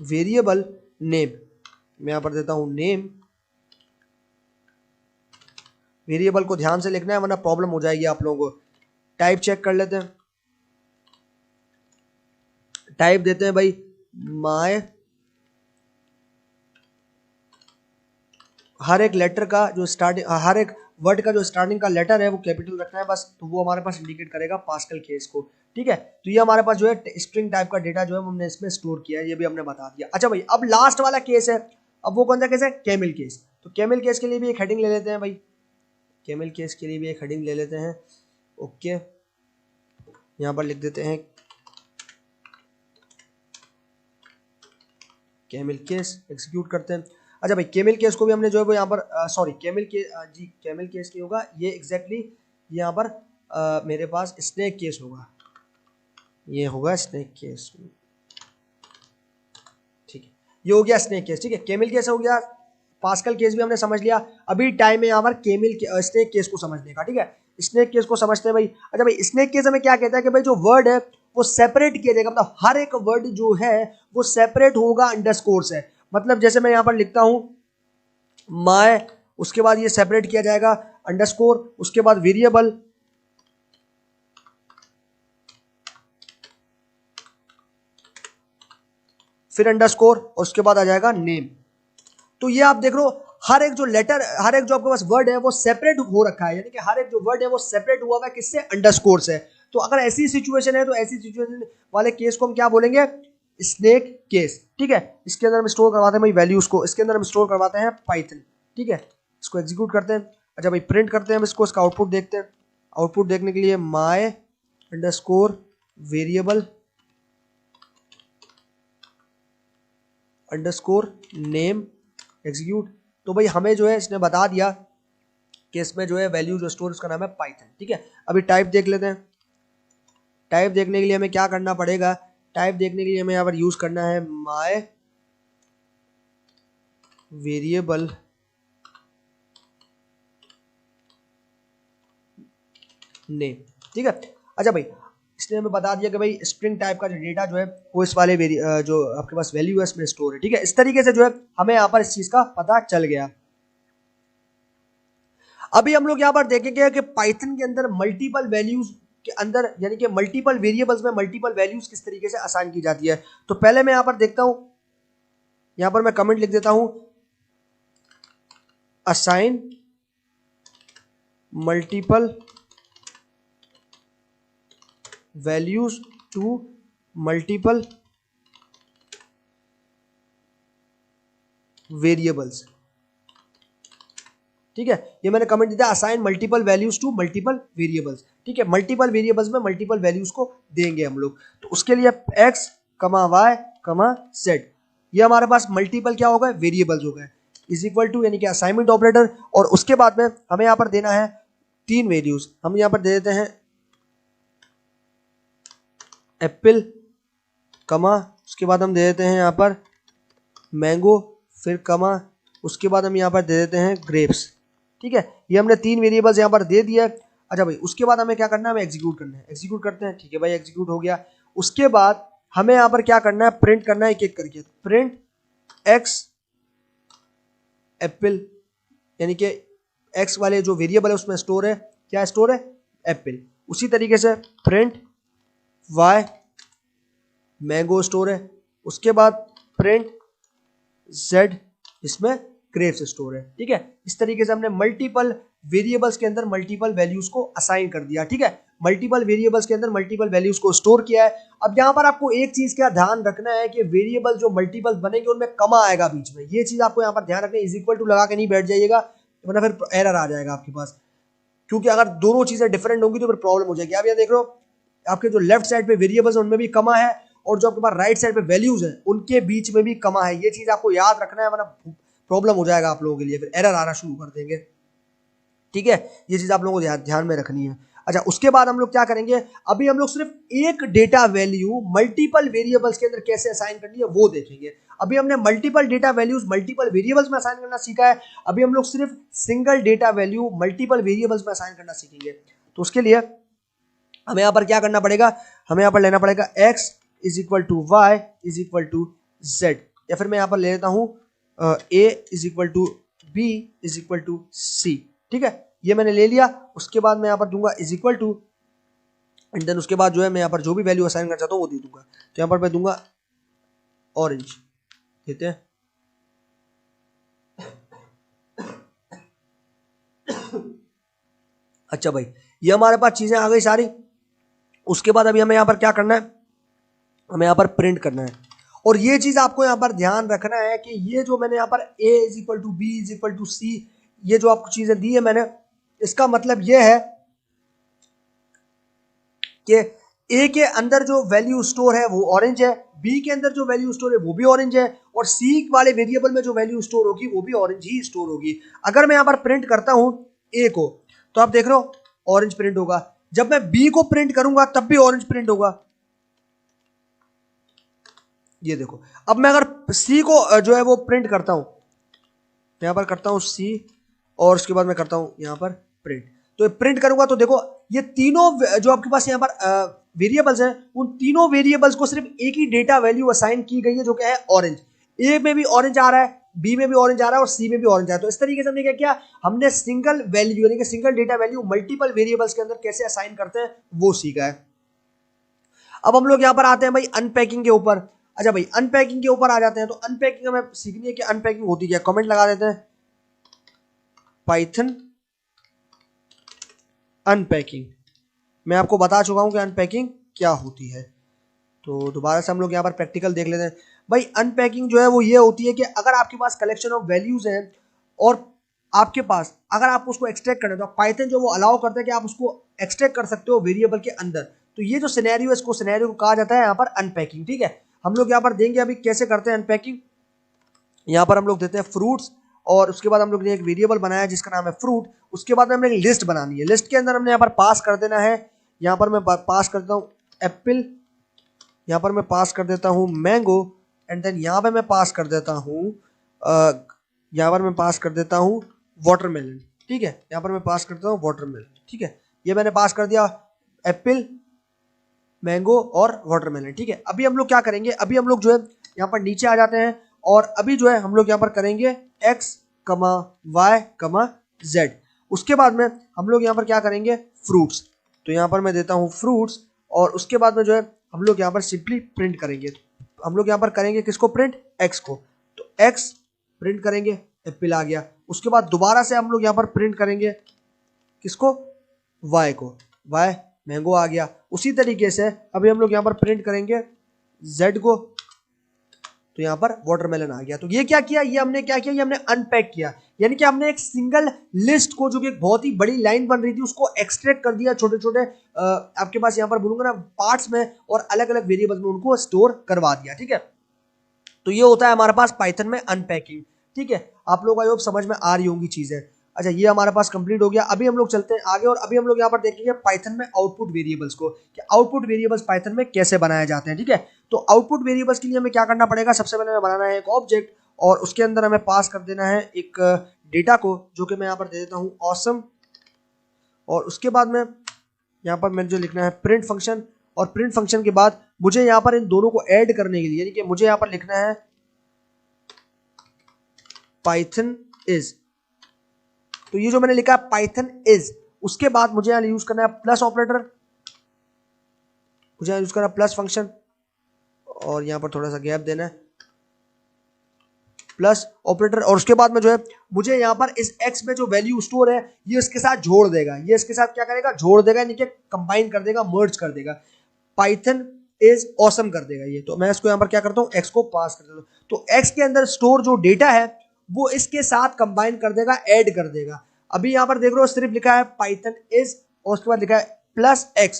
वेरिएबल नेम, मैं यहाँ पर देता हूं नेम। वेरिएबल को ध्यान से लिखना है वरना प्रॉब्लम हो जाएगी आप लोगों को। टाइप चेक कर लेते हैं, टाइप देते हैं भाई माय, हर एक लेटर का जो स्टार्टिंग, हर एक वर्ड का जो स्टार्टिंग का लेटर है वो कैपिटल रखना है बस, तो वो हमारे पास इंडिकेट करेगा पास्कल केस को। ठीक है, तो ये हमारे पास जो है स्ट्रिंग टाइप का डेटा जो है हमने इसमें स्टोर किया है, ये भी हमने बता दिया। अच्छा भाई अब लास्ट वाला केस है, अब वो कौन सा केस है, कैमल केस। तो कैमल केस के लिए भी एक हेडिंग ले लेते हैं भाई, कैमल केस के लिए भी एक हेडिंग ले लेते हैं। ओके, यहाँ पर लिख देते हैं कैमल केस, एग्जीक्यूट करते हैं। अच्छा भाई कैमल केस को भी हमने जो है वो यहाँ पर सॉरी कैमल के जी कैमल केस की होगा ये एग्जैक्टली यहाँ पर मेरे पास स्नेक केस होगा, ये होगा स्नेक केस। ठीक है, ये हो गया स्नेक केस। ठीक है, कैमल केस हो गया, पास्कल केस भी हमने समझ लिया। अभी टाइम है यहाँ पर कैमल स्नेक केस को समझने का। ठीक है, स्नेक केस को समझते हैं भाई। अच्छा भाई स्नेक केस हमें क्या कहता है कि भाई जो वर्ड है वो सेपरेट किया जाएगा, मतलब हर एक वर्ड जो है वो सेपरेट होगा अंडरस्कोर से। मतलब जैसे मैं यहाँ पर लिखता हूं माय, उसके बाद ये सेपरेट किया जाएगा अंडरस्कोर, उसके बाद वेरिएबल, फिर अंडरस्कोर, और उसके बाद आ जाएगा नेम। तो ये आप देख लो हर एक जो लेटर, हर एक जो आपके पास वर्ड है वो सेपरेट हो रखा है, यानी कि हर एक जो वर्ड है वो सेपरेट हुआ हुआ है किससे, अंडरस्कोर से। तो अगर ऐसी सिचुएशन है तो ऐसी सिचुएशन वाले केस को हम क्या बोलेंगे, स्नेक केस। ठीक है, इसके अंदर हम स्टोर करवाते हैं भाई वैल्यूज को, इसके अंदर हम स्टोर करवाते हैं पाइथन। ठीक है, इसको एग्जीक्यूट करते हैं। अच्छा भाई प्रिंट करते हैं हम इसको, इसका आउटपुट देखते हैं। आउटपुट देखने के लिए my underscore variable underscore name, execute. तो भाई हमें जो है इसने बता दिया केस में जो है वैल्यू जो स्टोर उसका नाम है पाइथन। ठीक है, अभी टाइप देख लेते हैं। टाइप देखने के लिए हमें क्या करना पड़ेगा, टाइप देखने के लिए हमें यहाँ पर यूज करना है माय वेरिएबल नेम। ठीक है, अच्छा भाई इसने हमें बता दिया कि भाई स्ट्रिंग टाइप का जो डेटा जो है वो इस वाले जो आपके पास वैल्यू है इसमें स्टोर है। ठीक है, इस तरीके से जो है हमें यहाँ पर इस चीज का पता चल गया। अभी हम लोग यहाँ पर देखेंगे कि पाइथन के अंदर मल्टीपल वैल्यूज के अंदर यानी कि मल्टीपल वेरिएबल्स में मल्टीपल वैल्यूज किस तरीके से असाइन की जाती है। तो पहले मैं यहाँ पर देखता हूं, यहाँ पर मैं कमेंट लिख देता हूं assign multiple values to multiple variables. ठीक है, ये मैंने कमेंट दिया assign multiple values to multiple variables. ठीक है, मल्टीपल वेरिएबल्स में मल्टीपल वैल्यूज को देंगे हम लोग। तो उसके लिए x, y, z, ये हमारे पास मल्टीपल क्या होगा, वेरिएबल्स हो गए, इज इक्वल टू यानी कि असाइनमेंट ऑपरेटर। और उसके बाद में हमें यहाँ पर देना है 3 वैल्यूज। हम यहाँ पर दे देते हैं एप्पल, उसके बाद हम दे देते हैं यहाँ पर मैंगो, फिर उसके बाद हम यहाँ पर दे देते हैं ग्रेप्स। ठीक है, ये हमने 3 वेरिएबल्स यहाँ पर दे दिया। अच्छा भाई उसके बाद हमें क्या करना है, हमें एग्जीक्यूट करना है। एग्जीक्यूट करते हैं। ठीक है भाई, एग्जीक्यूट हो गया। उसके बाद हमें यहाँ पर क्या करना है, प्रिंट करना है एक एक करके। प्रिंट एक्स एप्पल, यानी कि एक्स वाले जो वेरिएबल है उसमें स्टोर है, क्या स्टोर है, एप्पल। उसी तरीके से प्रिंट वाई मैंगो स्टोर है। उसके बाद प्रिंट जेड, इसमें ग्रेप्स स्टोर है। ठीक है, इस तरीके से हमने मल्टीपल वेरिएबल्स के अंदर मल्टीपल वैल्यूज को असाइन कर दिया। ठीक है, मल्टीपल वेरिएबल्स के अंदर मल्टीपल वैल्यूज को स्टोर किया है। अब यहाँ पर आपको एक चीज का ध्यान रखना है कि वेरिएबल जो मल्टीपल बनेंगे उनमें कमा आएगा बीच में, ये चीज आपको यहाँ पर ध्यान रखना है। इज इक्वल टू लगा के नहीं बैठ जाइएगा, वरना फिर एरर आ जाएगा आपके पास, क्योंकि अगर दोनों चीजें डिफरेंट होंगी तो फिर प्रॉब्लम हो जाएगी। आप यहाँ देख रहे हो आपके जो लेफ्ट साइड पे वेरिएबल्स है उनमें भी कमा है, और जो आपके पास राइट साइड पे वैल्यूज है उनके बीच में भी कमा है। ये चीज आपको याद रखना है, वरना प्रॉब्लम हो जाएगा आप लोगों के लिए, फिर एरर आना शुरू कर देंगे। ठीक है, ये चीज आप लोगों को ध्यान में रखनी है। अच्छा, उसके बाद हम लोग क्या करेंगे, अभी हम लोग सिर्फ एक डेटा वैल्यू मल्टीपल वेरिएबल्स के अंदर कैसे असाइन करनी है वो देखेंगे। अभी हमने multiple data values multiple variables में असाइन करना सीखा है, अभी हम लोग सिर्फ single data value multiple variables में असाइन करना सीखेंगे। तो उसके लिए हमें यहाँ पर क्या करना पड़ेगा, हमें यहाँ पर लेना पड़ेगा x is equal to Y is equal to Z, या फिर मैं यहाँ पर ले लेता हूँ a is equal to B is equal to C. ठीक है, ये मैंने ले लिया। उसके बाद मैं यहाँ पर दूंगा is equal to, and then उसके बाद जो है मैं यहाँ पर जो भी वैल्यू असाइन करना चाहता हूँ वो दे दूंगा। तो यहाँ पर मैं दूंगा ऑरेंज, देते हैं। अच्छा भाई, ये हमारे पास चीजें आ गई सारी। उसके बाद अभी हमें यहाँ पर क्या करना है, हमें यहाँ पर प्रिंट करना है। और ये चीज आपको यहाँ पर ध्यान रखना है कि ये जो मैंने यहाँ पर a is equal to B is equal to C, ये जो आपको चीजें दी है मैंने, इसका मतलब ये है कि a के अंदर जो वैल्यू स्टोर है वो ऑरेंज है, b के अंदर जो वैल्यू स्टोर है वो भी ऑरेंज है, और c वाले वेरिएबल में जो वैल्यू स्टोर होगी वो भी ऑरेंज ही स्टोर होगी। अगर मैं यहाँ पर प्रिंट करता हूं a को, तो आप देख रहे हो ऑरेंज प्रिंट होगा। जब मैं b को प्रिंट करूंगा तब भी ऑरेंज प्रिंट होगा, ये देखो। अब मैं अगर c को जो है वो प्रिंट करता हूं, यहां पर करता हूं c, और उसके बाद मैं करता हूं यहां पर प्रिंट, तो प्रिंट करूंगा तो देखो ये तीनों जो आपके पास यहां पर वेरिएबल्स हैं, उन तीनों वेरिएबल्स को सिर्फ एक ही डेटा वैल्यू असाइन की गई है जो क्या है, ऑरेंज। a में भी ऑरेंज आ रहा है, b में भी ऑरेंज आ रहा है, और c में भी ऑरेंज आ रहा है। तो इस तरीके से हमने क्या किया, हमने सिंगल वैल्यू यानी कि single data value multiple variables के अंदर कैसे असाइन करते हैं वो सीखा है। अब हम लोग यहां पर आते हैं भाई अनपैकिंग के ऊपर। अच्छा भाई, अनपैकिंग के ऊपर आ जाते हैं। तो अनपैकिंग हमें सीखनी है कि अनपैकिंग होती क्या, कमेंट लगा देते हैं पाइथन अनपैकिंग। मैं आपको बता चुका हूं कि अनपैकिंग क्या होती है, तो दोबारा से हम लोग यहाँ पर प्रैक्टिकल देख लेते हैं। भाई अनपैकिंग जो है वो ये होती है कि अगर आपके पास कलेक्शन ऑफ वैल्यूज हैं और आपके पास अगर आप उसको एक्सट्रैक्ट करना है, तो पाइथन जो वो अलाउ करता है कि आप उसको एक्सट्रैक्ट कर सकते हो वेरिएबल के अंदर। तो ये जो सिनेरियो है, इसको सिनेरियो को कहा जाता है यहाँ पर अनपैकिंग। ठीक है, हम लोग यहाँ पर देंगे अभी कैसे करते हैं अनपैकिंग। यहाँ पर हम लोग देते हैं फ्रूट्स, और उसके बाद हम लोग ने एक वेरिएबल बनाया जिसका नाम है फ्रूट। उसके बाद में हमने एक लिस्ट बनानी है। लिस्ट के अंदर हमने यहाँ पर पास कर देना है, यहाँ पर मैं पास कर देता हूँ एप्पल, यहाँ पर मैं पास कर देता हूँ मैंगो, एंड देन यहाँ पे मैं पास कर देता हूँ यहाँ पर मैं पास कर देता हूँ वाटरमेलन। ठीक है, यहाँ पर मैं पास करता हूँ वाटरमेलन। ठीक है, ये मैंने पास कर दिया एप्पल, मैंगो और वाटरमेलन। ठीक है, अभी हम लोग क्या करेंगे, अभी हम लोग जो है यहाँ पर नीचे आ जाते हैं और अभी जो है हम लोग यहाँ पर करेंगे x, y, z। उसके बाद में हम लोग यहाँ पर क्या करेंगे, फ्रूट्स। तो यहाँ पर मैं देता हूँ फ्रूट्स और उसके बाद में जो है हम लोग यहाँ पर सिंपली प्रिंट करेंगे। हम लोग यहाँ पर करेंगे किसको प्रिंट, x को। तो x प्रिंट करेंगे, एप्पल आ गया। उसके बाद दोबारा से हम लोग यहाँ पर प्रिंट करेंगे किसको, y को, y मैंगो आ गया। उसी तरीके से अभी हम लोग यहाँ पर प्रिंट करेंगे z को, तो यहाँ पर वाटरमेलन आ गया। तो ये क्या किया, ये हमने क्या किया, ये हमने अनपैक किया, यानी कि हमने एक सिंगल लिस्ट को जो कि एक बहुत ही बड़ी लाइन बन रही थी उसको एक्सट्रैक्ट कर दिया छोटे छोटे आपके पास यहाँ पर बोलूंगा ना पार्ट्स में, और अलग अलग वेरिएबल्स में उनको स्टोर करवा दिया। ठीक है, तो ये होता है हमारे पास पाइथन में अनपैकिंग। ठीक है, आप लोगों को समझ में आ रही होंगी चीजें। अच्छा, ये हमारे पास कंप्लीट हो गया। अभी हम लोग चलते हैं आगे और अभी हम लोग यहाँ पर देखेंगे पाइथन में आउटपुट वेरिएबल्स को, कि आउटपुट वेरिएबल्स पाइथन में कैसे बनाए जाते हैं। ठीक है, तो आउटपुट वेरिएबल्स के लिए हमें क्या करना पड़ेगा, सबसे पहले हमें बनाना है एक ऑब्जेक्ट और उसके अंदर हमें पास कर देना है एक डेटा को, जो कि मैं यहाँ पर दे देता हूँ ऑसम। और उसके बाद में यहाँ पर मैंने जो लिखना है प्रिंट फंक्शन, और प्रिंट फंक्शन के बाद मुझे यहाँ पर इन दोनों को ऐड करने के लिए, यानी कि मुझे यहाँ पर लिखना है पाइथन इज। तो ये जो मैंने लिखा है पाइथन इज, उसके बाद मुझे यहाँ यूज करना है प्लस ऑपरेटर, मुझे यहाँ यूज करना है प्लस फंक्शन, और यहाँ पर थोड़ा सा गैप देना है प्लस ऑपरेटर। और उसके बाद में जो है मुझे यहाँ पर इस x में जो वैल्यू स्टोर है ये इसके साथ जोड़ देगा, ये इसके साथ क्या करेगा, जोड़ देगा, यानी कि कंबाइन कर देगा, मर्ज कर देगा, पाइथन इज ऑसम कर देगा ये। तो मैं इसको यहाँ पर क्या करता हूँ, x को पास कर देता हूँ। तो x के अंदर स्टोर जो डेटा है वो इसके साथ कंबाइन कर देगा, ऐड कर देगा। अभी यहाँ पर देख रहे हो सिर्फ लिखा है पाइथन इज और उसके बाद लिखा है प्लस x,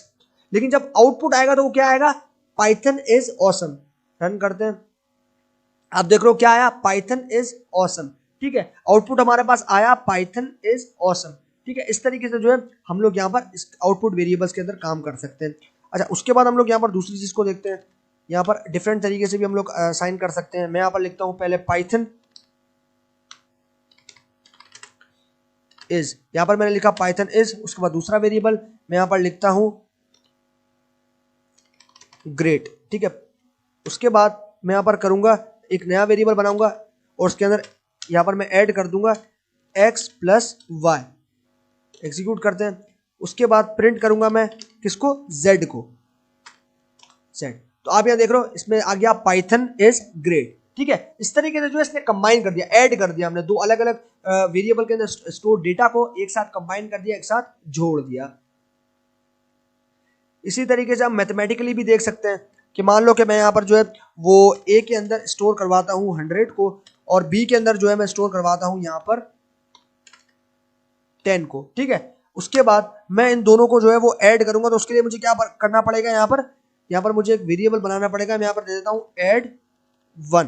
लेकिन जब आउटपुट आएगा तो वो क्या आएगा, पाइथन इज ऑसम। रन करते हैं, आप देख रहे हो क्या आया, पाइथन इज ऑसम। ठीक है, आउटपुट हमारे पास आया पाइथन इज ऑसम। ठीक है, इस तरीके से जो है हम लोग यहाँ पर इस आउटपुट वेरिएबल्स के अंदर काम कर सकते हैं। अच्छा, उसके बाद हम लोग यहाँ पर दूसरी चीज को देखते हैं, यहाँ पर डिफरेंट तरीके से भी हम लोग साइन कर सकते हैं। मैं यहाँ पर लिखता हूँ पहले पाइथन इज, यहाँ पर मैंने लिखा पाइथन इज, उसके बाद दूसरा वेरिएबल मैं यहाँ पर लिखता हूँ ग्रेट। ठीक है, उसके बाद मैं यहाँ पर करूंगा एक नया वेरिएबल बनाऊंगा और उसके अंदर यहाँ पर मैं ऐड कर दूंगा x प्लस वाई। एग्जीक्यूट करते हैं, उसके बाद प्रिंट करूंगा मैं किसको, z को, z। तो आप यहाँ देख रहे हो इसमें आ गया पाइथन इज ग्रेट। ठीक है, इस तरीके से जो है इसने कंबाइन कर दिया, ऐड कर दिया, हमने दो अलग अलग वेरिएबल के अंदर स्टोर डेटा को एक साथ कंबाइन कर दिया, एक साथ जोड़ दिया। इसी तरीके से हम मैथमेटिकली भी देख सकते हैं कि मान लो कि मैं यहाँ पर जो है वो a के अंदर स्टोर करवाता हूँ 100 को और b के अंदर जो है मैं स्टोर करवाता हूँ यहाँ पर 10 को। ठीक है, उसके बाद मैं इन दोनों को जो है वो ऐड करूंगा, तो उसके लिए मुझे क्या करना पड़ेगा, यहाँ पर मुझे एक वेरिएबल बनाना पड़ेगा। मैं यहाँ पर दे देता हूँ ऐड 1,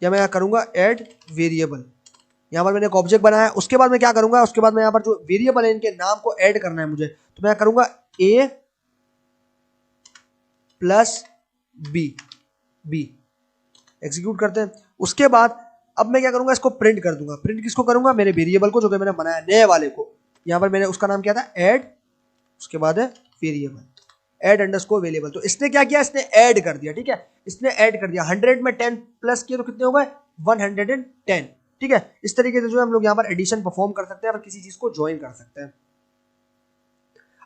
या मैं यहाँ करूंगा ऐड वेरिएबल। यहाँ पर मैंने एक ऑब्जेक्ट बनाया है, उसके बाद मैं क्या करूंगा, उसके बाद मैं यहाँ पर जो वेरिएबल है इनके नाम को ऐड करना है मुझे, तो मैं करूंगा a प्लस बी। एग्जीक्यूट करते हैं, उसके बाद अब मैं क्या करूंगा, इसको प्रिंट कर दूंगा। प्रिंट किसको करूंगा, मेरे वेरिएबल को जो कि मैंने बनाया नए वाले को। यहाँ पर मैंने उसका नाम क्या था, ऐड, उसके बाद है वेरिएबल, ऐड अंडरस्कोर वेरिएबल। तो इसने क्या किया, इसने ऐड कर दिया। ठीक है, इसने ऐड कर दिया, 100 में 10 प्लस किया तो कितने हो गए, 110। ठीक है, इस तरीके से जो है हम लोग यहाँ पर एडिशन परफॉर्म कर सकते हैं और किसी चीज को ज्वाइन कर सकते हैं।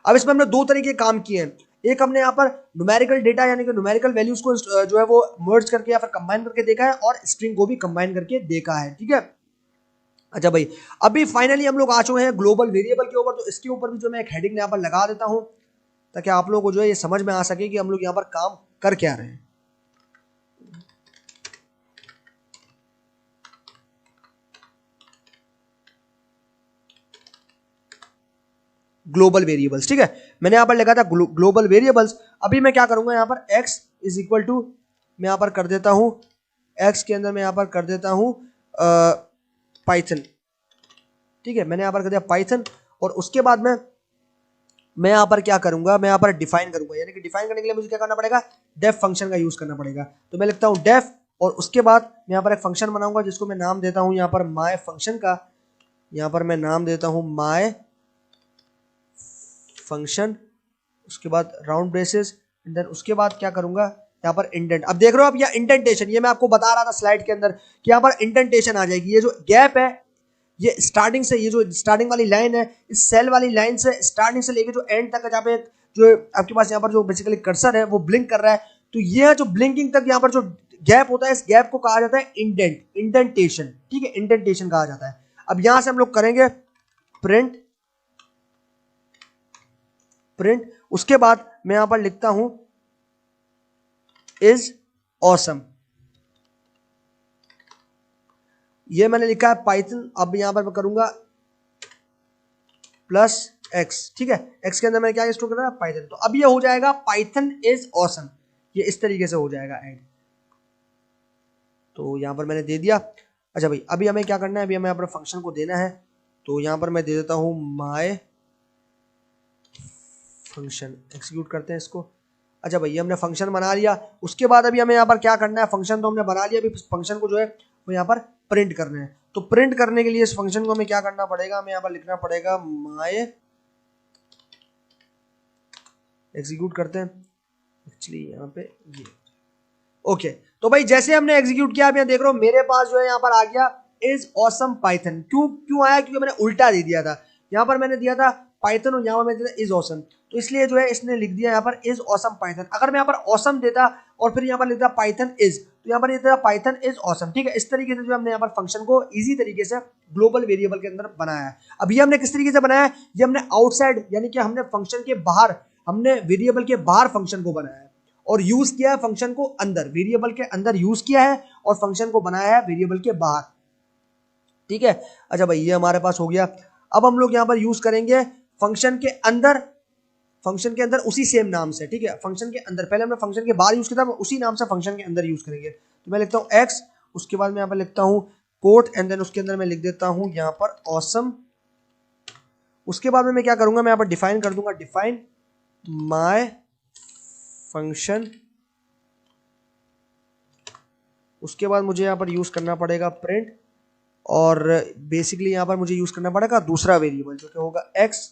अब इसमें हमने दो तरीके काम किए हैं, एक हमने यहाँ पर न्यूमेरिकल डेटा यानी कि न्यूमेरिकल वैल्यूज को जो है वो मर्ज करके या फिर कंबाइन करके देखा है, और स्ट्रिंग को भी कंबाइन करके देखा है। ठीक है, अच्छा भाई, अभी फाइनली हम लोग आ चुके हैं ग्लोबल वेरिएबल के ऊपर। तो इसके ऊपर भी जो मैं एक हेडिंग यहाँ पर लगा देता हूँ ताकि आप लोगों को जो है ये समझ में आ सके कि हम लोग यहाँ पर काम कर क्या रहे हैं। Global variables. ठीक है, मैंने यहाँ पर लिखा था ग्लोबल वेरिएबल्स। अभी मैं क्या करूंगा, यहाँ पर x इज इक्वल टू मैं यहाँ पर कर देता हूँ, x के अंदर मैं यहाँ पर कर देता हूँ पाइथन, ठीक है, मैंने यहाँ पर कर दिया पाइथन। और उसके बाद में मैं यहाँ पर क्या करूंगा, मैं यहाँ पर डिफाइन करूंगा, यानी कि डिफाइन करने के लिए मुझे क्या करना पड़ेगा, डेफ फंक्शन का यूज करना पड़ेगा। तो मैं लिखता हूँ डेफ, और उसके बाद मैं यहाँ पर एक फंक्शन बनाऊंगा जिसको मैं नाम देता हूँ यहाँ पर माय फंक्शन का, यहाँ पर मैं नाम देता हूँ माय फंक्शन। उसके बाद राउंड ब्रेसेस, एंड देन उसके बाद क्या करूंगा, यहाँ पर इंडेंट। अब देख रहे हो आप, यहाँ इंडेंटेशन, ये मैं आपको बता रहा था स्लाइड के अंदर कि यहाँ पर इंडेंटेशन आ जाएगी। ये जो गैप है, ये स्टार्टिंग से, ये जो स्टार्टिंग वाली लाइन है, इस सेल वाली लाइन से स्टार्टिंग से लेके जो एंड तक, जहाँ पे जो आपके पास यहाँ पर जो बेसिकली कर्सर है वो ब्लिंक कर रहा है, तो ये जो ब्लिंकिंग तक यहाँ पर जो गैप होता है, इस गैप को कहा जाता है इंडेंट, इंडेंटेशन, ठीक है, इंडेंटेशन कहा जाता है। अब यहां से हम लोग करेंगे प्रिंट, प्रिंट, उसके बाद मैं यहां पर लिखता हूं इज ऑसम, ये मैंने लिखा है पाइथन। अब यहां पर मैं करूंगा प्लस एक्स, ठीक है, एक्स के अंदर मैंने क्या स्टोर करना है, पाइथन। तो अब ये हो जाएगा पाइथन इज ऑसम, ये इस तरीके से हो जाएगा एंड। तो यहां पर मैंने दे दिया। अच्छा भाई, अभी हमें क्या करना है, अभी हमें अपने फंक्शन को देना है, तो यहां पर मैं दे देता हूं माय फंक्शन, एक्सिक्यूट करते हैं इसको। अच्छा भाई, हमने फंक्शन बना लिया। उसके बाद अभी हमें यहाँ पर क्या करना है, फंक्शन तो हमने बना लिया, अभी फंक्शन को जो है वो यहाँ पर प्रिंट करना है। तो प्रिंट करने के लिए इस फंक्शन को हमें क्या करना पड़ेगा, हमें यहाँ पर लिखना पड़ेगा माय, एग्जीक्यूट करते हैं, एक्चुअली यहाँ पे ये, ओके। तो भाई जैसे हमने एग्जीक्यूट किया, आप यहाँ देख रहे हो मेरे पास जो है यहाँ पर आ गया इज ऑसम पाइथन। क्यों आया, क्योंकि मैंने उल्टा दे दिया था, यहाँ पर मैंने दिया था पाइथन और यहाँ पर मैंने दिया इज ऑसम, तो इसलिए जो है इसने लिख दिया यहाँ पर इज ऑसम पाइथन। अगर मैं यहाँ पर ऑसम देता और फिर यहाँ पर लिखता पाइथन इज, तो यहाँ पर ये देता पाइथन इज ऑसम, ठीक है। इस तरीके से जो हमने यहाँ पर फंक्शन को इजी तरीके से ग्लोबल वेरिएबल के अंदर बनाया है। अब ये हमने किस तरीके से बनाया है, ये हमने आउटसाइड, यानी कि हमने फंक्शन के बाहर, हमने वेरिएबल के बाहर फंक्शन को बनाया है और यूज किया है फंक्शन को अंदर, वेरिएबल के अंदर यूज किया है और फंक्शन को बनाया है वेरिएबल के बाहर, ठीक है। अच्छा भाई, ये हमारे पास हो गया। अब हम लोग यहाँ पर यूज करेंगे फंक्शन के अंदर, फंक्शन के अंदर उसी सेम नाम से, ठीक है, फंक्शन के अंदर, पहले हमने फंक्शन के बाहर यूज किया था, उसी नाम से फंक्शन के अंदर यूज करेंगे। तो मैं लिखता हूँ एक्स, उसके बाद मैं यहाँ पर लिखता हूँ कोट, एंड देन उसके अंदर मैं लिख देता हूँ यहाँ पर ऑसम। उसके बाद में मैं क्या करूंगा, मैं यहाँ पर डिफाइन कर दूंगा, डिफाइन माय फंक्शन। उसके बाद मुझे यहाँ पर यूज करना पड़ेगा प्रिंट, और बेसिकली यहाँ पर मुझे यूज करना पड़ेगा दूसरा वेरिएबल जो कि होगा एक्स,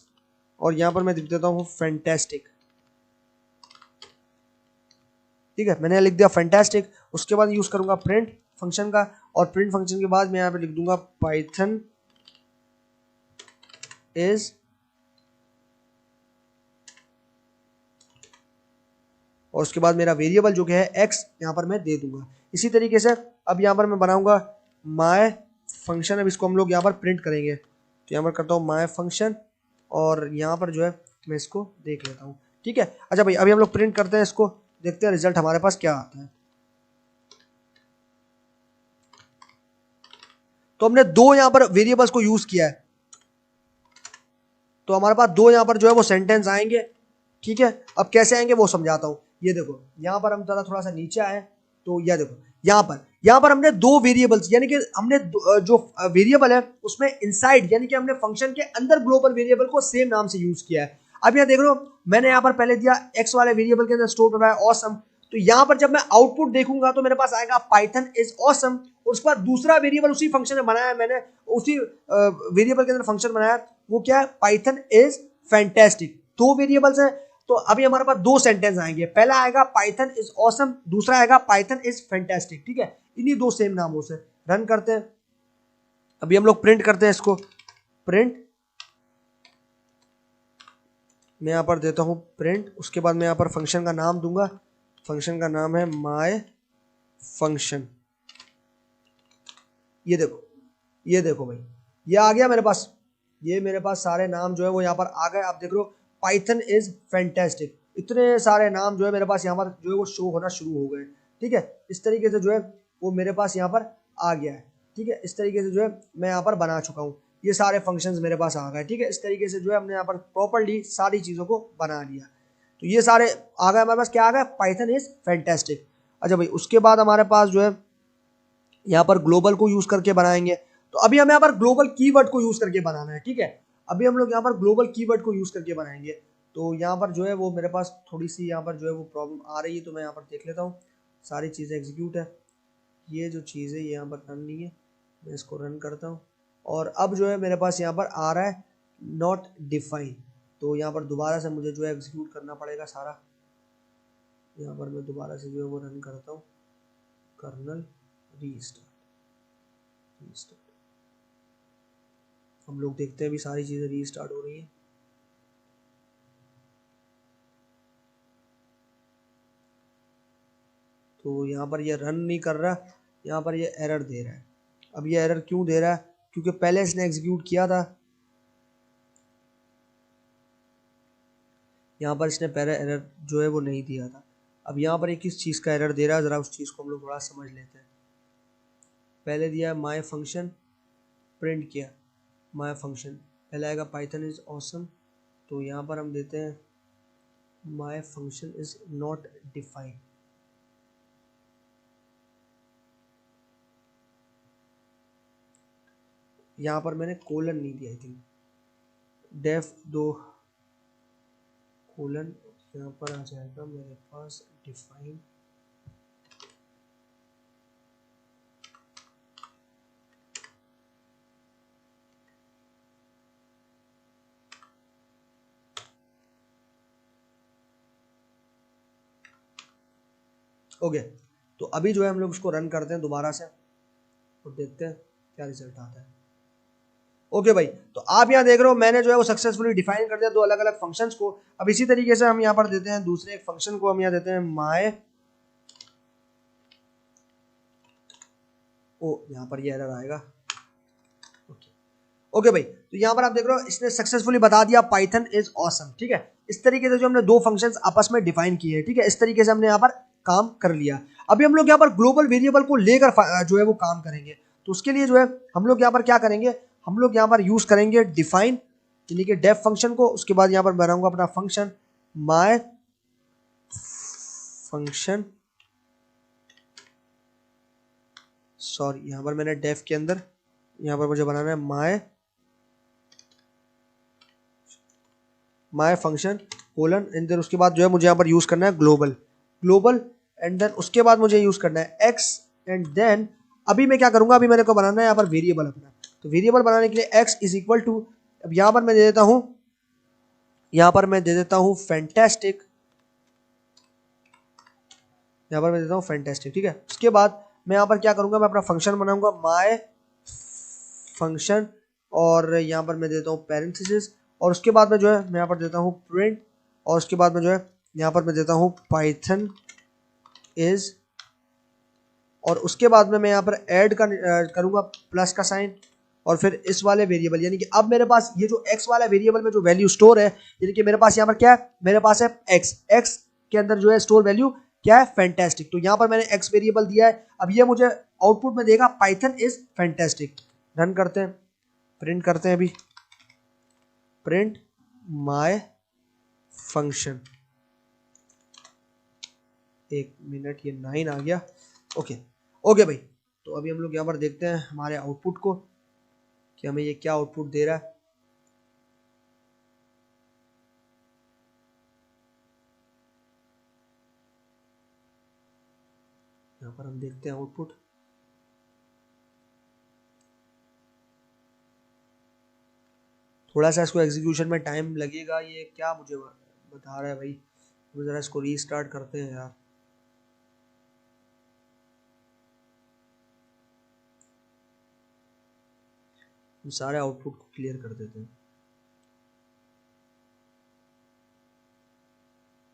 और यहाँ पर मैं लिख देता हूँ फैंटास्टिक, ठीक है, मैंने लिख दिया फैंटास्टिक। उसके बाद यूज करूंगा प्रिंट फंक्शन का, और प्रिंट फंक्शन के बाद मैं यहाँ पे लिख दूंगा पाइथन इज, और उसके बाद मेरा वेरिएबल जो कि है एक्स यहाँ पर मैं दे दूंगा। इसी तरीके से अब यहाँ पर मैं बनाऊंगा माय फंक्शन। अब इसको हम लोग यहाँ पर प्रिंट करेंगे, तो यहाँ पर करता हूँ माय फंक्शन, और यहाँ पर जो है मैं इसको देख लेता हूँ, ठीक है। अच्छा भाई, अभी हम लोग प्रिंट करते हैं इसको, देखते हैं रिजल्ट हमारे पास क्या आता है। तो हमने दो यहाँ पर वेरिएबल्स को यूज किया है, तो हमारे पास दो यहाँ पर जो है वो सेंटेंस आएंगे, ठीक है। अब कैसे आएंगे वो समझाता हूँ। ये देखो, यहाँ पर हम थोड़ा सा नीचे आए, तो यह देखो यहाँ पर हमने दो वेरिएबल्स, यानी कि हमने जो वेरिएबल है उसमें इनसाइड, यानी कि हमने फंक्शन के अंदर ग्लोबल वेरिएबल को सेम नाम से यूज किया है। अब यहाँ देख लो, मैंने यहाँ पर पहले दिया एक्स वाले वेरिएबल के अंदर स्टोर कर रहा है ऑसम, तो यहाँ पर जब मैं आउटपुट देखूंगा तो मेरे पास आएगा पाइथन इज ऑसम, और उसके बाद दूसरा वेरिएबल उसी फंक्शन में बनाया मैंने, उसी वेरिएबल के अंदर फंक्शन बनाया, वो क्या है, पाइथन इज फैंटास्टिक। दो वेरिएबल्स है, तो अभी हमारे पास दो सेंटेंस आएंगे, पहला आएगा पाइथन इज ऑसम, दूसरा आएगा पाइथन इज फैंटास्टिक, ठीक है। इन्हीं दो सेम नामों से रन करते हैं। अभी हम लोग प्रिंट करते हैं इसको, प्रिंट, मैं यहां पर देता हूं प्रिंट। उसके बाद मैं यहां पर फंक्शन का नाम दूंगा, फंक्शन का नाम है माय फंक्शन। ये देखो भाई, ये आ गया मेरे पास, ये मेरे पास सारे नाम जो है वो यहाँ पर आ गए। आप देख रहे हो पाइथन इज फैंटास्टिक, इतने सारे नाम जो है मेरे पास यहाँ पर जो है वो शो होना शुरू हो गए, ठीक है। इस तरीके से जो है वो मेरे पास यहाँ पर आ गया है, ठीक है। इस तरीके से जो है मैं यहाँ पर बना चुका हूँ, ये सारे फंक्शंस मेरे पास आ गए, ठीक है। इस तरीके से जो है हमने यहाँ पर प्रॉपर्ली सारी चीज़ों को बना लिया, तो ये सारे आ गए हमारे पास, क्या आ गया, पाइथन इज फैंटास्टिक। अच्छा भाई, उसके बाद हमारे पास जो है यहाँ पर ग्लोबल को यूज करके बनाएंगे। तो अभी हमें यहाँ पर ग्लोबल कीवर्ड को यूज करके बनाना है, ठीक है। अभी हम लोग यहाँ पर ग्लोबल कीवर्ड को यूज करके बनाएंगे। तो यहाँ पर जो है वो मेरे पास थोड़ी सी यहाँ पर जो है वो प्रॉब्लम आ रही है, तो मैं यहाँ पर देख लेता हूँ। सारी चीज़ें एग्जीक्यूट है, ये जो चीज़ है ये यहाँ पर रन नहीं है, मैं इसको रन करता हूँ। और अब जो है मेरे पास यहाँ पर आ रहा है नॉट डिफाइन। तो यहाँ पर दोबारा से मुझे जो है एग्जीक्यूट करना पड़ेगा सारा। यहाँ पर मैं दोबारा से जो है वो रन करता हूँ, कर्नल रीस्टार्ट। हम लोग देखते हैं अभी सारी चीज़ें रीस्टार्ट हो रही हैं। तो यहाँ पर ये रन नहीं कर रहा, यहाँ पर ये एरर दे रहा है। अब ये एरर क्यों दे रहा है? क्योंकि पहले इसने एग्जीक्यूट किया था, यहाँ पर इसने पहले एरर जो है वो नहीं दिया था। अब यहाँ पर ये किस चीज़ का एरर दे रहा है, ज़रा उस चीज़ को हम लोग थोड़ा समझ लेते हैं। पहले दिया है माय फंक्शन, प्रिंट किया माय फंक्शन, पहले आएगा पाइथन इज ऑसम। तो यहाँ पर हम देते हैं my function is not defined. यहाँ पर मैंने कोलन नहीं दिया, आई थिंक डेफ दो कोलन, यहाँ पर आ जाएगा मेरे पास डिफाइन। ओके, तो अभी जो है हम लोग उसको रन करते हैं दोबारा से और देखते हैं क्या रिजल्ट आता है। ओके भाई, तो आप यहाँ देख रहे हो मैंने जो है वो सक्सेसफुली डिफाइन कर दिया दो अलग अलग फंक्शंस को। अब इसी तरीके से हम यहाँ पर देते हैं दूसरे एक फंक्शन को, हम यहाँ देते हैं माय, ओ यहाँ पर ये एरर आएगा। ओके भाई, तो यहाँ पर आप देख रहे हो इसने सक्सेसफुली बता दिया पाइथन इज ऑसम, ठीक है। इस तरीके से जो हमने दो फंक्शंस आपस में डिफाइन किए हैं, ठीक है, इस तरीके से हमने यहाँ पर काम कर लिया। अभी हम लोग यहाँ पर ग्लोबल वेरिएबल को लेकर जो है वो काम करेंगे। तो उसके लिए जो है हम लोग यहाँ पर क्या करेंगे, हम लोग यहाँ पर यूज करेंगे डिफाइन, यानी कि डेफ फंक्शन को। उसके बाद यहाँ पर बनाऊंगा अपना फंक्शन माय फंक्शन, सॉरी यहाँ पर मैंने डेफ के अंदर यहाँ पर मुझे बनाना है my function colon, and then उसके बाद जो है मुझे यहाँ पर यूज करना है ग्लोबल, एंड देन उसके बाद मुझे यूज करना है एक्स, एंड देन अभी मैं क्या करूंगा, अभी मेरे को बनाना है यहाँ पर वेरिएबल अपना। तो वेरिएबल बनाने के लिए एक्स इज इक्वल टू, अब यहाँ पर मैं दे देता हूँ, यहाँ पर मैं दे देता हूँ फैंटास्टिक, यहाँ पर मैं देता हूँ फैंटास्टिक, ठीक है। उसके बाद मैं यहाँ पर क्या करूंगा, मैं अपना फंक्शन बनाऊंगा माय फंक्शन, और यहाँ पर मैं देता हूँ पैरेंथेसिस, और उसके बाद में जो है मैं यहाँ पर देता हूँ प्रिंट, और उसके बाद में जो है यहाँ पर मैं देता हूँ पाइथन इज, और उसके बाद में मैं यहाँ पर ऐड करूँगा प्लस का साइन, और फिर इस वाले वेरिएबल, यानी कि अब मेरे पास ये जो x वाला वेरिएबल में जो वैल्यू स्टोर है, यानी कि मेरे पास यहाँ पर क्या है, मेरे पास है x के अंदर जो है स्टोर वैल्यू क्या है, फैंटास्टिक। तो यहाँ पर मैंने x वेरिएबल दिया है। अब ये मुझे आउटपुट में देगा पाइथन इज फैंटास्टिक। रन करते हैं, प्रिंट करते हैं, अभी प्रिंट माय फंक्शन, एक मिनट, ये 9 आ गया। ओके भाई, तो अभी हम लोग यहाँ पर देखते हैं हमारे आउटपुट को कि हमें ये क्या आउटपुट दे रहा है। यहाँ पर हम देखते हैं आउटपुट, थोड़ा सा इसको एग्जीक्यूशन में टाइम लगेगा। ये क्या मुझे बता रहा है भाई, तो ज़रा इसको रीस्टार्ट करते हैं यार। हम सारे आउटपुट को क्लियर कर देते हैं।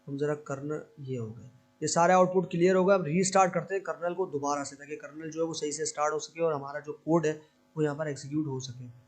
हम ज़रा कर्नल, ये हो गए, ये सारे आउटपुट क्लियर हो गए। अब रीस्टार्ट करते हैं कर्नल को दोबारा से, ताकि कर्नल जो है वो सही से स्टार्ट हो सके और हमारा जो कोड है वो यहाँ पर एग्जीक्यूट हो सके।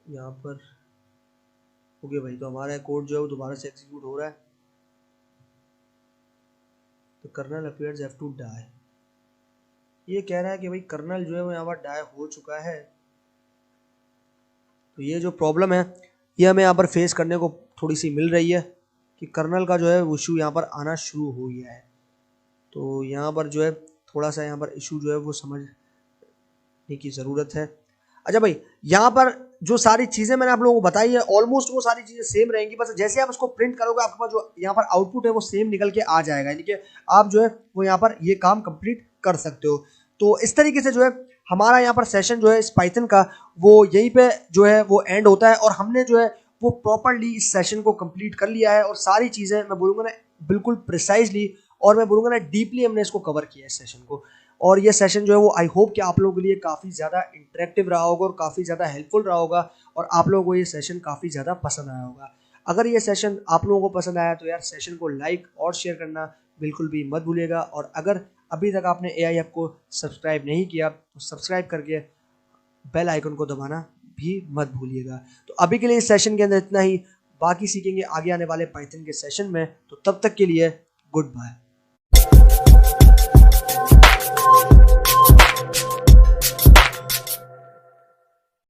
यहाँ पर ओके भाई, तो हमारा कोड जो है वो दोबारा से एग्जीक्यूट हो रहा है। तो kernel appears have to die, ये कह रहा है कि भाई कर्नल जो है वो यहाँ पर डाई हो चुका है। तो ये जो प्रॉब्लम है ये हमें यहाँ पर फेस करने को थोड़ी सी मिल रही है कि कर्नल का जो है इशू यहाँ पर आना शुरू हो गया है। तो यहाँ पर जो है थोड़ा सा यहाँ पर इशू जो है वो समझने की ज़रूरत है। अच्छा भाई, यहाँ पर जो सारी चीज़ें मैंने आप लोगों को बताई है ऑलमोस्ट वो सारी चीज़ें सेम रहेंगी, बस जैसे आप इसको प्रिंट करोगे आपके पास जो यहाँ पर आउटपुट है वो सेम निकल के आ जाएगा, यानी कि आप जो है वो यहाँ पर ये काम कंप्लीट कर सकते हो। तो इस तरीके से जो है हमारा यहाँ पर सेशन जो है इस पाइथन का वो यहीं पे जो है वो एंड होता है, और हमने जो है वो प्रॉपरली इस सेशन को कंप्लीट कर लिया है, और सारी चीज़ें मैं बोलूँगा ना बिल्कुल प्रिसाइजली, और मैं बोलूँगा ना डीपली हमने इसको कवर किया है इस सेशन को। और ये सेशन जो है वो आई होप कि आप लोगों के लिए काफ़ी ज़्यादा इंटरेक्टिव रहा होगा और काफ़ी ज़्यादा हेल्पफुल रहा होगा, और आप लोगों को ये सेशन काफ़ी ज़्यादा पसंद आया होगा। अगर ये सेशन आप लोगों को पसंद आया तो यार सेशन को लाइक और शेयर करना बिल्कुल भी मत भूलिएगा, और अगर अभी तक आपने AI ऐप को सब्सक्राइब नहीं किया तो सब्सक्राइब करके बेल आइकन को दबाना भी मत भूलिएगा। तो अभी के लिए इस सेशन के अंदर इतना ही, बाकी सीखेंगे आगे आने वाले पाइथन के सेशन में। तो तब तक के लिए गुड बाय।